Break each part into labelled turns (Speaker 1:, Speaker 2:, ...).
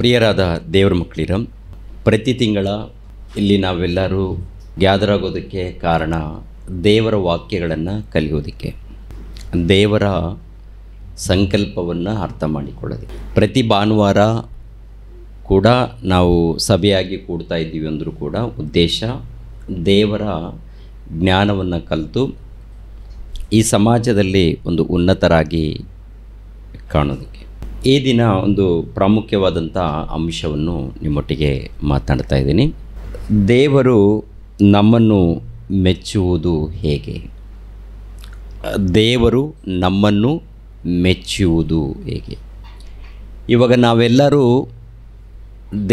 Speaker 1: ಪ್ರಿಯರಾದ ದೇವರ ಮಕ್ಕಳಿರ, ಪ್ರತಿ ತಿಂಗಳ ಇಲ್ಲಿ ನಾವೆಲ್ಲರೂ ಗ್ಯಾದರ್ ಆಗೋದಕ್ಕೆ ಕಾರಣ ದೇವರ ವಾಕ್ಯಗಳನ್ನು ಕಲಿಯೋದಕ್ಕೆ, ದೇವರ ಸಂಕಲ್ಪವನ್ನು ಅರ್ಥ ಮಾಡಿಕೊಳ್ಳೋದಕ್ಕೆ. ಪ್ರತಿ ಭಾನುವಾರ ಕೂಡ ನಾವು ಸಭೆಯಾಗಿ ಕೂಡ್ತಾ ಇದ್ದೀವಿ ಅಂದರೂ ಕೂಡ ಉದ್ದೇಶ ದೇವರ ಜ್ಞಾನವನ್ನು ಕಲಿತು ಈ ಸಮಾಜದಲ್ಲಿ ಒಂದು ಉನ್ನತರಾಗಿ ಕಾಣೋದಕ್ಕೆ. ಈ ದಿನ ಒಂದು ಪ್ರಾಮುಖ್ಯವಾದಂಥ ಅಂಶವನ್ನು ನಿಮ್ಮೊಟ್ಟಿಗೆ ಮಾತನಾಡ್ತಾ ಇದ್ದೀನಿ. ದೇವರು ನಮ್ಮನ್ನು ಮೆಚ್ಚುವುದು ಹೇಗೆ? ದೇವರು ನಮ್ಮನ್ನು ಮೆಚ್ಚುವುದು ಹೇಗೆ? ಇವಾಗ ನಾವೆಲ್ಲರೂ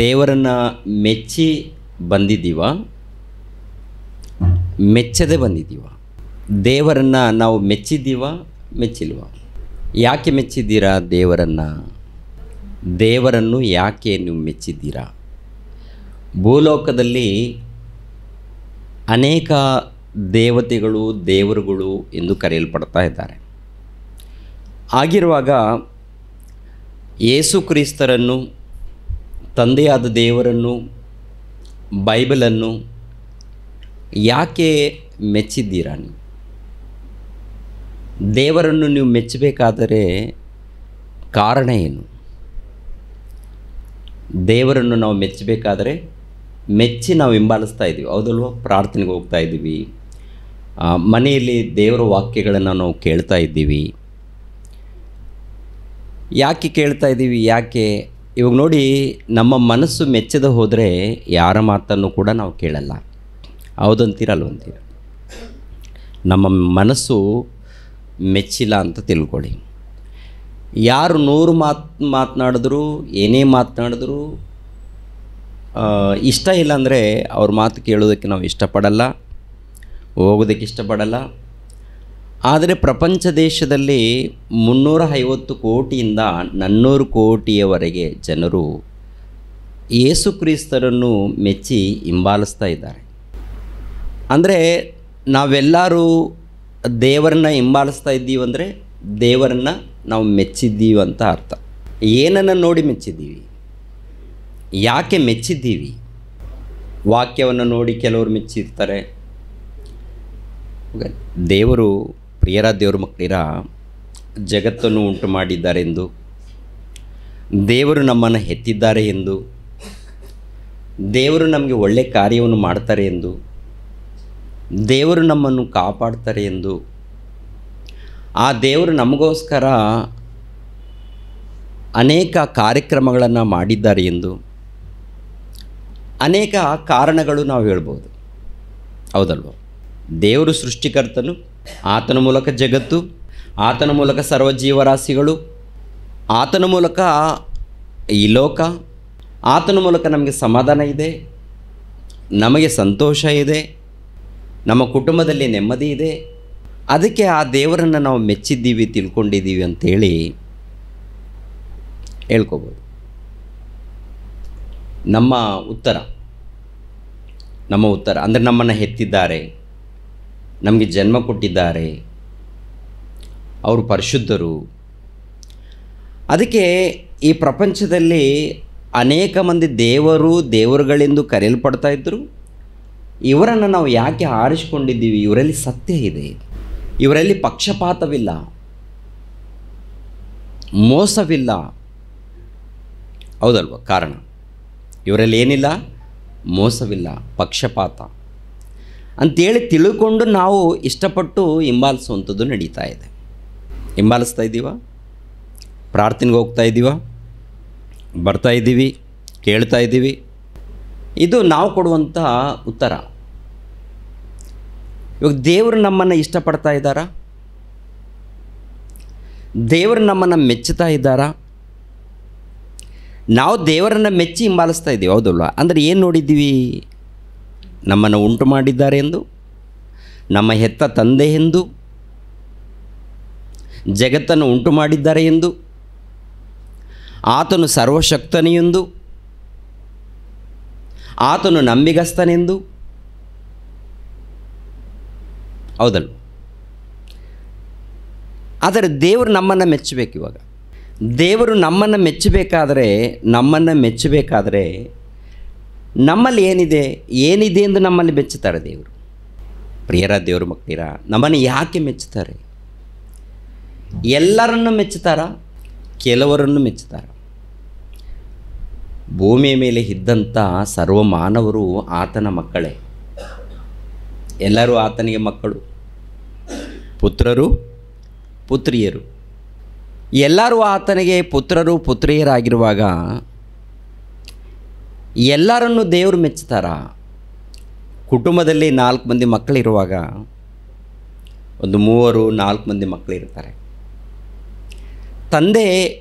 Speaker 1: ದೇವರನ್ನು ಮೆಚ್ಚಿ ಬಂದಿದ್ದೀವ, ಮೆಚ್ಚದೆ ಬಂದಿದ್ದೀವ? ದೇವರನ್ನು ನಾವು ಮೆಚ್ಚಿದ್ದೀವ, ಮೆಚ್ಚಿಲ್ವ? ಯಾಕೆ ಮೆಚ್ಚಿದ್ದೀರಾ ದೇವರನ್ನು? ದೇವರನ್ನು ಯಾಕೆ ನೀವು ಮೆಚ್ಚಿದ್ದೀರಾ? ಭೂಲೋಕದಲ್ಲಿ ಅನೇಕ ದೇವತೆಗಳು, ದೇವರುಗಳು ಎಂದು ಕರೆಯಲ್ಪಡ್ತಾ ಇದ್ದಾರೆ. ಆಗಿರುವಾಗ ಯೇಸು ಕ್ರಿಸ್ತರನ್ನು, ತಂದೆಯಾದ ದೇವರನ್ನು, ಬೈಬಲನ್ನು ಯಾಕೆ ಮೆಚ್ಚಿದ್ದೀರಾ? ನೀವು ದೇವರನ್ನು ನೀವು ಮೆಚ್ಚಬೇಕಾದರೆ ಕಾರಣ ಏನು? ದೇವರನ್ನು ನಾವು ಮೆಚ್ಚಬೇಕಾದರೆ ಮೆಚ್ಚಿ ನಾವು ಹಿಂಬಾಲಿಸ್ತಾ ಇದ್ದೀವಿ, ಹೌದಲ್ವ? ಪ್ರಾರ್ಥನೆಗೆ ಹೋಗ್ತಾ ಇದ್ದೀವಿ, ಮನೆಯಲ್ಲಿ ದೇವರ ವಾಕ್ಯಗಳನ್ನು ನಾವು ಕೇಳ್ತಾ ಇದ್ದೀವಿ. ಯಾಕೆ ಕೇಳ್ತಾ ಇದ್ದೀವಿ? ಯಾಕೆ? ಇವಾಗ ನೋಡಿ, ನಮ್ಮ ಮನಸ್ಸು ಮೆಚ್ಚದೆ ಹೋದರೆ ಯಾರ ಮಾತನ್ನು ಕೂಡ ನಾವು ಕೇಳಲ್ಲ, ಹೌದಂತೀರಲ್ವಂತೀರ? ನಮ್ಮ ಮನಸ್ಸು ಮೆಚ್ಚಿಲ್ಲ ಅಂತ ತಿಳ್ಕೊಳ್ಳಿ. ಯಾರು 100 ಮಾತನಾಡಿದ್ರು, ಏನೇ ಮಾತನಾಡಿದ್ರು ಇಷ್ಟ ಇಲ್ಲ ಅಂದರೆ ಅವ್ರ ಮಾತು ಕೇಳೋದಕ್ಕೆ ನಾವು ಇಷ್ಟಪಡಲ್ಲ, ಹೋಗೋದಕ್ಕೆ ಇಷ್ಟಪಡಲ್ಲ. ಆದರೆ ಪ್ರಪಂಚ ದೇಶದಲ್ಲಿ 350 ಕೋಟಿಯಿಂದ 400 ಕೋಟಿಯವರೆಗೆ ಜನರು ಯೇಸು ಕ್ರಿಸ್ತರನ್ನು ಮೆಚ್ಚಿ ಹಿಂಬಾಲಿಸ್ತಾ ಇದ್ದಾರೆ. ಅಂದರೆ ನಾವೆಲ್ಲರೂ ದೇವರನ್ನು ಹಿಂಬಾಲಿಸ್ತಾ ಇದ್ದೀವಿ ಅಂದರೆ ದೇವರನ್ನು ನಾವು ಮೆಚ್ಚಿದ್ದೀವಿ ಅಂತ ಅರ್ಥ. ಏನನ್ನು ನೋಡಿ ಮೆಚ್ಚಿದ್ದೀವಿ? ಯಾಕೆ ಮೆಚ್ಚಿದ್ದೀವಿ? ವಾಕ್ಯವನ್ನು ನೋಡಿ ಕೆಲವರು ಮೆಚ್ಚಿರ್ತಾರೆ. ದೇವರು, ಪ್ರಿಯರ ದೇವ್ರ ಮಕ್ಕಳಿರ, ಜಗತ್ತನ್ನು ಉಂಟು ಮಾಡಿದ್ದಾರೆ ಎಂದು, ದೇವರು ನಮ್ಮನ್ನು ಹೆತ್ತಿದ್ದಾರೆ ಎಂದು, ದೇವರು ನಮಗೆ ಒಳ್ಳೆಯ ಕಾರ್ಯವನ್ನು ಮಾಡ್ತಾರೆ ಎಂದು, ದೇವರು ನಮ್ಮನ್ನು ಕಾಪಾಡ್ತಾರೆ ಎಂದು, ಆ ದೇವರು ನಮಗೋಸ್ಕರ ಅನೇಕ ಕಾರ್ಯಕ್ರಮಗಳನ್ನು ಮಾಡಿದ್ದಾರೆ ಎಂದು ಅನೇಕ ಕಾರಣಗಳು ನಾವು ಹೇಳ್ಬೋದು, ಹೌದಲ್ವ? ದೇವರು ಸೃಷ್ಟಿಕರ್ತನು, ಆತನ ಮೂಲಕ ಜಗತ್ತು, ಆತನ ಮೂಲಕ ಸರ್ವ ಜೀವರಾಶಿಗಳು, ಆತನ ಮೂಲಕ ಈ ಲೋಕ, ಆತನ ಮೂಲಕ ನಮಗೆ ಸಮಾಧಾನ ಇದೆ, ನಮಗೆ ಸಂತೋಷ ಇದೆ, ನಮ್ಮ ಕುಟುಂಬದಲ್ಲಿ ನೆಮ್ಮದಿ ಇದೆ. ಅದಕ್ಕೆ ಆ ದೇವರನ್ನು ನಾವು ಮೆಚ್ಚಿದ್ದೀವಿ, ತಿಳ್ಕೊಂಡಿದ್ದೀವಿ ಅಂಥೇಳಿ ಹೇಳ್ಕೋಬೋದು. ನಮ್ಮ ಉತ್ತರ ಅಂದರೆ ನಮ್ಮನ್ನು ಹೆತ್ತಿದ್ದಾರೆ, ನಮಗೆ ಜನ್ಮ ಕೊಟ್ಟಿದ್ದಾರೆ, ಅವರು ಪರಿಶುದ್ಧರು. ಅದಕ್ಕೆ ಈ ಪ್ರಪಂಚದಲ್ಲಿ ಅನೇಕ ಮಂದಿ ದೇವರುಗಳೆಂದು ಕರೆಯಲ್ಪಡ್ತಾ ಇದ್ದರು. ಇವರನ್ನು ನಾವು ಯಾಕೆ ಆರಿಸಿಕೊಂಡಿದ್ದೀವಿ? ಇವರಲ್ಲಿ ಸತ್ಯ ಇದೆ, ಇವರಲ್ಲಿ ಪಕ್ಷಪಾತವಿಲ್ಲ, ಮೋಸವಿಲ್ಲ, ಹೌದಲ್ವ? ಕಾರಣ ಇವರಲ್ಲಿ ಏನಿಲ್ಲ, ಮೋಸವಿಲ್ಲ, ಪಕ್ಷಪಾತ ಅಂಥೇಳಿ ತಿಳ್ಕೊಂಡು ನಾವು ಇಷ್ಟಪಟ್ಟು ಹಿಂಬಾಲಿಸುವಂಥದ್ದು ನಡೀತಾ ಇದೆ. ಹಿಂಬಾಲಿಸ್ತಾ ಇದ್ದೀವ? ಪ್ರಾರ್ಥನೆಗೆ ಹೋಗ್ತಾ ಇದ್ದೀವ? ಬರ್ತಾ ಇದ್ದೀವಿ, ಕೇಳ್ತಾ ಇದ್ದೀವಿ. ಇದು ನಾವು ಕೊಡುವಂಥ ಉತ್ತರ. ಇವಾಗ ದೇವರು ನಮ್ಮನ್ನು ಇಷ್ಟಪಡ್ತಾ ಇದ್ದಾರಾ? ದೇವರು ನಮ್ಮನ್ನು ಮೆಚ್ಚುತ್ತಾ ಇದ್ದಾರಾ? ನಾವು ದೇವರನ್ನು ಮೆಚ್ಚಿ ಹಿಂಬಾಲಿಸ್ತಾ ಇದ್ದೀವಿ, ಹೌದಲ್ವ? ಅಂದರೆ ಏನು ನೋಡಿದ್ದೀವಿ? ನಮ್ಮನ್ನು ಉಂಟು ಮಾಡಿದ್ದಾರೆ ಎಂದು, ನಮ್ಮ ಹೆತ್ತ ತಂದೆ ಎಂದು, ಜಗತ್ತನ್ನು ಉಂಟು ಮಾಡಿದ್ದಾರೆ ಎಂದು, ಆತನು ಸರ್ವಶಕ್ತನೆಂದು, ಆತನು ನಂಬಿಗಸ್ತನೆಂದು, ಹೌದಲ್ವ? ಆದರೆ ದೇವರು ನಮ್ಮನ್ನು ಮೆಚ್ಚಬೇಕು. ಇವಾಗ ದೇವರು ನಮ್ಮನ್ನು ಮೆಚ್ಚಬೇಕಾದ್ರೆ ನಮ್ಮಲ್ಲಿ ಏನಿದೆ ಎಂದು ನಮ್ಮಲ್ಲಿ ಮೆಚ್ಚುತ್ತಾರೆ ದೇವರು. ಪ್ರಿಯರ ದೇವರು ಮಕ್ಕಳಿರ, ನಮ್ಮನ್ನು ಯಾಕೆ ಮೆಚ್ಚುತ್ತಾರೆ? ಎಲ್ಲರನ್ನು ಮೆಚ್ಚುತ್ತಾರ, ಕೆಲವರನ್ನು ಮೆಚ್ಚುತ್ತಾರ. ಭೂಮಿಯ ಮೇಲೆ ಇದ್ದಂಥ ಸರ್ವ ಮಾನವರು ಆತನ ಮಕ್ಕಳೇ. ಎಲ್ಲರೂ ಆತನಿಗೆ ಮಕ್ಕಳು, ಪುತ್ರರು ಪುತ್ರಿಯರು. ಎಲ್ಲರೂ ಆತನಿಗೆ ಪುತ್ರರು ಪುತ್ರಿಯರಾಗಿರುವಾಗ ಎಲ್ಲರನ್ನು ದೇವರು ಮೆಚ್ಚುತ್ತಾರ. ಕುಟುಂಬದಲ್ಲಿ 4 ಮಂದಿ ಮಕ್ಕಳಿರುವಾಗ ಒಂದು 3-4 ಮಂದಿ ಮಕ್ಕಳಿರ್ತಾರೆ. ತಂದೆ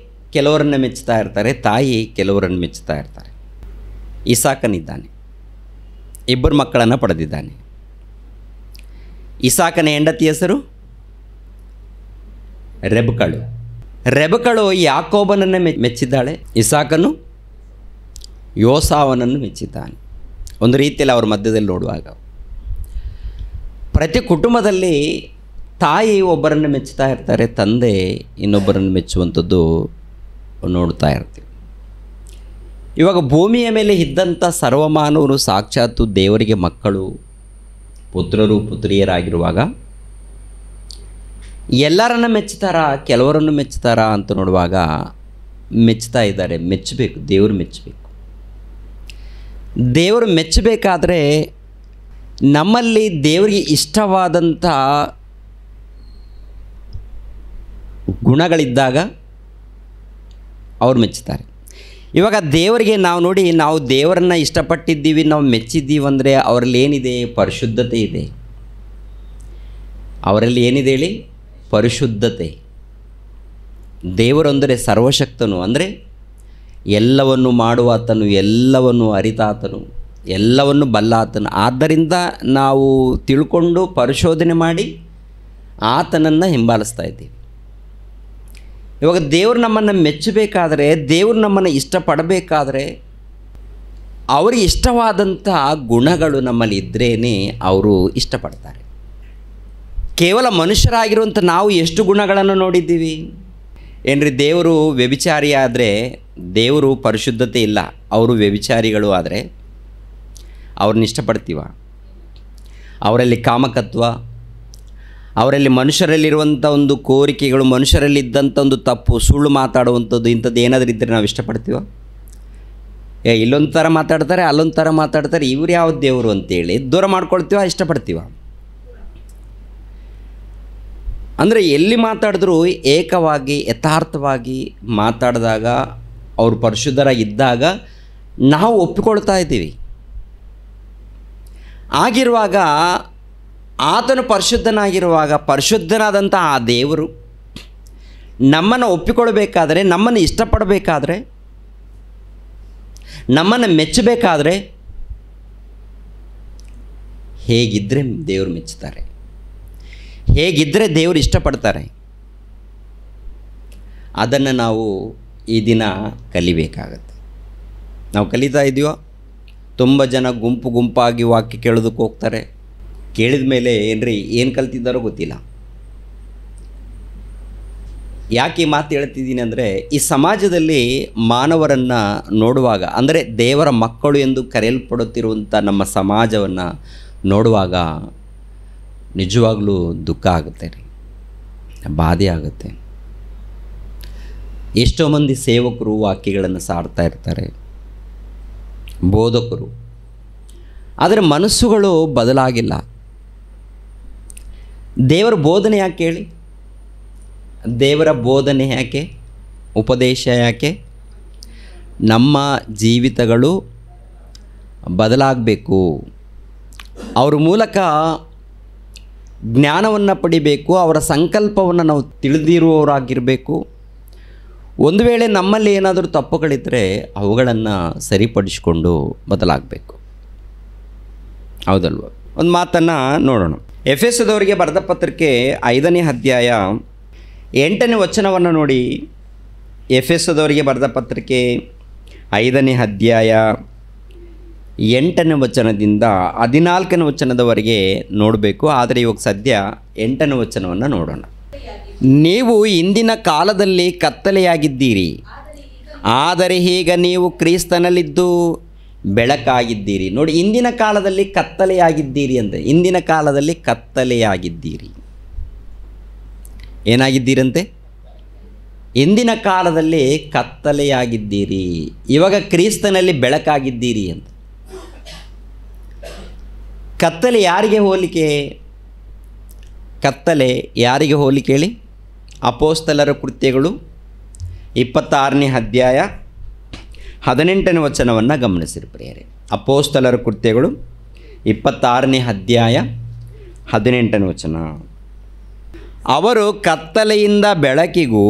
Speaker 1: ಕೆಲವರನ್ನು ಮೆಚ್ಚುತ್ತಾ ಇರ್ತಾರೆ, ತಾಯಿ ಕೆಲವರನ್ನು ಮೆಚ್ಚುತ್ತಾ ಇರ್ತಾರೆ. ಇಸಾಕನಿದ್ದಾನೆ, 2 ಮಕ್ಕಳನ್ನು ಪಡೆದಿದ್ದಾನೆ. ಇಸಾಕನ ಹೆಂಡತಿ ಹೆಸರು ರೆಬಕಳು ಯಾಕೋಬನನ್ನು ಮೆಚ್ಚಿದ್ದಾಳೆ. ಇಸಾಕನು ಯೋಸಾವನನ್ನು ಮೆಚ್ಚಿದ್ದಾನೆ. ಒಂದು ರೀತಿಯಲ್ಲಿ ಅವ್ರ ಮಧ್ಯದಲ್ಲಿ ನೋಡುವಾಗ ಪ್ರತಿ ಕುಟುಂಬದಲ್ಲಿ ತಾಯಿ ಒಬ್ಬರನ್ನು ಮೆಚ್ಚುತ್ತಾ ಇರ್ತಾರೆ, ತಂದೆ ಇನ್ನೊಬ್ಬರನ್ನು ಮೆಚ್ಚುವಂಥದ್ದು ನೋಡ್ತಾ ಇರ್ತೀವಿ. ಇವಾಗ ಭೂಮಿಯ ಮೇಲೆ ಇದ್ದಂಥ ಸರ್ವಮಾನವರು ಸಾಕ್ಷಾತ್ತು ದೇವರಿಗೆ ಮಕ್ಕಳು, ಪುತ್ರರು ಪುತ್ರಿಯರಾಗಿರುವಾಗ ಎಲ್ಲರನ್ನು ಮೆಚ್ಚುತ್ತಾರಾ ಕೆಲವರನ್ನು ಮೆಚ್ಚುತ್ತಾರಾ ಅಂತ ನೋಡುವಾಗ ಮೆಚ್ಚುತ್ತಾ ಇದ್ದಾರೆ. ಮೆಚ್ಚಬೇಕು, ದೇವರು ಮೆಚ್ಚಬೇಕು. ದೇವರು ಮೆಚ್ಚಬೇಕಾದ್ರೆ ನಮ್ಮಲ್ಲಿ ದೇವರಿಗೆ ಇಷ್ಟವಾದಂಥ ಗುಣಗಳಿದ್ದಾಗ ಅವ್ರು ಮೆಚ್ಚುತ್ತಾರೆ. ಇವಾಗ ದೇವರಿಗೆ ನಾವು ದೇವರನ್ನು ಇಷ್ಟಪಟ್ಟಿದ್ದೀವಿ, ನಾವು ಮೆಚ್ಚಿದ್ದೀವಿ ಅಂದರೆ ಅವರಲ್ಲಿ ಏನಿದೆ? ಪರಿಶುದ್ಧತೆ ಇದೆ. ಅವರಲ್ಲಿ ಏನಿದೆ ಹೇಳಿ? ಪರಿಶುದ್ಧತೆ. ದೇವರಂದರೆ ಸರ್ವಶಕ್ತನು, ಅಂದರೆ ಎಲ್ಲವನ್ನು ಮಾಡುವಾತನು, ಎಲ್ಲವನ್ನು ಅರಿತಾತನು, ಎಲ್ಲವನ್ನು ಬಲ್ಲಾತನು. ಆದ್ದರಿಂದ ನಾವು ತಿಳ್ಕೊಂಡು ಪರಿಶೋಧನೆ ಮಾಡಿ ಆತನನ್ನು ಹಿಂಬಾಲಿಸ್ತಾ ಇದ್ದೀವಿ. ಇವಾಗ ದೇವರು ನಮ್ಮನ್ನು ಮೆಚ್ಚಬೇಕಾದರೆ, ದೇವರು ನಮ್ಮನ್ನು ಇಷ್ಟಪಡಬೇಕಾದ್ರೆ ಅವರಿಗೆ ಇಷ್ಟವಾದಂಥ ಗುಣಗಳು ನಮ್ಮಲ್ಲಿ ಇದ್ರೇ ಅವರು ಇಷ್ಟಪಡ್ತಾರೆ. ಕೇವಲ ಮನುಷ್ಯರಾಗಿರುವಂಥ ನಾವು ಎಷ್ಟು ಗುಣಗಳನ್ನು ನೋಡಿದ್ದೀವಿ ಏನ್ರಿ? ದೇವರು ವ್ಯಭಿಚಾರಿ ಆದರೆ ದೇವರು ಪರಿಶುದ್ಧತೆ ಇಲ್ಲ, ಅವರು ವ್ಯಭಿಚಾರಿಗಳು ಆದರೆ ಅವ್ರನ್ನ ಇಷ್ಟಪಡ್ತೀವ? ಅವರಲ್ಲಿ ಕಾಮಕತ್ವ, ಅವರಲ್ಲಿ ಮನುಷ್ಯರಲ್ಲಿರುವಂಥ ಒಂದು ಕೋರಿಕೆಗಳು, ಮನುಷ್ಯರಲ್ಲಿದ್ದಂಥ ಒಂದು ತಪ್ಪು, ಸುಳ್ಳು ಮಾತಾಡುವಂಥದ್ದು, ಇಂಥದ್ದು ಏನಾದರೂ ಇದ್ದರೆ ನಾವು ಇಷ್ಟಪಡ್ತೀವ? ಇಲ್ಲೊಂದು ಥರ ಮಾತಾಡ್ತಾರೆ, ಅಲ್ಲೊಂದು ಥರ ಮಾತಾಡ್ತಾರೆ, ಇವ್ರು ಯಾವ ದೇವರು ಅಂತೇಳಿ ದೂರ ಮಾಡ್ಕೊಳ್ತೀವ, ಇಷ್ಟಪಡ್ತೀವ? ಅಂದರೆ ಎಲ್ಲಿ ಮಾತಾಡಿದ್ರೂ ಏಕವಾಗಿ ಯಥಾರ್ಥವಾಗಿ ಮಾತಾಡಿದಾಗ, ಅವರು ಪರಿಶುದ್ಧರಾಗಿದ್ದಾಗ ನಾವು ಒಪ್ಪಿಕೊಳ್ತಾ ಇದ್ದೀವಿ. ಆಗಿರುವಾಗ ಆತನು ಪರಿಶುದ್ಧನಾಗಿರುವಾಗ, ಪರಿಶುದ್ಧನಾದಂಥ ಆ ದೇವರು ನಮ್ಮನ್ನು ಒಪ್ಪಿಕೊಳ್ಬೇಕಾದ್ರೆ, ನಮ್ಮನ್ನು ಇಷ್ಟಪಡಬೇಕಾದ್ರೆ, ನಮ್ಮನ್ನು ಮೆಚ್ಚಬೇಕಾದ್ರೆ ಹೇಗಿದ್ದರೆ ದೇವರು ಮೆಚ್ಚುತ್ತಾರೆ, ಹೇಗಿದ್ದರೆ ದೇವರು ಇಷ್ಟಪಡ್ತಾರೆ, ಅದನ್ನು ನಾವು ಈ ದಿನ ಕಲಿಬೇಕಾಗತ್ತೆ. ನಾವು ಕಲಿತಾ ಇದೀವೋ? ತುಂಬ ಜನ ಗುಂಪಾಗಿ ವಾಕ್ಯ ಕೇಳೋದಕ್ಕೆ ಹೋಗ್ತಾರೆ. ಕೇಳಿದ ಮೇಲೆ ಏನು ಕಲ್ತಿದ್ದಾರೋ ಗೊತ್ತಿಲ್ಲ. ಯಾಕೆ ಈ ಮಾತು ಹೇಳ್ತಿದ್ದೀನಿ ಅಂದರೆ, ಈ ಸಮಾಜದಲ್ಲಿ ಮಾನವರನ್ನು ನೋಡುವಾಗ, ಅಂದರೆ ದೇವರ ಮಕ್ಕಳು ಎಂದು ಕರೆಯಲ್ಪಡುತ್ತಿರುವಂಥ ನಮ್ಮ ಸಮಾಜವನ್ನು ನೋಡುವಾಗ ನಿಜವಾಗ್ಲೂ ದುಃಖ ಆಗುತ್ತೆ ರೀ, ಬಾಧೆ ಆಗುತ್ತೆ. ಎಷ್ಟೋ ಮಂದಿ ಸೇವಕರು ವಾಕ್ಯಗಳನ್ನು ಸಾರ್ತಾ ಇರ್ತಾರೆ, ಬೋಧಕರು, ಆದರೆ ಮನಸ್ಸುಗಳು ಬದಲಾಗಿಲ್ಲ. ದೇವರ ಬೋಧನೆ ಯಾಕೆ ಹೇಳಿ? ದೇವರ ಬೋಧನೆ ಯಾಕೆ? ಉಪದೇಶ ಯಾಕೆ? ನಮ್ಮ ಜೀವಿತಗಳು ಬದಲಾಗಬೇಕು. ಅವ್ರ ಮೂಲಕ ಜ್ಞಾನವನ್ನು ಪಡಿಬೇಕು, ಅವರ ಸಂಕಲ್ಪವನ್ನು ನಾವು ತಿಳಿದಿರುವವರಾಗಿರಬೇಕು. ಒಂದು ವೇಳೆ ನಮ್ಮಲ್ಲಿ ಏನಾದರೂ ತಪ್ಪುಗಳಿದ್ದರೆ ಅವುಗಳನ್ನು ಸರಿಪಡಿಸಿಕೊಂಡು ಬದಲಾಗಬೇಕು. ಹೌದಲ್ವ? ಒಂದು ಮಾತನ್ನು ನೋಡೋಣ. ಎಫೆಸದವರಿಗೆ ಬರೆದ ಪತ್ರಿಕೆ 5ನೇ ಅಧ್ಯಾಯ 8ನೇ ವಚನವನ್ನು ನೋಡಿ. ಎಫೆಸದವರಿಗೆ ಬರೆದ ಪತ್ರಿಕೆ 5ನೇ ಅಧ್ಯಾಯ 8ನೇ ವಚನದಿಂದ 14ನೇ ವಚನದವರೆಗೆ ನೋಡಬೇಕು. ಆದರೆ ಇವಾಗ ಸದ್ಯ 8ನೇ ವಚನವನ್ನು ನೋಡೋಣ. ನೀವು ಇಂದಿನ ಕಾಲದಲ್ಲಿ ಕತ್ತಲೆಯಾಗಿದ್ದೀರಿ, ಆದರೆ ಈಗ ನೀವು ಕ್ರಿಸ್ತನಲ್ಲಿದ್ದು ಬೆಳಕಾಗಿದ್ದೀರಿ. ನೋಡಿ, ಇಂದಿನ ಕಾಲದಲ್ಲಿ ಕತ್ತಲೆಯಾಗಿದ್ದೀರಿ ಅಂತೆ. ಇಂದಿನ ಕಾಲದಲ್ಲಿ ಕತ್ತಲೆಯಾಗಿದ್ದೀರಿ. ಏನಾಗಿದ್ದೀರಂತೆ? ಇಂದಿನ ಕಾಲದಲ್ಲಿ ಕತ್ತಲೆಯಾಗಿದ್ದೀರಿ, ಇವಾಗ ಕ್ರಿಸ್ತನಲ್ಲಿ ಬೆಳಕಾಗಿದ್ದೀರಿ ಅಂತ. ಕತ್ತಲೆ ಯಾರಿಗೆ ಹೋಲಿಕೆ? ಕತ್ತಲೆ ಯಾರಿಗೆ ಹೋಲಿಕೆ ಹೇಳಿ? ಅಪೊಸ್ತಲರ ಕೃತ್ಯಗಳು 26ನೇ ಅಧ್ಯಾಯ 18ನೇ ವಚನವನ್ನು ಗಮನಿಸಿರಿ ಪ್ರಿಯರೇ. ಅಪೊಸ್ತಲರ ಕೃತ್ಯಗಳು 26ನೇ ಅಧ್ಯಾಯ 18ನೇ ವಚನ. ಅವರು ಕತ್ತಲೆಯಿಂದ ಬೆಳಕಿಗೂ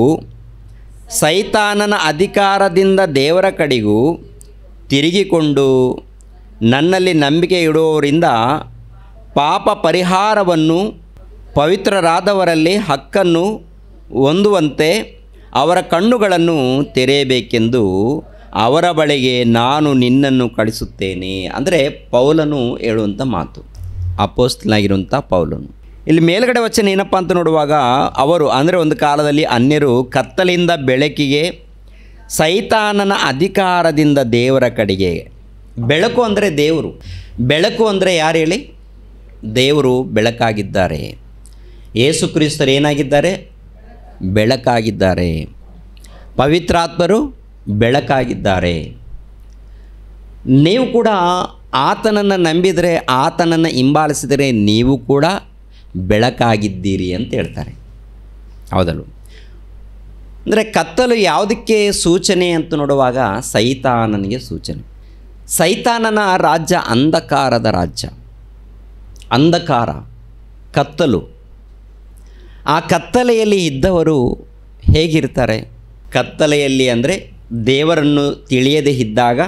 Speaker 1: ಸೈತಾನನ ಅಧಿಕಾರದಿಂದ ದೇವರ ಕಡೆಗೂ ತಿರುಗಿಕೊಂಡು ನನ್ನಲ್ಲಿ ನಂಬಿಕೆ ಇಡುವವರಿಂದ ಪಾಪ ಪರಿಹಾರವನ್ನು ಪವಿತ್ರರಾದವರಲ್ಲಿ ಹಕ್ಕನ್ನು ಹೊಂದುವಂತೆ ಅವರ ಕಣ್ಣುಗಳನ್ನು ತೆರೆಯಬೇಕೆಂದು ಅವರ ಬಳಿಗೆ ನಾನು ನಿನ್ನನ್ನು ಕಳಿಸುತ್ತೇನೆ. ಅಂದರೆ ಪೌಲನು ಹೇಳುವಂಥ ಮಾತು, ಅಪೊಸ್ತಲನಾಗಿರುವಂಥ ಪೌಲನು. ಇಲ್ಲಿ ಮೇಲ್ಗಡೆ ವಚನ ಏನಪ್ಪ ಅಂತ ನೋಡುವಾಗ, ಅವರು ಅಂದರೆ ಒಂದು ಕಾಲದಲ್ಲಿ ಅನ್ಯರು ಕತ್ತಲೆಯಿಂದ ಬೆಳಕಿಗೆ ಸೈತಾನನ ಅಧಿಕಾರದಿಂದ ದೇವರ ಕಡೆಗೆ. ಬೆಳಕು ಅಂದರೆ ದೇವರು. ಬೆಳಕು ಅಂದರೆ ಯಾರು ಹೇಳಿ? ದೇವರು ಬೆಳಕಾಗಿದ್ದಾರೆ. ಯೇಸು ಕ್ರಿಸ್ತರು ಏನಾಗಿದ್ದಾರೆ? ಬೆಳಕಾಗಿದ್ದಾರೆ. ಪವಿತ್ರಾತ್ಮರು ಬೆಳಕಾಗಿದ್ದಾರೆ. ನೀವು ಕೂಡ ಆತನನ್ನು ನಂಬಿದರೆ, ಆತನನ್ನು ಹಿಂಬಾಲಿಸಿದರೆ ನೀವು ಕೂಡ ಬೆಳಕಾಗಿದ್ದೀರಿ ಅಂತ ಹೇಳ್ತಾರೆ. ಹೌದಲ್ವ? ಅಂದರೆ ಕತ್ತಲು ಯಾವುದಕ್ಕೆ ಸೂಚನೆ ಅಂತ ನೋಡುವಾಗ ಸೈತಾನನಿಗೆ ಸೂಚನೆ. ಸೈತಾನನ ರಾಜ್ಯ ಅಂಧಕಾರದ ರಾಜ್ಯ. ಅಂಧಕಾರ, ಕತ್ತಲು. ಆ ಕತ್ತಲೆಯಲ್ಲಿ ಇದ್ದವರು ಹೇಗಿರ್ತಾರೆ? ಕತ್ತಲೆಯಲ್ಲಿ ಅಂದರೆ ದೇವರನ್ನು ತಿಳಿಯದೇ ಇದ್ದಾಗ,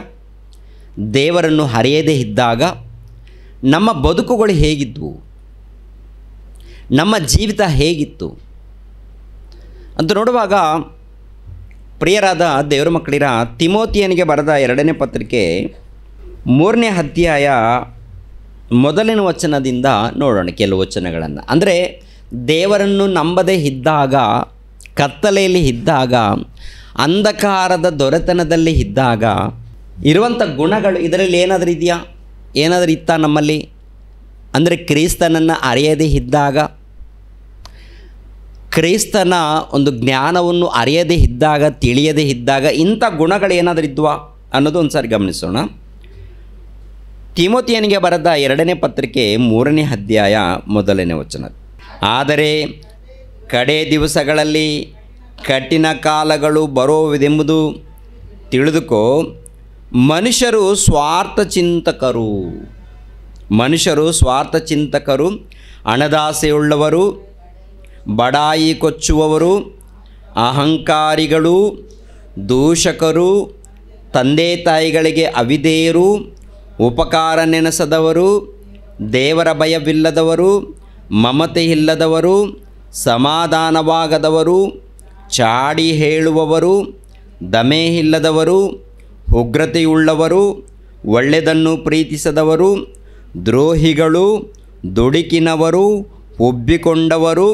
Speaker 1: ದೇವರನ್ನು ಅರಿಯದೇ ಇದ್ದಾಗ ನಮ್ಮ ಬದುಕುಗಳು ಹೇಗಿದ್ವು, ನಮ್ಮ ಜೀವಿತ ಹೇಗಿತ್ತು ಅಂತ ನೋಡುವಾಗ, ಪ್ರಿಯರಾದ ದೇವರ ಮಕ್ಕಳಿರ, ತಿಮೋತಿಯನಿಗೆ ಬರೆದ 2ನೇ ಪತ್ರಿಕೆ 3ನೇ ಅಧ್ಯಾಯ 1ನೇ ವಚನದಿಂದ ನೋಡೋಣ ಕೆಲವು ವಚನಗಳನ್ನು. ಅಂದರೆ ದೇವರನ್ನು ನಂಬದೇ ಇದ್ದಾಗ, ಕತ್ತಲೆಯಲ್ಲಿ ಇದ್ದಾಗ, ಅಂಧಕಾರದ ದೊರೆತನದಲ್ಲಿ ಇದ್ದಾಗ ಇರುವಂಥ ಗುಣಗಳು ಇದರಲ್ಲಿ ಏನಾದರೂ ಇದೆಯಾ? ಏನಾದರೂ ಇತ್ತಾ ನಮ್ಮಲ್ಲಿ? ಅಂದರೆ ಕ್ರಿಸ್ತನನ್ನು ಅರಿಯದೇ ಇದ್ದಾಗ, ಕ್ರಿಸ್ತನ ಒಂದು ಜ್ಞಾನವನ್ನು ಅರಿಯದೇ ಇದ್ದಾಗ, ತಿಳಿಯದೇ ಇದ್ದಾಗ ಇಂಥ ಗುಣಗಳು ಏನಾದರೂ ಇದ್ವಾ ಅನ್ನೋದು ಒಂದು ಸಾರಿ ಗಮನಿಸೋಣ. ತಿಮೋತಿಯನಿಗೆ ಬರೆದ 2ನೇ ಪತ್ರಿಕೆ 3ನೇ ಅಧ್ಯಾಯ 1ನೇ ವಚನ. ಆದರೆ ಕಡೆ ದಿವಸಗಳಲ್ಲಿ ಕಠಿಣ ಕಾಲಗಳು ಬರುವುದೆಂಬುದು ತಿಳಿದುಕೋ. ಮನುಷ್ಯರು ಸ್ವಾರ್ಥ ಚಿಂತಕರು, ಹಣದಾಸೆಯುಳ್ಳವರು, ಬಡಾಯಿ ಕೊಚ್ಚುವವರು, ಅಹಂಕಾರಿಗಳು, ದೂಷಕರು, ತಂದೆ ತಾಯಿಗಳಿಗೆ ಅವಿಧೇಯರು, ಉಪಕಾರ ನೆನೆಸದವರು, ದೇವರ ಭಯವಿಲ್ಲದವರು, ಮಮತೆ ಇಲ್ಲದವರು, ಸಮಾಧಾನವಾಗದವರು, ಚಾಡಿ ಹೇಳುವವರು, ದಮೆ ಇಲ್ಲದವರು, ಉಗ್ರತೆಯುಳ್ಳವರು, ಒಳ್ಳೆಯದನ್ನು ಪ್ರೀತಿಸದವರು, ದ್ರೋಹಿಗಳು, ದುಡುಕಿನವರು, ಒಬ್ಬಿಕೊಂಡವರು,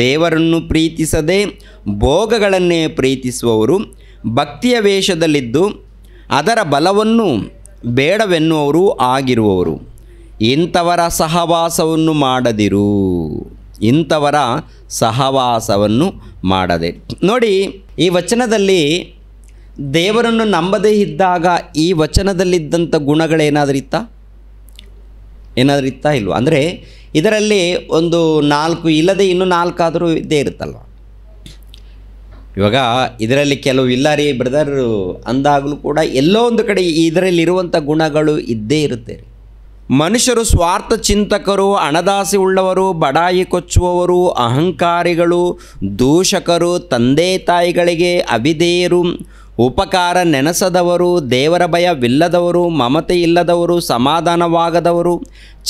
Speaker 1: ದೇವರನ್ನು ಪ್ರೀತಿಸದೆ ಭೋಗಗಳನ್ನೇ ಪ್ರೀತಿಸುವವರು, ಭಕ್ತಿಯ ವೇಷದಲ್ಲಿದ್ದು ಅದರ ಬಲವನ್ನು ಬೇಡವೆನ್ನುವರು ಆಗಿರುವವರು. ಇಂಥವರ ಸಹವಾಸವನ್ನು ಮಾಡದಿರು. ಇಂಥವರ ಸಹವಾಸವನ್ನು ಮಾಡದೆ. ನೋಡಿ, ಈ ವಚನದಲ್ಲಿ ದೇವರನ್ನು ನಂಬದೇ ಇದ್ದಾಗ ಈ ವಚನದಲ್ಲಿದ್ದಂಥ ಗುಣಗಳೇನಾದರೂ ಇತ್ತಾ? ಏನಾದರೂ ಇತ್ತಾ ಇಲ್ವ? ಅಂದರೆ ಇದರಲ್ಲಿ ಒಂದು 4 ಇಲ್ಲದೆ ಇನ್ನೂ 4 ಆದರೂ ಇದ್ದೇ ಇರುತ್ತಲ್ವ. ಇವಾಗ ಇದರಲ್ಲಿ ಕೆಲವು ಇಲ್ಲ ರೀ ಬ್ರದರ್ ಅಂದಾಗಲೂ ಕೂಡ ಎಲ್ಲೋ ಒಂದು ಕಡೆ ಇದರಲ್ಲಿರುವಂಥ ಗುಣಗಳು ಇದ್ದೇ ಇರುತ್ತೆ. ಮನುಷ್ಯರು ಸ್ವಾರ್ಥ ಚಿಂತಕರು, ಹಣದಾಸೆ ಉಳ್ಳವರು, ಬಡಾಯಿ ಕೊಚ್ಚುವವರು, ಅಹಂಕಾರಿಗಳು, ದೂಷಕರು, ತಂದೆ ತಾಯಿಗಳಿಗೆ ಅವಿಧೇಯರು, ಉಪಕಾರ ನೆನೆಸದವರು, ದೇವರ ಭಯವಿಲ್ಲದವರು, ಮಮತೆ ಇಲ್ಲದವರು, ಸಮಾಧಾನವಾಗದವರು,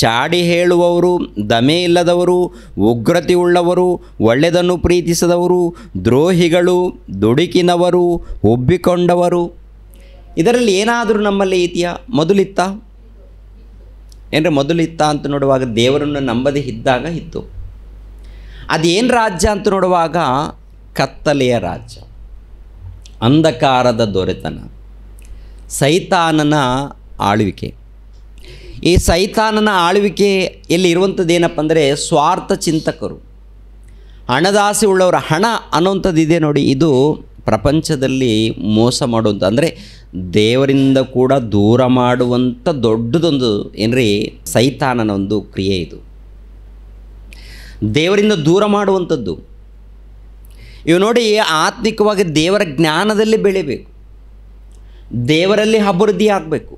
Speaker 1: ಚಾಡಿ ಹೇಳುವವರು, ದಮೆ ಇಲ್ಲದವರು, ಉಗ್ರತೆಯುಳ್ಳವರು, ಒಳ್ಳೆಯದನ್ನು ಪ್ರೀತಿಸದವರು, ದ್ರೋಹಿಗಳು, ದುಡುಕಿನವರು, ಒಬ್ಬಿಕೊಂಡವರು. ಇದರಲ್ಲಿ ಏನಾದರೂ ನಮ್ಮಲ್ಲಿ ಇದೆಯಾ? ಮೊದಲಿತ್ತಾ? ಮೊದಲಿತ್ತ ಅಂತ ನೋಡುವಾಗ ದೇವರನ್ನು ನಂಬದೇ ಇದ್ದಾಗ ಇತ್ತು. ಅದೇನು ರಾಜ್ಯ ಅಂತ ನೋಡುವಾಗ ಕತ್ತಲೆಯ ರಾಜ್ಯ, ಅಂಧಕಾರದ ದೊರೆತನ, ಸೈತಾನನ ಆಳ್ವಿಕೆ. ಈ ಸೈತಾನನ ಆಳ್ವಿಕೆಯಲ್ಲಿ ಇರುವಂಥದ್ದು ಏನಪ್ಪ ಅಂದರೆ ಸ್ವಾರ್ಥ ಚಿಂತಕರು, ಹಣದಾಸೆ ಉಳ್ಳವರು. ಹಣ ಅನ್ನೋವಂಥದ್ದು ಇದೆ ನೋಡಿ, ಇದು ಪ್ರಪಂಚದಲ್ಲಿ ಮೋಸ ಮಾಡುವಂಥ, ಅಂದರೆ ದೇವರಿಂದ ಕೂಡ ದೂರ ಮಾಡುವಂಥ ದೊಡ್ಡದೊಂದು ಏನ್ರಿ ಸೈತಾನನ ಒಂದು ಕ್ರಿಯೆ. ಇದು ದೇವರಿಂದ ದೂರ ಮಾಡುವಂಥದ್ದು. ಇವು ನೋಡಿ, ಆತ್ಮಿಕವಾಗಿ ದೇವರ ಜ್ಞಾನದಲ್ಲಿ ಬೆಳಿಬೇಕು, ದೇವರಲ್ಲಿ ಅಭಿವೃದ್ಧಿ ಆಗಬೇಕು.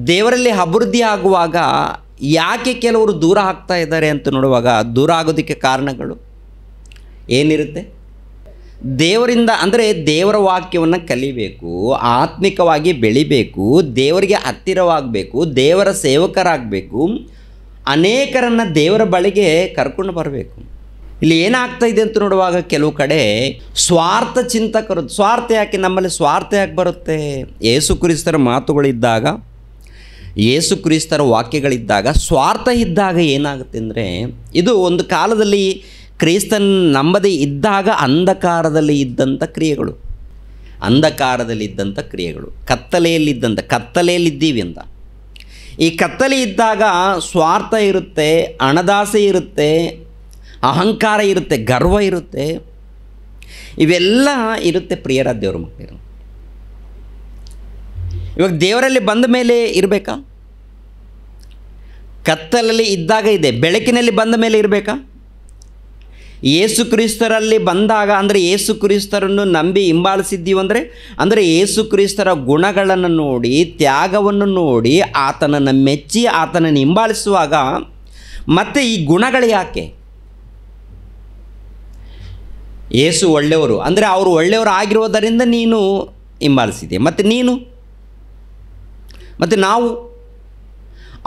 Speaker 1: ದೇವರಲ್ಲಿ ಅಭಿವೃದ್ಧಿ ಆಗುವಾಗ ಯಾಕೆ ಕೆಲವರು ದೂರ ಆಗ್ತಾ ಇದ್ದಾರೆ ಅಂತ ನೋಡುವಾಗ, ದೂರ ಆಗೋದಕ್ಕೆ ಕಾರಣಗಳು ಏನಿರುತ್ತೆ? ದೇವರಿಂದ ಅಂದರೆ ದೇವರ ವಾಕ್ಯವನ್ನು ಕಲಿಬೇಕು, ಆತ್ಮಿಕವಾಗಿ ಬೆಳಿಬೇಕು, ದೇವರಿಗೆ ಹತ್ತಿರವಾಗಬೇಕು, ದೇವರ ಸೇವಕರಾಗಬೇಕು, ಅನೇಕರನ್ನು ದೇವರ ಬಳಿಗೆ ಕರ್ಕೊಂಡು ಬರಬೇಕು. ಇಲ್ಲಿ ಏನಾಗ್ತಾ ಇದೆ ಅಂತ ನೋಡುವಾಗ ಕೆಲವು ಕಡೆ ಸ್ವಾರ್ಥ ಚಿಂತಕರು. ಸ್ವಾರ್ಥ ಯಾಕೆ ನಮ್ಮಲ್ಲಿ ಸ್ವಾರ್ಥ ಯಾಕೆ ಬರುತ್ತೆ? ಯೇಸು ಕ್ರಿಸ್ತರ ಮಾತುಗಳಿದ್ದಾಗ, ಯೇಸು ಕ್ರಿಸ್ತರ ವಾಕ್ಯಗಳಿದ್ದಾಗ, ಸ್ವಾರ್ಥ ಇದ್ದಾಗ ಏನಾಗುತ್ತೆ ಅಂದರೆ, ಇದು ಒಂದು ಕಾಲದಲ್ಲಿ ಕ್ರಿಸ್ತನ್ ನಂಬದೇ ಇದ್ದಾಗ ಅಂಧಕಾರದಲ್ಲಿ ಇದ್ದಂಥ ಕ್ರಿಯೆಗಳು, ಅಂಧಕಾರದಲ್ಲಿ ಇದ್ದಂಥ ಕ್ರಿಯೆಗಳು, ಕತ್ತಲೆಯಲ್ಲಿದ್ದೀವಿ ಅಂತ. ಈ ಕತ್ತಲೆ ಇದ್ದಾಗ ಸ್ವಾರ್ಥ ಇರುತ್ತೆ, ಹಣದಾಸೆ ಇರುತ್ತೆ, ಅಹಂಕಾರ ಇರುತ್ತೆ, ಗರ್ವ ಇರುತ್ತೆ, ಇವೆಲ್ಲ ಇರುತ್ತೆ ಪ್ರಿಯರ ದೇವರ ಮಕ್ಕಳು. ಇವಾಗ ದೇವರಲ್ಲಿ ಬಂದ ಮೇಲೆ ಇರಬೇಕಾ? ಕತ್ತಲಲ್ಲಿ ಇದ್ದಾಗ ಇದೆ, ಬೆಳಕಿನಲ್ಲಿ ಬಂದ ಮೇಲೆ ಇರಬೇಕಾ? ಯೇಸು ಕ್ರಿಸ್ತರಲ್ಲಿ ಬಂದಾಗ, ಅಂದರೆ ಯೇಸು ಕ್ರಿಸ್ತರನ್ನು ನಂಬಿ ಹಿಂಬಾಲಿಸಿದ್ದೀವಿ ಅಂದರೆ ಯೇಸು ಕ್ರಿಸ್ತರ ಗುಣಗಳನ್ನು ನೋಡಿ, ತ್ಯಾಗವನ್ನು ನೋಡಿ, ಆತನನ್ನು ಮೆಚ್ಚಿ ಆತನನ್ನು ಹಿಂಬಾಲಿಸುವಾಗ ಮತ್ತೆ ಈ ಗುಣಗಳು ಯಾಕೆ? ಯೇಸು ಒಳ್ಳೆಯವರು ಅಂದರೆ ಅವರು ಒಳ್ಳೆಯವರು ಆಗಿರೋದರಿಂದ ನೀನು ಹಿಂಬಾಲಿಸಿದೆ, ಮತ್ತು ನಾವು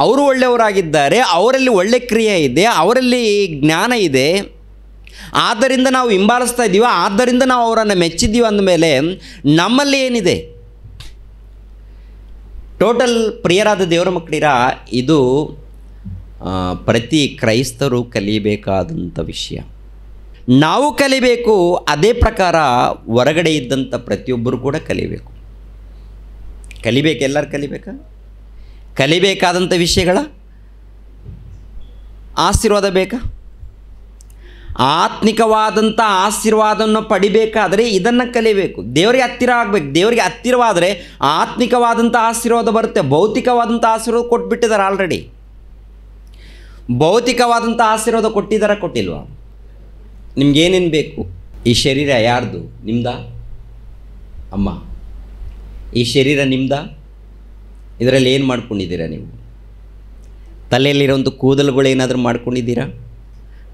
Speaker 1: ಅವರು ಒಳ್ಳೆಯವರಾಗಿದ್ದಾರೆ, ಅವರಲ್ಲಿ ಒಳ್ಳೆ ಕ್ರಿಯೆ ಇದೆ, ಅವರಲ್ಲಿ ಜ್ಞಾನ ಇದೆ, ಆದ್ದರಿಂದ ನಾವು ಹಿಂಬಾಲಿಸ್ತಾ ಇದ್ದೀವಿ, ಆದ್ದರಿಂದ ನಾವು ಅವರನ್ನು ಮೆಚ್ಚಿದ್ದೀವಿ ಅಂದಮೇಲೆ ನಮ್ಮಲ್ಲಿ ಏನಿದೆ? ಟೋಟಲ್ ಪ್ರಿಯರಾದ ದೇವರ ಮಕ್ಕಳಿರ, ಇದು ಪ್ರತಿ ಕ್ರೈಸ್ತರು ಕಲಿಯಬೇಕಾದಂಥ ವಿಷಯ. ನಾವು ಕಲಿಬೇಕು, ಅದೇ ಪ್ರಕಾರ ಹೊರಗಡೆ ಇದ್ದಂಥ ಪ್ರತಿಯೊಬ್ಬರು ಕೂಡ ಕಲಿಬೇಕು. ಎಲ್ಲರೂ ಕಲಿಬೇಕಾ? ಕಲಿಬೇಕಾದಂಥ ವಿಷಯಗಳ ಆಶೀರ್ವಾದ ಬೇಕಾ? ಆತ್ಮಿಕವಾದಂಥ ಆಶೀರ್ವಾದವನ್ನು ಪಡಿಬೇಕಾದರೆ ಇದನ್ನು ಕಲಿಬೇಕು, ದೇವರಿಗೆ ಹತ್ತಿರ ಆಗಬೇಕು. ದೇವರಿಗೆ ಹತ್ತಿರವಾದರೆ ಆತ್ಮಿಕವಾದಂಥ ಆಶೀರ್ವಾದ ಬರುತ್ತೆ. ಭೌತಿಕವಾದಂಥ ಆಶೀರ್ವಾದ ಕೊಟ್ಬಿಟ್ಟಿದ್ದಾರೆ ಆಲ್ರೆಡಿ. ಭೌತಿಕವಾದಂಥ ಆಶೀರ್ವಾದ ಕೊಟ್ಟಿಲ್ವಾ? ನಿಮ್ಗೇನೇನು ಬೇಕು? ಈ ಶರೀರ ಯಾರ್ದು? ನಿಮ್ದಾ? ಅಮ್ಮ, ಈ ಶರೀರ ನಿಮ್ದಾ? ಇದರಲ್ಲಿ ಏನು ಮಾಡ್ಕೊಂಡಿದ್ದೀರಾ ನೀವು? ತಲೆಯಲ್ಲಿರೋಂಥ ಕೂದಲುಗಳೇನಾದರೂ ಮಾಡ್ಕೊಂಡಿದ್ದೀರಾ?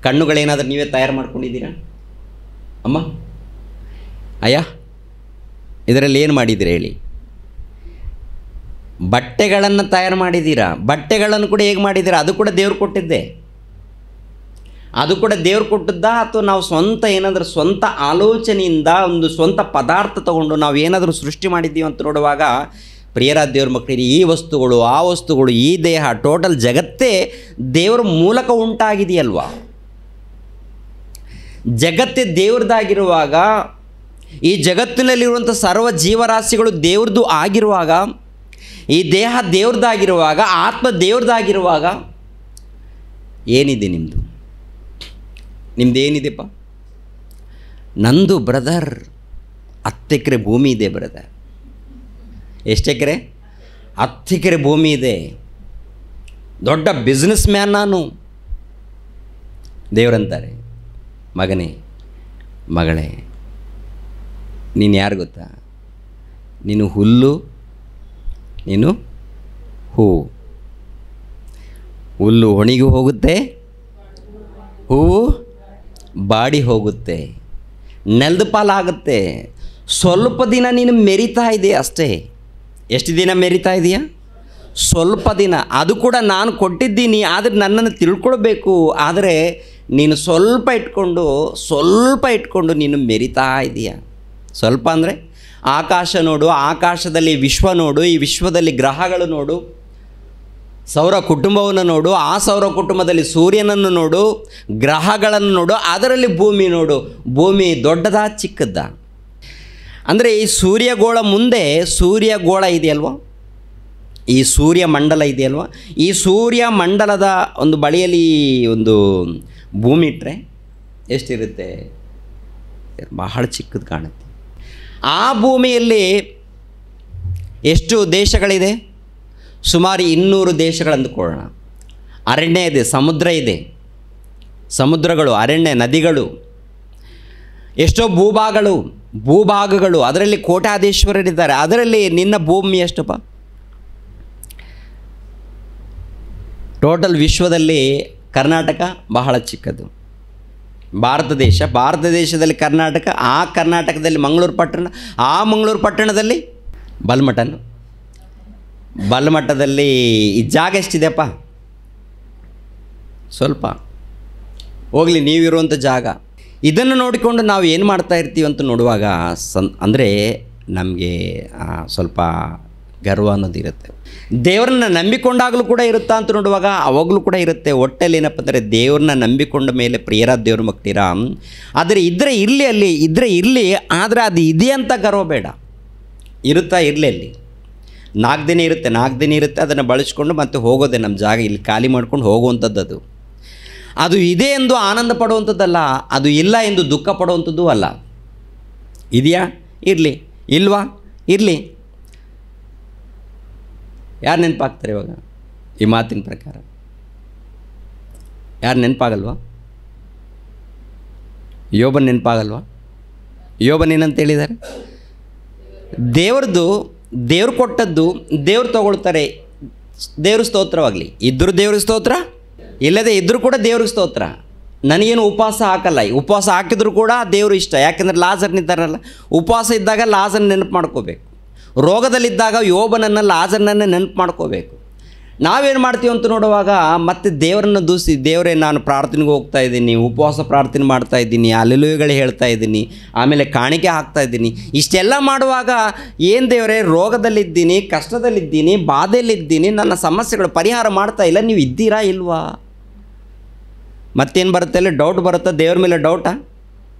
Speaker 1: ಕಣ್ಣುಗಳೇನಾದರೂ ನೀವೇ ತಯಾರು ಮಾಡ್ಕೊಂಡಿದ್ದೀರಾ? ಅಮ್ಮ, ಅಯ್ಯ, ಇದರಲ್ಲಿ ಏನು ಮಾಡಿದ್ದೀರಾ ಹೇಳಿ? ಬಟ್ಟೆಗಳನ್ನು ತಯಾರು ಮಾಡಿದ್ದೀರಾ? ಬಟ್ಟೆಗಳನ್ನು ಕೂಡ ಹೇಗೆ ಮಾಡಿದ್ದೀರಾ? ಅದು ಕೂಡ ದೇವ್ರು ಕೊಟ್ಟಿದ್ದೆ. ಅದು ಕೂಡ ದೇವ್ರು ಕೊಟ್ಟಿದ್ದ, ಅಥವಾ ನಾವು ಸ್ವಂತ ಏನಾದರೂ ಸ್ವಂತ ಆಲೋಚನೆಯಿಂದ ಒಂದು ಸ್ವಂತ ಪದಾರ್ಥ ತಗೊಂಡು ನಾವು ಏನಾದರೂ ಸೃಷ್ಟಿ ಮಾಡಿದ್ದೀವಿ ಅಂತ ನೋಡುವಾಗ, ಪ್ರಿಯರಾದ ದೇವ್ರ ಮಕ್ಕಳಿಗೆ ಈ ವಸ್ತುಗಳು, ಆ ವಸ್ತುಗಳು, ಈ ದೇಹ, ಟೋಟಲ್ ಜಗತ್ತೇ ದೇವರ ಮೂಲಕ ಉಂಟಾಗಿದೆಯಲ್ವಾ? ಜಗತ್ತೇ ದೇವ್ರದ್ದಾಗಿರುವಾಗ, ಈ ಜಗತ್ತಿನಲ್ಲಿರುವಂಥ ಸರ್ವ ಜೀವರಾಶಿಗಳು ದೇವ್ರದ್ದು ಆಗಿರುವಾಗ, ಈ ದೇಹ ದೇವ್ರದ್ದಾಗಿರುವಾಗ, ಆತ್ಮ ದೇವ್ರದ್ದಾಗಿರುವಾಗ ಏನಿದೆ ನಿಮ್ಮದು? ನಿಮ್ಮದೇನಿದೆಪ್ಪ? ನಂದು ಬ್ರದರ್ 10 ಎಕರೆ ಭೂಮಿ ಇದೆ ಬ್ರದರ್. ಎಷ್ಟು ಎಕರೆ? 10 ಎಕರೆ ಭೂಮಿ ಇದೆ. ದೊಡ್ಡ ಬಿಸ್ನೆಸ್ ಮ್ಯಾನ್ ನಾನು. ದೇವರಂತಾರೆ, ಮಗನೇ, ಮಗಳೇ, ನೀನು ಯಾರು ಗೊತ್ತಾ? ನೀನು ಹುಲ್ಲು, ನೀನು ಹೂವು. ಹುಲ್ಲು ಒಣಗಿ ಹೋಗುತ್ತೆ, ಹೂವು ಬಾಡಿ ಹೋಗುತ್ತೆ, ನೆಲದ ಪಾಲಾಗುತ್ತೆ. ಸ್ವಲ್ಪ ದಿನ ನೀನು ಮೆರಿತಾ ಇದೆಯಾ ಅಷ್ಟೇ. ಎಷ್ಟು ದಿನ ಮೆರಿತಾ ಇದೆಯಾ? ಸ್ವಲ್ಪ ದಿನ. ಅದು ಕೂಡ ನಾನು ಕೊಟ್ಟಿದ್ದೀನಿ, ಆದರೆ ನನ್ನನ್ನು ತಿಳ್ಕೊಳ್ಬೇಕು. ಆದರೆ ನೀನು ಸ್ವಲ್ಪ ಇಟ್ಕೊಂಡು ನೀನು ಮೆರಿತಾ ಇದೆಯಾ? ಸ್ವಲ್ಪ ಅಂದರೆ ಆಕಾಶ ನೋಡು, ಆಕಾಶದಲ್ಲಿ ವಿಶ್ವ ನೋಡು, ಈ ವಿಶ್ವದಲ್ಲಿ ಗ್ರಹಗಳು ನೋಡು, ಸೌರ ಕುಟುಂಬವನ್ನು ನೋಡು, ಆ ಸೌರ ಕುಟುಂಬದಲ್ಲಿ ಸೂರ್ಯನನ್ನು ನೋಡು, ಗ್ರಹಗಳನ್ನು ನೋಡು, ಅದರಲ್ಲಿ ಭೂಮಿ ನೋಡು. ಭೂಮಿ ದೊಡ್ಡದಾ ಚಿಕ್ಕದ್ದಾ? ಅಂದರೆ ಈ ಸೂರ್ಯಗೋಳ ಮುಂದೆ ಸೂರ್ಯಗೋಳ ಇದೆಯಲ್ವ, ಈ ಸೂರ್ಯ ಮಂಡಲ ಇದೆಯಲ್ವ, ಈ ಸೂರ್ಯ ಮಂಡಲದ ಒಂದು ಬಳಿಯಲ್ಲಿ ಒಂದು ಭೂಮಿ ಇಟ್ಟರೆ ಎಷ್ಟಿರುತ್ತೆ? ಬಹಳ ಚಿಕ್ಕದು ಕಾಣುತ್ತೆ. ಆ ಭೂಮಿಯಲ್ಲಿ ಎಷ್ಟು ದೇಶಗಳಿದೆ? ಸುಮಾರು 200 ದೇಶಗಳಂದುಕೊಳ್ಳೋಣ. ಅರಣ್ಯ ಇದೆ, ಸಮುದ್ರ ಇದೆ, ಸಮುದ್ರಗಳು, ಅರಣ್ಯ, ನದಿಗಳು, ಎಷ್ಟೋ ಭೂಭಾಗಗಳು, ಅದರಲ್ಲಿ ಕೋಟ್ಯಾಧೀಶ್ವರರಿದ್ದಾರೆ. ಅದರಲ್ಲಿ ನಿನ್ನ ಭೂಮಿ ಎಷ್ಟಪ್ಪ? ಟೋಟಲ್ ವಿಶ್ವದಲ್ಲಿ ಕರ್ನಾಟಕ ಬಹಳ ಚಿಕ್ಕದು. ಭಾರತ ದೇಶದಲ್ಲಿ ಕರ್ನಾಟಕ, ಆ ಕರ್ನಾಟಕದಲ್ಲಿ ಮಂಗಳೂರು ಪಟ್ಟಣ, ಆ ಮಂಗಳೂರು ಪಟ್ಟಣದಲ್ಲಿ ಬಲ್ಮಠದಲ್ಲಿ ಈ ಜಾಗ ಎಷ್ಟಿದೆಯಪ್ಪ? ಸ್ವಲ್ಪ ಹೋಗಲಿ, ನೀವಿರುವಂಥ ಜಾಗ. ಇದನ್ನು ನೋಡಿಕೊಂಡು ನಾವು ಏನು ಮಾಡ್ತಾ ಇರ್ತೀವಿ ಅಂತ ನೋಡುವಾಗ ಅಂದರೆ ನಮಗೆ ಸ್ವಲ್ಪ ಗರ್ವ ಅನ್ನೋದಿರುತ್ತೆ. ದೇವರನ್ನ ನಂಬಿಕೊಂಡಾಗಲೂ ಕೂಡ ಇರುತ್ತಾ ಅಂತ ನೋಡುವಾಗ ಅವಾಗಲೂ ಕೂಡ ಇರುತ್ತೆ. ಒಟ್ಟಲ್ಲಿ ಏನಪ್ಪ ಅಂದರೆ ದೇವ್ರನ್ನ ನಂಬಿಕೊಂಡ ಮೇಲೆ ಪ್ರಿಯರಾದ ದೇವ್ರ ಮಕ್ಕಳಿರ, ಆದರೆ ಇದ್ದರೆ ಇರಲಿ, ಅಲ್ಲಿ ಇದ್ದರೆ ಇರಲಿ, ಆದರೆ ಅದು ಇದೆ ಅಂತ ಗರ್ವ ಬೇಡ. ಇರುತ್ತಾ ಇರಲಿ, ಅಲ್ಲಿ 4 ದಿನ ಇರುತ್ತೆ, ಅದನ್ನು ಬಳಸ್ಕೊಂಡು ಮತ್ತೆ ಹೋಗೋದೆ. ನಮ್ಮ ಜಾಗ ಇಲ್ಲಿ ಖಾಲಿ ಮಾಡ್ಕೊಂಡು ಹೋಗುವಂಥದ್ದು ಅದು ಇದೆ ಎಂದು ಆನಂದ ಪಡುವಂಥದ್ದಲ್ಲ, ಅದು ಇಲ್ಲ ಎಂದು ದುಃಖ ಪಡುವಂಥದ್ದು ಅಲ್ಲ. ಇದೆಯಾ? ಇರಲಿ. ಇಲ್ವಾ? ಇರಲಿ. ಯಾರು ನೆನಪಾಗ್ತಾರೆ ಇವಾಗ ಈ ಮಾತಿನ ಪ್ರಕಾರ? ಯಾರು ನೆನಪಾಗಲ್ವಾ? ಯೋಬನ್ ನೆನಪಾಗಲ್ವಾ? ಯೋಬನ್ ಏನಂತ ಹೇಳಿದ್ದಾರೆ? ದೇವ್ರು ಕೊಟ್ಟದ್ದು ದೇವ್ರು ತಗೊಳ್ತಾರೆ. ದೇವ್ರ ಸ್ತೋತ್ರವಾಗಲಿ, ಇದ್ದರೂ ದೇವ್ರಿಗೆ ಸ್ತೋತ್ರ, ಇಲ್ಲದೆ ಇದ್ದರೂ ಕೂಡ ದೇವ್ರಿಗೆ ಸ್ತೋತ್ರ. ನನಗೇನು ಉಪವಾಸ ಹಾಕಲ್ಲ, ಉಪವಾಸ ಹಾಕಿದ್ರು ಕೂಡ ದೇವರು ಇಷ್ಟ. ಯಾಕೆಂದರೆ ಲಾಜರ್ನಿದ್ದಾರಲ್ಲ, ಉಪವಾಸ ಇದ್ದಾಗ ಲಾಜರ್ನ ನೆನಪು ಮಾಡ್ಕೋಬೇಕು. ರೋಗದಲ್ಲಿದ್ದಾಗ ಯೋಬನನ್ನು, ಲಾಜರ್ನನ್ನು ನೆನಪು ಮಾಡ್ಕೋಬೇಕು. ನಾವೇನು ಮಾಡ್ತೀವಿ ಅಂತ ನೋಡುವಾಗ ಮತ್ತೆ ದೇವರನ್ನು ದೂಸಿ, ದೇವರೇ ನಾನು ಪ್ರಾರ್ಥನೆಗೆ ಹೋಗ್ತಾ ಇದ್ದೀನಿ, ಉಪವಾಸ ಪ್ರಾರ್ಥನೆ ಮಾಡ್ತಾ ಇದ್ದೀನಿ, ಹಲ್ಲೆಲೂಯಗಳು ಹೇಳ್ತಾ ಇದ್ದೀನಿ, ಆಮೇಲೆ ಕಾಣಿಕೆ ಹಾಕ್ತಾ ಇದ್ದೀನಿ, ಇಷ್ಟೆಲ್ಲ ಮಾಡುವಾಗ ಏನು ದೇವರೇ, ರೋಗದಲ್ಲಿದ್ದೀನಿ, ಕಷ್ಟದಲ್ಲಿದ್ದೀನಿ, ಬಾಧೆಯಲ್ಲಿದ್ದೀನಿ, ನನ್ನ ಸಮಸ್ಯೆಗಳು ಪರಿಹಾರ ಮಾಡ್ತಾ ಇಲ್ಲ, ನೀವು ಇದ್ದೀರಾ ಇಲ್ವಾ? ಮತ್ತೇನು ಬರುತ್ತೆ? ಅಲ್ಲಿ ಡೌಟ್ ಬರುತ್ತೆ, ದೇವ್ರ ಮೇಲೆ ಡೌಟಾ?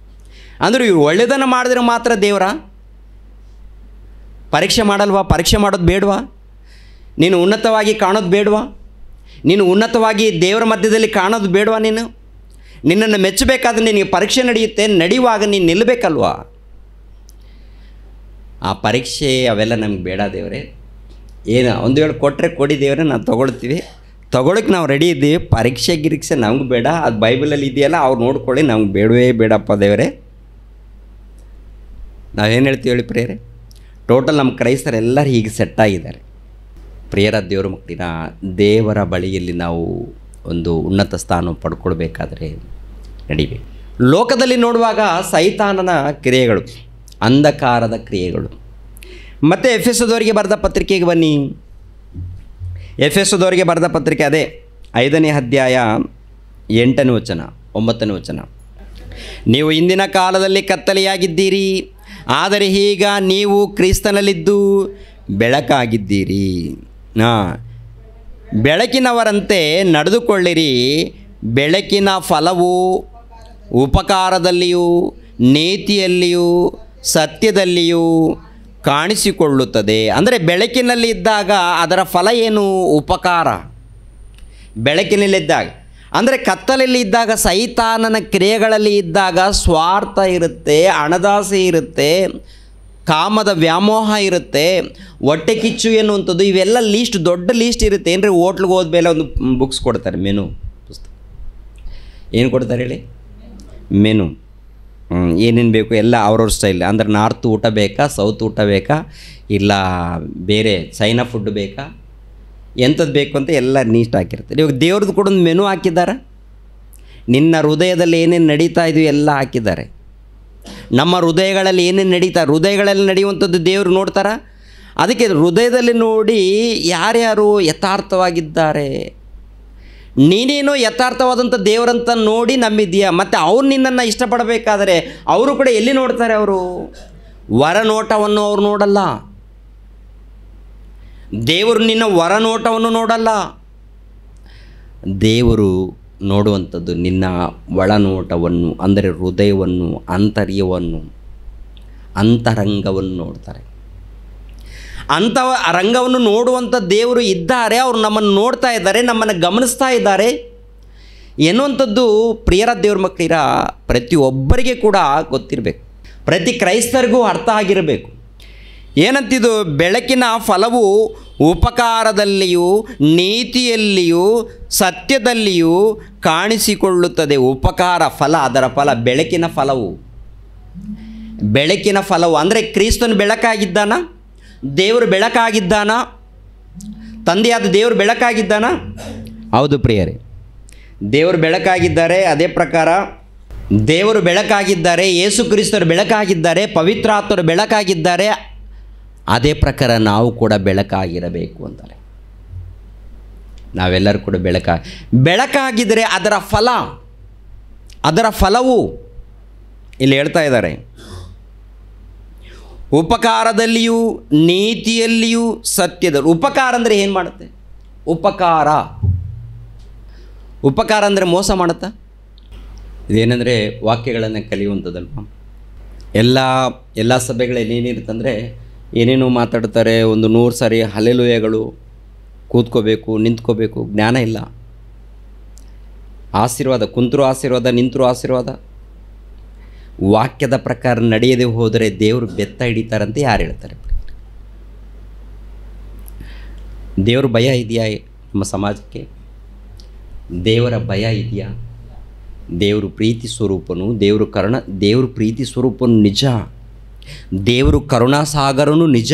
Speaker 1: ಅಂದರೆ ಇವ್ರು ಒಳ್ಳೆಯದನ್ನು ಮಾಡಿದ್ರೆ ಮಾತ್ರ ದೇವರ ಪರೀಕ್ಷೆ ಮಾಡಲ್ವಾ? ಪರೀಕ್ಷೆ ಮಾಡೋದು ಬೇಡವಾ? ನೀನು ಉನ್ನತವಾಗಿ ಕಾಣೋದು ಬೇಡವಾ? ನೀನು ಉನ್ನತವಾಗಿ ದೇವರ ಮಧ್ಯದಲ್ಲಿ ಕಾಣೋದು ಬೇಡವಾ? ನಿನ್ನನ್ನು ಮೆಚ್ಚಬೇಕಾದ್ರೆ ನಿನಗೆ ಪರೀಕ್ಷೆ ನಡೆಯುವಾಗ ನೀನು ನಿಲ್ಲಬೇಕಲ್ವಾ? ಆ ಪರೀಕ್ಷೆ ಅವೆಲ್ಲ ನಮ್ಗೆ ಬೇಡ ದೇವರೇ. ಏನು ಒಂದು ವೇಳೆ ಕೊಟ್ಟರೆ ಕೊಡಿ ದೇವರೇ, ನಾವು ತೊಗೊಳಕ್ಕೆ ನಾವು ರೆಡಿ ಇದ್ದೀವಿ. ಪರೀಕ್ಷೆ ಗಿರೀಕ್ಷೆ ನಮ್ಗೆ ಬೇಡ, ಅದು ಬೈಬಲಲ್ಲಿ ಇದೆಯಲ್ಲ, ಅವ್ರು ನೋಡ್ಕೊಳ್ಳಿ, ನಮ್ಗೆ ಬೇಡವೇ ಬೇಡಪ್ಪ ದೇವರೇ. ನಾವೇನು ಹೇಳ್ತೀವಿ ಹೇಳಿ ಪ್ರಿಯರೇ? ಟೋಟಲ್ ನಮ್ಮ ಕ್ರೈಸ್ತರೆಲ್ಲರೂ ಹೀಗೆ ಸೆಟ್ಟಾಗಿದ್ದಾರೆ. ಪ್ರಿಯರ ದೇವರ ಮಕ್ಕಳಿನ, ದೇವರ ಬಳಿಯಲ್ಲಿ ನಾವು ಒಂದು ಉನ್ನತ ಸ್ಥಾನ ಪಡ್ಕೊಳ್ಬೇಕಾದ್ರೆ ನಡಿಬೇಕು. ಲೋಕದಲ್ಲಿ ನೋಡುವಾಗ ಸೈತಾನನ ಕ್ರಿಯೆಗಳು, ಅಂಧಕಾರದ ಕ್ರಿಯೆಗಳು. ಮತ್ತು ಎಫೆಸದವರಿಗೆ ಬರೆದ ಪತ್ರಿಕೆಗೆ ಬನ್ನಿ. ಎಫೆಸದವರಿಗೆ ಬರೆದ ಪತ್ರಿಕೆ ಅದೇ 5ನೇ ಅಧ್ಯಾಯ 8ನೇ ವಚನ 9ನೇ ವಚನ. ನೀವು ಇಂದಿನ ಕಾಲದಲ್ಲಿ ಕತ್ತಲೆಯಾಗಿದ್ದೀರಿ, ಆದರೆ ಈಗ ನೀವು ಕ್ರಿಸ್ತನಲ್ಲಿದ್ದು ಬೆಳಕಾಗಿದ್ದೀರಿ. ಬೆಳಕಿನವರಂತೆ ನಡೆದುಕೊಳ್ಳಿರಿ. ಬೆಳಕಿನ ಫಲವು ಉಪಕಾರದಲ್ಲಿಯೂ ನೀತಿಯಲ್ಲಿಯೂ ಸತ್ಯದಲ್ಲಿಯೂ ಕಾಣಿಸಿಕೊಳ್ಳುತ್ತದೆ. ಅಂದರೆ ಬೆಳಕಿನಲ್ಲಿ ಇದ್ದಾಗ ಅದರ ಫಲ ಏನು? ಉಪಕಾರ. ಬೆಳಕಿನಲ್ಲಿದ್ದಾಗ ಅಂದರೆ ಕತ್ತಲಲ್ಲಿ ಇದ್ದಾಗ, ಸೈತಾನನ ಕ್ರಿಯೆಗಳಲ್ಲಿ ಇದ್ದಾಗ ಸ್ವಾರ್ಥ ಇರುತ್ತೆ, ಹಣದಾಸೆ ಇರುತ್ತೆ, ಕಾಮದ ವ್ಯಾಮೋಹ ಇರುತ್ತೆ, ಹೊಟ್ಟೆ ಕಿಚ್ಚು ಎನ್ನುವಂಥದ್ದು, ಇವೆಲ್ಲ ದೊಡ್ಡ ಲೀಸ್ಟ್ ಇರುತ್ತೆ. ಏನ್ರಿ, ಹೋಟ್ಲಿಗೆ ಹೋದ್ಮೇಲೆ ಒಂದು ಬುಕ್ಸ್ ಕೊಡ್ತಾರೆ, ಮೆನು ಪುಸ್ತಕ. ಏನು ಕೊಡ್ತಾರೆ ಹೇಳಿ? ಮೆನು. ಏನೇನು ಬೇಕು ಎಲ್ಲ ಅವ್ರವ್ರ ಸ್ಟೈಲ್. ಅಂದರೆ ನಾರ್ತ್ ಊಟ ಬೇಕಾ, ಸೌತ್ ಊಟ ಬೇಕಾ, ಇಲ್ಲ ಬೇರೆ ಚೈನಾ ಫುಡ್ ಬೇಕಾ, ಎಂಥದ್ದು ಬೇಕು ಅಂತ ಎಲ್ಲ ನೀಟ್ ಹಾಕಿರ್ತಾರೆ. ಇವಾಗ ದೇವ್ರದ್ದು ಕೂಡ ಒಂದು ಮೆನು ಹಾಕಿದ್ದಾರೆ. ನಿನ್ನ ಹೃದಯದಲ್ಲಿ ಏನೇನು ನಡೀತಾ ಇದೆಯೋ ಎಲ್ಲ ಹಾಕಿದ್ದಾರೆ. ನಮ್ಮ ಹೃದಯಗಳಲ್ಲಿ ಏನೇನು ಹೃದಯಗಳಲ್ಲಿ ನಡೆಯುವಂಥದ್ದು ದೇವರು ನೋಡ್ತಾರ. ಅದಕ್ಕೆ ಹೃದಯದಲ್ಲಿ ನೋಡಿ ಯಾರ್ಯಾರು ಯಥಾರ್ಥವಾಗಿದ್ದಾರೆ, ನೀನೇನೋ ಯಥಾರ್ಥವಾದಂಥ ದೇವರಂತ ನೋಡಿ ನಂಬಿದ್ದೀಯಾ. ಮತ್ತು ಅವ್ರು ನಿನ್ನನ್ನು ಇಷ್ಟಪಡಬೇಕಾದರೆ ಅವರು ಕೂಡ ಎಲ್ಲಿ ನೋಡ್ತಾರೆ? ಅವರು ಹೊರನೋಟವನ್ನು ಅವ್ರು ನೋಡಲ್ಲ. ದೇವರು ನಿನ್ನ ಹೊರನೋಟವನ್ನು ನೋಡಲ್ಲ, ದೇವರು ನೋಡುವಂಥದ್ದು ನಿನ್ನ ಒಳನೋಟವನ್ನು, ಅಂದರೆ ಹೃದಯವನ್ನು, ಆಂತರ್ಯವನ್ನು, ಅಂತರಂಗವನ್ನು ನೋಡ್ತಾರೆ. ಅಂಥ ರಂಗವನ್ನು ನೋಡುವಂಥ ದೇವರು ಇದ್ದಾರೆ. ಅವರು ನಮ್ಮನ್ನು ನೋಡ್ತಾ ಇದ್ದಾರೆ, ನಮ್ಮನ್ನು ಗಮನಿಸ್ತಾ ಇದ್ದಾರೆ ಎನ್ನುವಂಥದ್ದು ಪ್ರಿಯರ ದೇವ್ರ ಮಕ್ಕಳಿರ ಪ್ರತಿಯೊಬ್ಬರಿಗೆ ಕೂಡ ಗೊತ್ತಿರಬೇಕು. ಪ್ರತಿ ಕ್ರೈಸ್ತರಿಗೂ ಅರ್ಥ ಆಗಿರಬೇಕು. ಏನಂತಿದು? ಬೆಳಕಿನ ಫಲವು ಉಪಕಾರದಲ್ಲಿಯೂ ನೀತಿಯಲ್ಲಿಯೂ ಸತ್ಯದಲ್ಲಿಯೂ ಕಾಣಿಸಿಕೊಳ್ಳುತ್ತದೆ. ಉಪಕಾರ ಫಲ, ಅದರ ಫಲ ಬೆಳಕಿನ ಫಲವು. ಬೆಳಕಿನ ಫಲವು ಅಂದರೆ ಕ್ರಿಸ್ತನು ಬೆಳಕಾಗಿದ್ದಾನ, ದೇವರು ಬೆಳಕಾಗಿದ್ದಾನ, ತಂದೆಯಾದ ದೇವರು ಬೆಳಕಾಗಿದ್ದಾನ? ಹೌದು ಪ್ರಿಯರೇ, ದೇವರು ಬೆಳಕಾಗಿದ್ದಾರೆ. ಅದೇ ಪ್ರಕಾರ ದೇವರು ಬೆಳಕಾಗಿದ್ದಾರೆ, ಯೇಸು ಕ್ರಿಸ್ತರು ಬೆಳಕಾಗಿದ್ದಾರೆ, ಪವಿತ್ರಾತ್ಮರು ಬೆಳಕಾಗಿದ್ದಾರೆ. ಅದೇ ಪ್ರಕಾರ ನಾವು ಕೂಡ ಬೆಳಕಾಗಿರಬೇಕು ಅಂತಾರೆ. ನಾವೆಲ್ಲರೂ ಕೂಡ ಬೆಳಕಾಗಿದ್ದರೆ ಅದರ ಫಲವು ಇಲ್ಲಿ ಹೇಳ್ತಾ ಇದ್ದಾರೆ. ಉಪಕಾರದಲ್ಲಿಯೂ ನೀತಿಯಲ್ಲಿಯೂ ಸತ್ಯದಲ್ಲೂ. ಉಪಕಾರ ಅಂದರೆ ಏನು ಮಾಡುತ್ತೆ? ಉಪಕಾರ ಅಂದರೆ ಮೋಸ ಮಾಡುತ್ತಾ? ಇದೇನೆಂದರೆ ವಾಕ್ಯಗಳನ್ನು ಕಲಿಯುವಂಥದ್ದಲ್ವ. ಎಲ್ಲ ಸಭೆಗಳಲ್ಲಿ ಏನಿರುತ್ತಂದರೆ ಏನೇನೋ ಮಾತಾಡ್ತಾರೆ. 100 ಸಾರಿ ಹಲ್ಲೆಲೂಯಗಳು, ಕೂತ್ಕೋಬೇಕು, ನಿಂತ್ಕೋಬೇಕು, ಜ್ಞಾನ ಇಲ್ಲ. ಆಶೀರ್ವಾದ, ಕುಂತರೂ ಆಶೀರ್ವಾದ, ನಿಂತರೂ ಆಶೀರ್ವಾದ. ವಾಕ್ಯದ ಪ್ರಕಾರ ನಡೆಯದೆ ಹೋದರೆ ದೇವರು ಬೆತ್ತ ಹಿಡಿತಾರಂತೆ ಯಾರು ಹೇಳ್ತಾರೆ? ದೇವ್ರ ಭಯ ಇದೆಯಾ ನಮ್ಮ ಸಮಾಜಕ್ಕೆ? ದೇವರ ಭಯ ಇದೆಯಾ? ದೇವರು ಪ್ರೀತಿ ಸ್ವರೂಪನು, ದೇವರು ಪ್ರೀತಿ ಸ್ವರೂಪನು ನಿಜ, ದೇವರು ಕರುಣಾಸಾಗರನು ನಿಜ.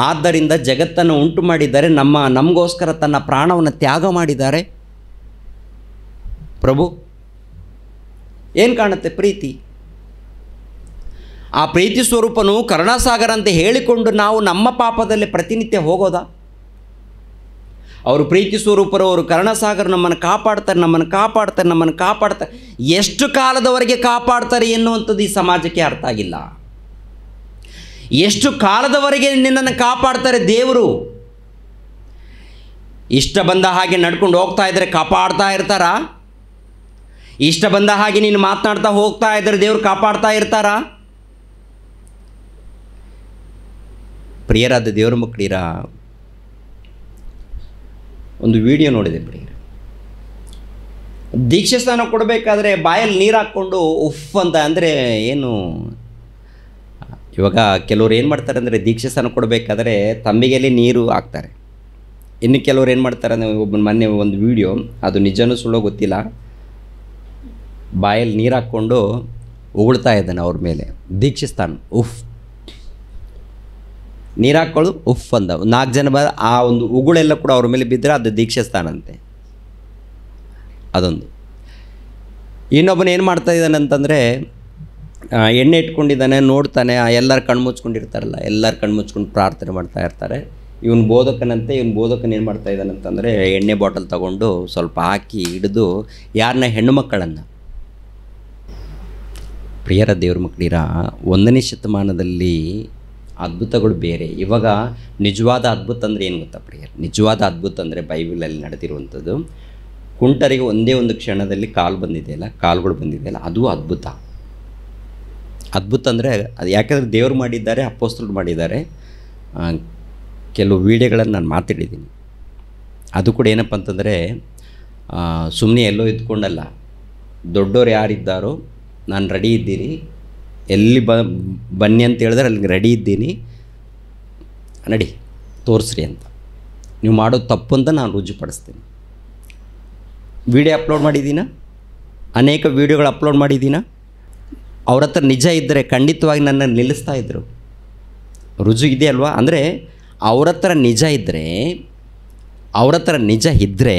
Speaker 1: ಆದ್ದರಿಂದ ಜಗತ್ತನ್ನು ಉಂಟು ಮಾಡಿದ್ದಾರೆ, ನಮಗೋಸ್ಕರ ತನ್ನ ಪ್ರಾಣವನ್ನು ತ್ಯಾಗ ಮಾಡಿದ್ದಾರೆ. ಪ್ರಭು ಏನು ಕಾಣುತ್ತೆ? ಪ್ರೀತಿ. ಆ ಪ್ರೀತಿ ಸ್ವರೂಪನು ಕರುಣಾಸಾಗರ ಅಂತ ಹೇಳಿಕೊಂಡು ನಾವು ನಮ್ಮ ಪಾಪದಲ್ಲಿ ಪ್ರತಿನಿತ್ಯ ಹೋಗೋದಾ? ಅವರು ಪ್ರೀತಿ ಸ್ವರೂಪರು, ಅವರು ಕರುಣಾಸಾಗರ, ನಮ್ಮನ್ನು ಕಾಪಾಡ್ತಾರೆ. ಎಷ್ಟು ಕಾಲದವರೆಗೆ ಕಾಪಾಡ್ತಾರೆ ಎನ್ನುವಂಥದ್ದು ಈ ಸಮಾಜಕ್ಕೆ ಅರ್ಥ ಆಗಿಲ್ಲ. ಎಷ್ಟು ಕಾಲದವರೆಗೆ ನಿನ್ನನ್ನು ಕಾಪಾಡ್ತಾರೆ ದೇವರು? ಇಷ್ಟ ಬಂದ ಹಾಗೆ ನಡ್ಕೊಂಡು ಹೋಗ್ತಾ ಇದ್ದರೆ ಕಾಪಾಡ್ತಾ ಇರ್ತಾರಾ? ಇಷ್ಟ ಬಂದ ಹಾಗೆ ನೀನು ಮಾತನಾಡ್ತಾ ಹೋಗ್ತಾ ಇದ್ದರೆ ದೇವರು ಕಾಪಾಡ್ತಾ ಇರ್ತಾರಾ? ಪ್ರಿಯರಾದ ದೇವರ ಮಕ್ಕಳಿರ, ಒಂದು ವಿಡಿಯೋ ನೋಡಿದೆ ಪ್ರಿಯರ. ದೀಕ್ಷೆ ಸ್ನಾನ ಕೊಡಬೇಕಾದ್ರೆ ಬಾಯಲ್ಲಿ ನೀರು ಹಾಕ್ಕೊಂಡು ಉಫ್ ಅಂತ, ಅಂದರೆ ಏನು, ಇವಾಗ ಕೆಲವ್ರು ಏನು ಮಾಡ್ತಾರೆ ಅಂದರೆ ದೀಕ್ಷೆ ಸ್ನಾನ ಕೊಡಬೇಕಾದ್ರೆ ತಂಬಿಗೆಯಲ್ಲಿ ನೀರು ಹಾಕ್ತಾರೆ. ಇನ್ನು ಕೆಲವ್ರು ಏನು ಮಾಡ್ತಾರೆ ಅಂದರೆ, ಮೊನ್ನೆ ಒಂದು ವಿಡಿಯೋ, ಅದು ನಿಜನೂ ಸುಳ್ಳೋ ಗೊತ್ತಿಲ್ಲ, ಬಾಯಲ್ಲಿ ನೀರು ಹಾಕ್ಕೊಂಡು ಉಗುಳ್ತಾ ಇದ್ದಾನೆ ಅವ್ರ ಮೇಲೆ. ದೀಕ್ಷೆ ಸ್ಥಾನ ಉಫ್, ನೀರು ಹಾಕ್ಕೊಳ್ಳು ಉಫ್ ಅಂದ. 4 ಜನ ಆ ಒಂದು ಉಗುಳೆಲ್ಲ ಕೂಡ ಅವ್ರ ಮೇಲೆ ಬಿದ್ದರೆ ಅದು ದೀಕ್ಷೆ ಸ್ಥಾನ ಅಂತೆ. ಅದೊಂದು. ಇನ್ನೊಬ್ಬನು ಏನು ಮಾಡ್ತಾ ಇದ್ದಾನೆ ಅಂತಂದರೆ, ಎಣ್ಣೆ ಇಟ್ಕೊಂಡಿದ್ದಾನೆ, ನೋಡ್ತಾನೆ, ಎಲ್ಲರೂ ಕಣ್ಣು ಮುಚ್ಕೊಂಡಿರ್ತಾರಲ್ಲ, ಎಲ್ಲರೂ ಕಣ್ಣು ಮುಚ್ಕೊಂಡು ಪ್ರಾರ್ಥನೆ ಮಾಡ್ತಾ ಇರ್ತಾರೆ. ಇವನು ಬೋಧಕನ ಏನು ಮಾಡ್ತಾ ಇದ್ದಾನೆ ಅಂತಂದರೆ, ಎಣ್ಣೆ ಬಾಟಲ್ ತಗೊಂಡು ಸ್ವಲ್ಪ ಹಾಕಿ ಹಿಡಿದು ಯಾರನ್ನ, ಹೆಣ್ಣು ಮಕ್ಕಳನ್ನು. ಪ್ರಿಯರ ದೇವ್ರ ಮಕ್ಕಳಿರ, 1ನೇ ಶತಮಾನದಲ್ಲಿ ಅದ್ಭುತಗಳು ಬೇರೆ. ಇವಾಗ ನಿಜವಾದ ಅದ್ಭುತ ಅಂದರೆ ಏನು ಗೊತ್ತಾ ಪ್ರಿಯರ್? ನಿಜವಾದ ಅದ್ಭುತ ಅಂದರೆ ಬೈಬಲಲ್ಲಿ ನಡೆದಿರುವಂಥದ್ದು. ಕುಂಟರಿಗೆ ಒಂದೇ ಒಂದು ಕ್ಷಣದಲ್ಲಿ ಕಾಲುಗಳು ಬಂದಿದೆಯಲ್ಲ, ಅದು ಅದ್ಭುತ. ಅಂದರೆ ಅದು ಯಾಕಂದರೆ ದೇವರು ಮಾಡಿದ್ದಾರೆ, ಅಪೊಸ್ತಲರು ಮಾಡಿದ್ದಾರೆ. ಕೆಲವು ವಿಡಿಯೋಗಳನ್ನು ನಾನು ಮಾತಾಡಿದ್ದೀನಿ. ಅದು ಕೂಡ ಏನಪ್ಪ ಅಂತಂದರೆ, ಸುಮ್ಮನೆ ಎಲ್ಲೋ ಇದ್ಕೊಂಡಲ್ಲ, ದೊಡ್ಡೋರು ಯಾರಿದ್ದಾರೋ ನಾನು ರೆಡಿ ಇದ್ದೀನಿ, ಎಲ್ಲಿ ಬನ್ನಿ ಅಂತ ಹೇಳಿದ್ರೆ ಅಲ್ಲಿಗೆ ರೆಡಿ ಇದ್ದೀನಿ, ನಡಿ ತೋರಿಸ್ರಿ ಅಂತ. ನೀವು ಮಾಡೋದು ತಪ್ಪು ಅಂತ ನಾನು ರುಜುಪಡಿಸ್ತೀನಿ. ವಿಡಿಯೋ ಅಪ್ಲೋಡ್ ಮಾಡಿದ್ದೀನ, ಅನೇಕ ವಿಡಿಯೋಗಳು ಅಪ್ಲೋಡ್ ಮಾಡಿದ್ದೀನ. ಅವ್ರ ಹತ್ರ ನಿಜ ಇದ್ದರೆ ಖಂಡಿತವಾಗಿ ನನ್ನನ್ನು ನಿಲ್ಲಿಸ್ತಾಯಿದ್ರು. ರುಜು ಇದೆ ಅಲ್ವಾ? ಅಂದರೆ ಅವ್ರ ಹತ್ರ ನಿಜ ಇದ್ದರೆ